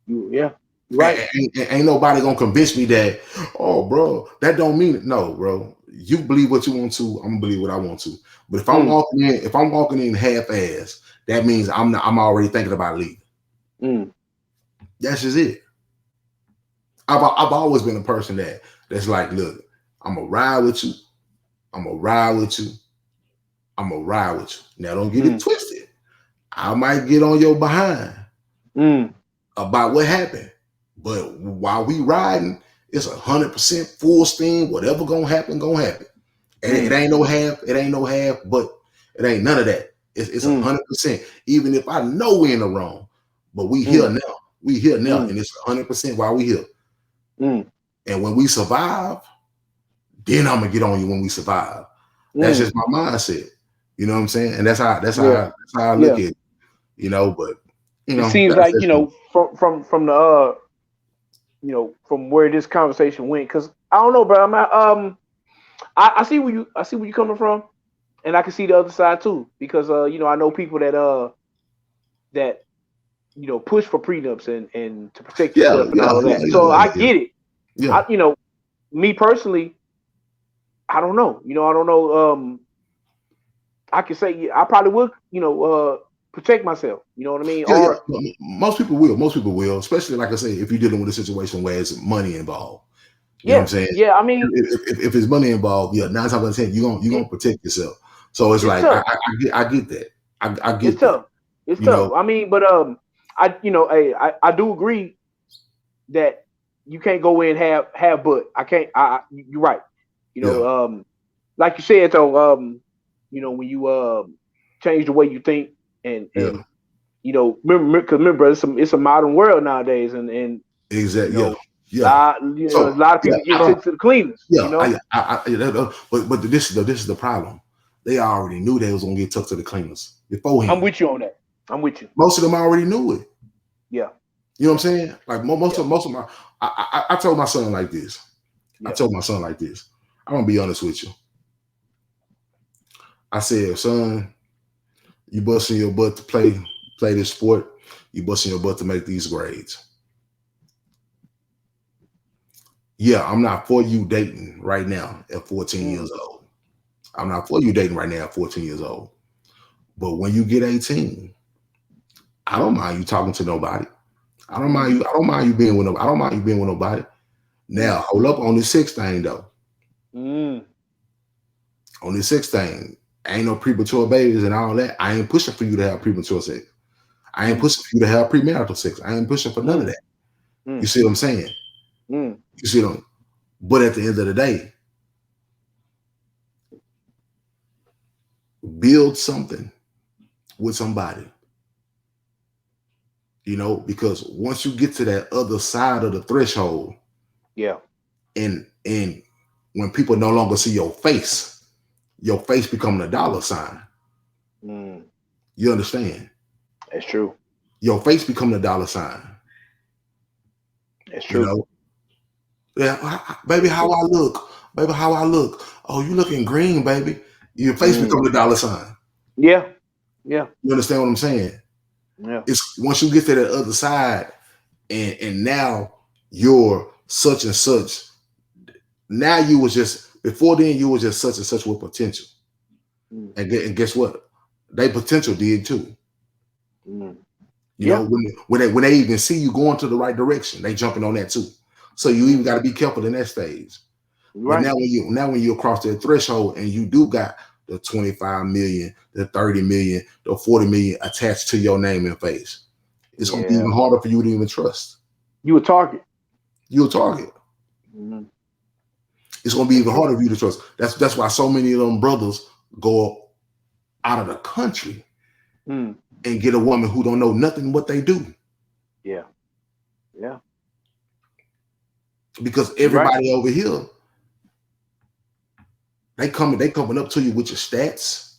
Yeah. Right. Ain't nobody gonna convince me that, oh, bro, that don't mean it. No, bro. You believe what you want to, I'm gonna believe what I want to. But if I'm walking in half-ass, that means I'm already thinking about leaving. That's just it. I've always been a person that's like, look, I'm gonna ride with you. I'm gonna ride with you. I'm gonna ride with you. Now don't get it twisted. I might get on your behind about what happened. But while we riding, it's 100% full steam. Whatever gonna happen, gonna happen. And it ain't no half, but it ain't none of that. It's 100%. Even if I know we're in the wrong, but we here now. We here now, and it's 100% while we here. And when we survive, then I'm gonna get on you when we survive. That's just my mindset. You know what I'm saying? And that's how I look at it. You know, but it seems like from the from where this conversation went, because I don't know, bro. I'm not, I see where you coming from, and I can see the other side too, because I know people that push for prenups and to protect yourself and all of that. So I get it. Yeah. Me personally, I don't know. I don't know. I can say I probably would, protect myself. You know what I mean? Yeah. Most people will. Most people will, especially like I say, if you're dealing with a situation where it's money involved. You know what I'm saying? Yeah, I mean, if there's money involved, 9 times out of 10, you're gonna protect yourself. So it's like I get that. I get it's tough. It's tough. I mean, but I do agree that you can't go in have but I can't. You're right. You Yeah, know, like you said though, you know, when you change the way you think yeah, and you know, remember it's a modern world nowadays, and you exactly. Yeah, know, yeah. a So lot of yeah, people I getting don't. sent to the cleaners. You Yeah, know, but this is the problem. They already knew they was gonna get took to the cleaners I'm beforehand. with you on that. I'm with you. Most of them already knew it. Yeah, You know what yeah, I'm saying? Like yeah, most of my, I told my son like this. I yeah. told my son like this. I'm gonna be honest with you. I said, son, you busting your butt to play this sport. You busting your butt to make these grades. Yeah, I'm not for you dating right now at 14 Mm, years old. I'm not for you dating right now at 14 years old. But when you get 18, I don't mind you talking to nobody. I don't mind mm, you. I don't mind you being with nobody. I don't mind you being with nobody. mm, Now, hold up on this sixth thing though. mm, On this sixth thing, ain't no premature babies and all that. I ain't pushing for you to have premature sex. I ain't mm, pushing for you to have premarital sex. I ain't pushing for none of mm, that. You mm, see what I'm saying? mm. You see what I'm. But at the end of the day, build something with somebody. You know, because once you get to that other side of the threshold, Yeah. and when people no longer see your face becoming a dollar sign. Mm. You understand? That's true. Your face becoming a dollar sign. That's You true. know, yeah, baby, That's how true. I look, baby, how I look. Oh, you looking green, baby. Your face Mm. becoming a dollar sign. Yeah. Yeah. You understand what I'm saying? Yeah. It's once you get to the other side, and now you're such and such. Now you was just before then you was just such and such with potential, Mm. and guess what? They potential did too. Mm. You know, Yeah. when they even see you going to the right direction, they jumping on that too. So you even Mm. got to be careful in that stage. But Right. now when you across that threshold and you do got the 25 million, the 30 million, the 40 million attached to your name and face, it's gonna be Yeah. even harder for you to even trust. You a target. You're a target. Mm. It's gonna be That's even true. harder for you to trust. That's why so many of them brothers go out of the country Mm. and get a woman who don't know nothing what they do. Yeah. Yeah. Because You're right. everybody over here, they coming up to you with your stats.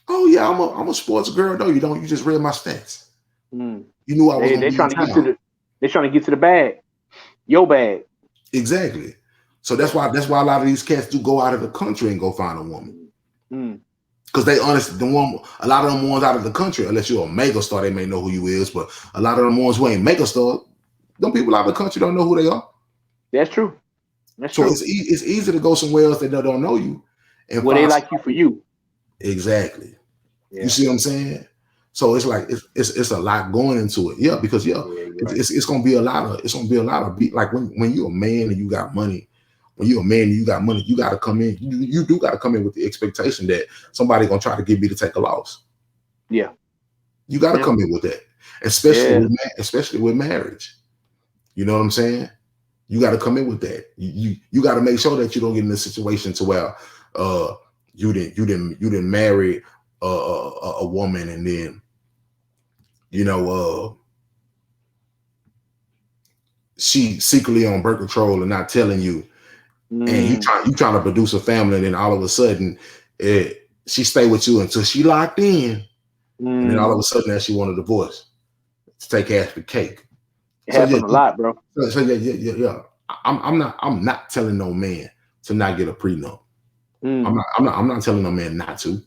Oh yeah, I'm a sports girl. No, you don't. You just read my stats. Mm. You knew I was gonna They be in trying to get to town. the they trying to get to the bag. Your bag. Exactly. So Yeah. that's why a lot of these cats do go out of the country and go find a woman. Mm. Mm. Because they honestly, a lot of them ones out of the country, unless you're a mega star, they may know who you is. But a lot of them ones who ain't mega star, them people out of the country don't know who they are. That's true. That's So true. it's easy to go somewhere else that they don't know you and Well, they find like you for somebody. you. Exactly. You Yeah. see what I'm saying? So it's like it's a lot going into it. Yeah, because yeah, Yeah. You're right. it's gonna be a lot of like when you're a man and you got money, when you're a man and you got money, you gotta come in. You do gotta come in with the expectation that somebody gonna try to get me to take a loss. Yeah. You gotta Yeah. come in with that, Yeah. especially with marriage. You know what I'm saying? You got to come in with that. You got to make sure that you don't get in a situation to where uh you didn't marry a woman and then you know she secretly on birth control and not telling you, and Mm. you trying to produce a family, and then all of a sudden she stay with you until she locked in, and then all Mm. of a sudden that she want a divorce to take half the cake. It So yeah, happened a lot, bro. yeah. I'm not telling no man to not get a prenup. Mm. I'm not telling no man not to,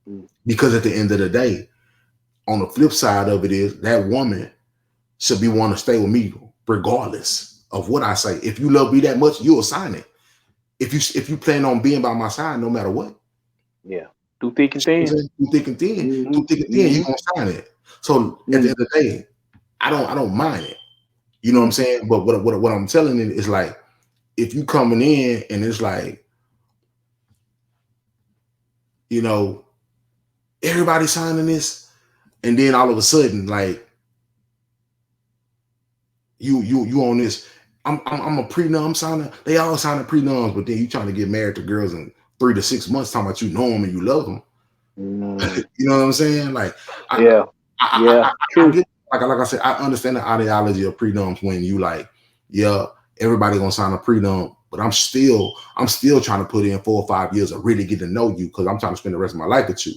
Mm. because at the end of the day, on the flip side of it is that woman should be wanting to stay with me regardless of what I say. If you love me that much, you'll sign it. If you plan on being by my side no matter what, Yeah. Through thick and thin. Mm-hmm. through thick and thin, you Mm-hmm. gonna sign it. So at the Mm. end of the day, I don't mind it. You know what I'm Mm. saying? But what I'm telling it is like, if you coming in and it's like, you know, everybody signing this, and then all of a sudden, like, you on this. I'm a prenup signing. They all signing prenups, but then you trying to get married to girls in 3 to 6 months, talking about you know them and you love them. You know what I'm saying? Like, I get, like I said, I understand the ideology of prenups when you like, yeah, everybody gonna sign a prenup, but I'm still trying to put in 4 or 5 years of really getting to know you because I'm trying to spend the rest of my life with you.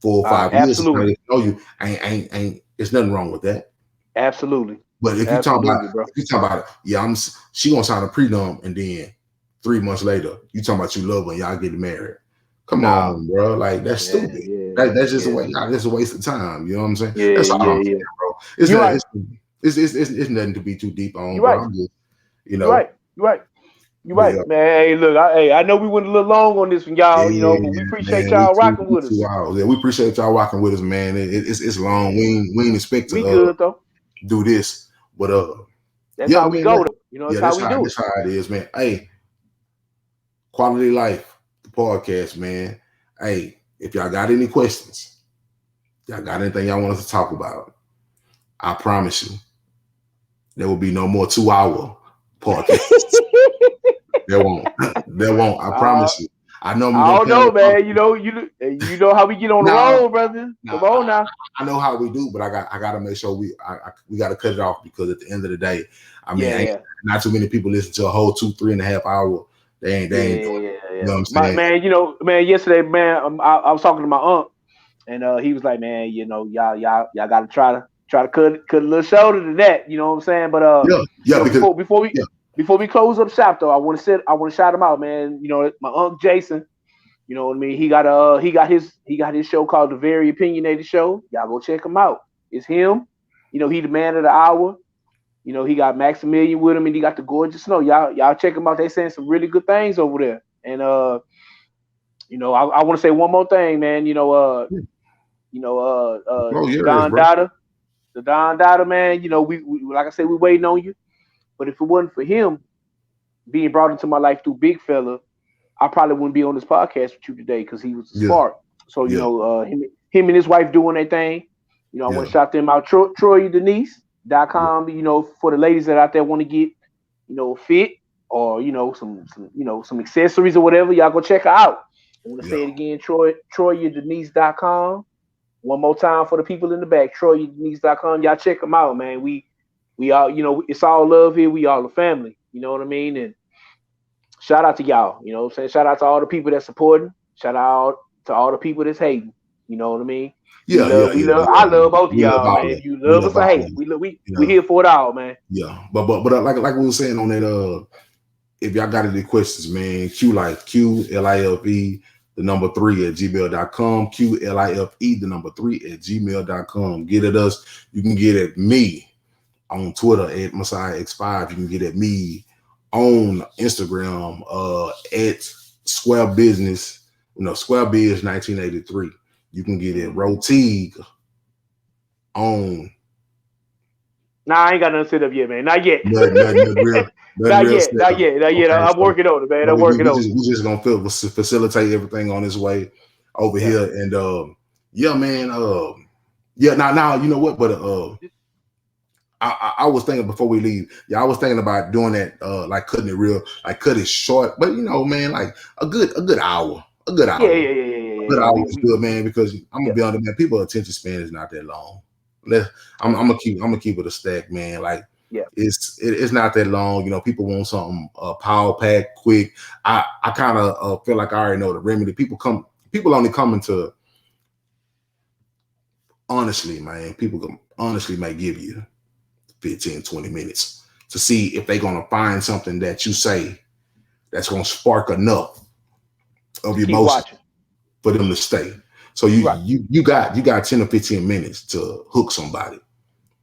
4 or 5 years to get to know you. Ain't there's nothing wrong with that. Absolutely. But if you talk about it, yeah, she gonna sign a prenup and then 3 months later, you talking about you love her and y'all getting married. Come on, bro. Like that's stupid. That's just a way. That's a waste of time. You know what I'm saying? That's all I'm saying, bro. It's nothing to be too deep on, bro. I'm just, you know. You're right, man. Hey, look, I know we went a little long on this one, y'all. You know, but we appreciate y'all rocking with us. Yeah, we appreciate y'all rocking with us, man. It's long. We ain't expect to good though. Do this, but that's how we go. You know, that's how we do it. That's how it is, man. Hey, QuaLITy Life, the podcast, man. Hey, if y'all got any questions, y'all got anything y'all want us to talk about, I promise you, there will be no more 2-hour podcasts. There won't. I promise you. I know. I don't know, man. You know how we get on the road, brother. Come on now. I know how we do, but I got to make sure we got to cut it off because at the end of the day, I mean, not too many people listen to a whole 2-3.5 hour. They ain't doing it. You know what I'm saying? Man, yesterday, man, I was talking to my aunt, and he was like, man, you know, y'all got to try to cut a little shorter than that. You know what I'm saying? But before we close up shop, though, I want to shout him out, man. You know, my Uncle Jason. You know what I mean? He got his show called The Very Opinionated Show. Y'all go check him out. It's him. You know, he the man of the hour. You know, he got Maximilian with him, and he got the Gorgeous Snow. Y'all check him out. They saying some really good things over there. And you know, I want to say one more thing, man. You know, the Don Dada, man. You know, we like I said, we waiting on you. But if it wasn't for him being brought into my life through Big Fella, I probably wouldn't be on this podcast with you today because he was a spark. So, you know, him and his wife doing their thing. You know, I want to shout them out. TroyDenise.com, you know, for the ladies that out there want to get, you know, fit or, you know, some accessories or whatever. Y'all go check her out. I want to say it again, TroyDenise.com. One more time for the people in the back, TroyDenise.com. Y'all check them out, man. We all, you know, it's all love here. We all a family. You know what I mean? And shout out to y'all. You know what I'm saying? Shout out to all the people that's supporting. Shout out to all the people that's hating. You know what I mean? I love both of y'all, man. You love us or hate. We here for it all, man. Yeah. But like we were saying on that, if y'all got any questions, man, QuaLIfe, the number 3 at gmail.com, QuLIfe, the number 3 at gmail.com. Get at us. You can get at me on Twitter at MessiahX5. You can get at me on Instagram at Square Business, Square Biz 1983. You can get at Rotig on. Nah, I ain't got nothing set up yet, man. Not yet. Not yet. Okay, I'm working on it, man. I'm working on it. We're just gonna facilitate everything on this way over here, and man. Now you know what, but I was thinking before we leave, I was thinking about doing that, like cutting it real, like cut it short, but you know, man, like a good hour. A good hour. A good hour is good, man, because I'm gonna be honest, man, people's attention span is not that long. I'm gonna keep it a stack, man. Like it's not that long. You know, people want something power pack, quick. I kind of feel like I already know the remedy. People only coming to honestly, man. People honestly may give you 15, 20 minutes to see if they're gonna find something that you say that's gonna spark enough of emotion for them to stay. So you got 10 or 15 minutes to hook somebody.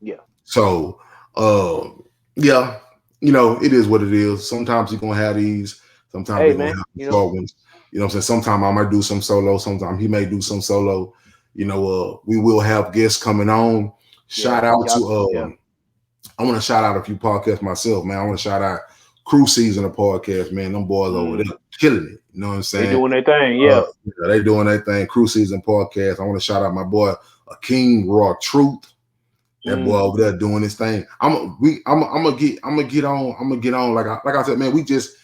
Yeah. So you know, it is what it is. Sometimes you're gonna have these, sometimes you're gonna have short ones. You know what I'm saying? Sometimes I might do some solo, sometimes he may do some solo. You know, we will have guests coming on. Shout out to I want to shout out a few podcasts myself, man. I want to shout out Crew Season, a podcast, man. Them boys over there killing it. You know what I'm saying? They doing their thing, they doing their thing. Crew Season podcast. I want to shout out my boy King Raw Truth. That boy over there doing his thing. I'm gonna get on. Like I said, man, we just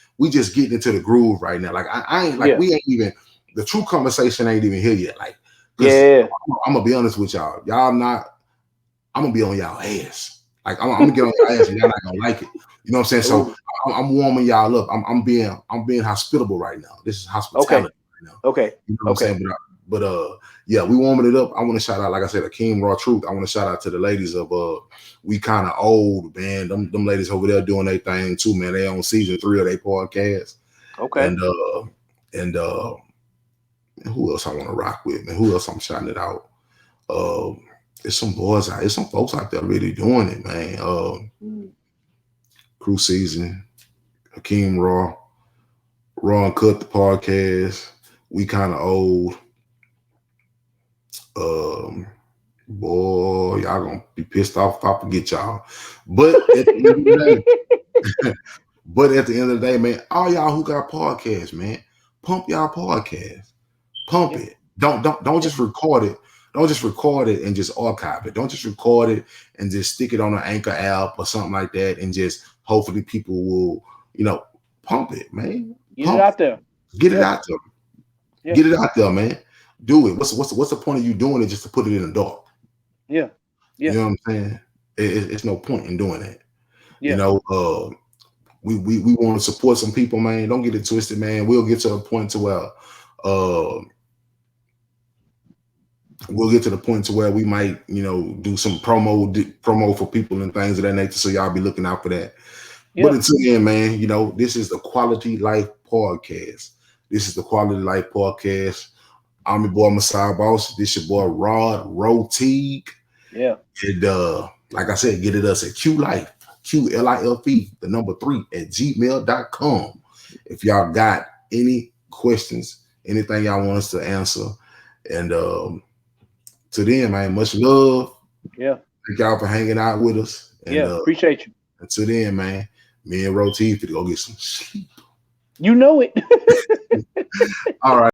getting into the groove right now. Like I ain't like we ain't even the true conversation ain't even here yet. Like, I'm gonna be honest with y'all. Y'all not. I'm gonna be on y'all ass. Like I'm gonna get on your ass and y'all not gonna like it. You know what I'm saying? So I'm warming y'all up. I'm being hospitable right now. This is hospitality right now. Okay. You know what I'm saying? But yeah, we warming it up. I want to shout out, like I said, Akeem Raw Truth. I want to shout out to the ladies of We Kind of Old, man. Them ladies over there doing their thing too, man. They on season 3 of their podcast. Okay. And who else I want to rock with, man? Who else I'm shouting it out? There's some boys out, there's some folks out there really doing it, man. Crew Season, Akeem Raw and Cut the podcast. We Kind of Old. Boy, y'all gonna be pissed off if I forget y'all. But at the end of the day, man, all y'all who got podcasts, man, pump y'all podcast. Pump it. Don't just record it. Don't just record it and just archive it. Don't just record it and just stick it on an Anchor app or something like that and just hopefully people will, pump it, man. Get it out there. Get it out there. Yeah. Get it out there, man. Do it. What's the point of you doing it just to put it in the dark? Yeah. You know what I'm saying? It's no point in doing that. Yeah. We want to support some people, man. Don't get it twisted, man. We'll get to a point to where we might, do some promo for people and things of that nature. So y'all be looking out for that. Yeah. But until then, man, this is the QuaLITy Life Podcast. This is the QuaLITy Life Podcast. I'm your boy Messiah Boss. This your boy Rod Roteague. Yeah. And like I said, get at us at QuaLIfe, QuLIFE, the number 3 at gmail.com. If y'all got any questions, anything y'all want us to answer. And to them, man, much love. Yeah. Thank y'all for hanging out with us. And, appreciate you. Until then, man, me and Roteague to go get some sleep. You know it. All right.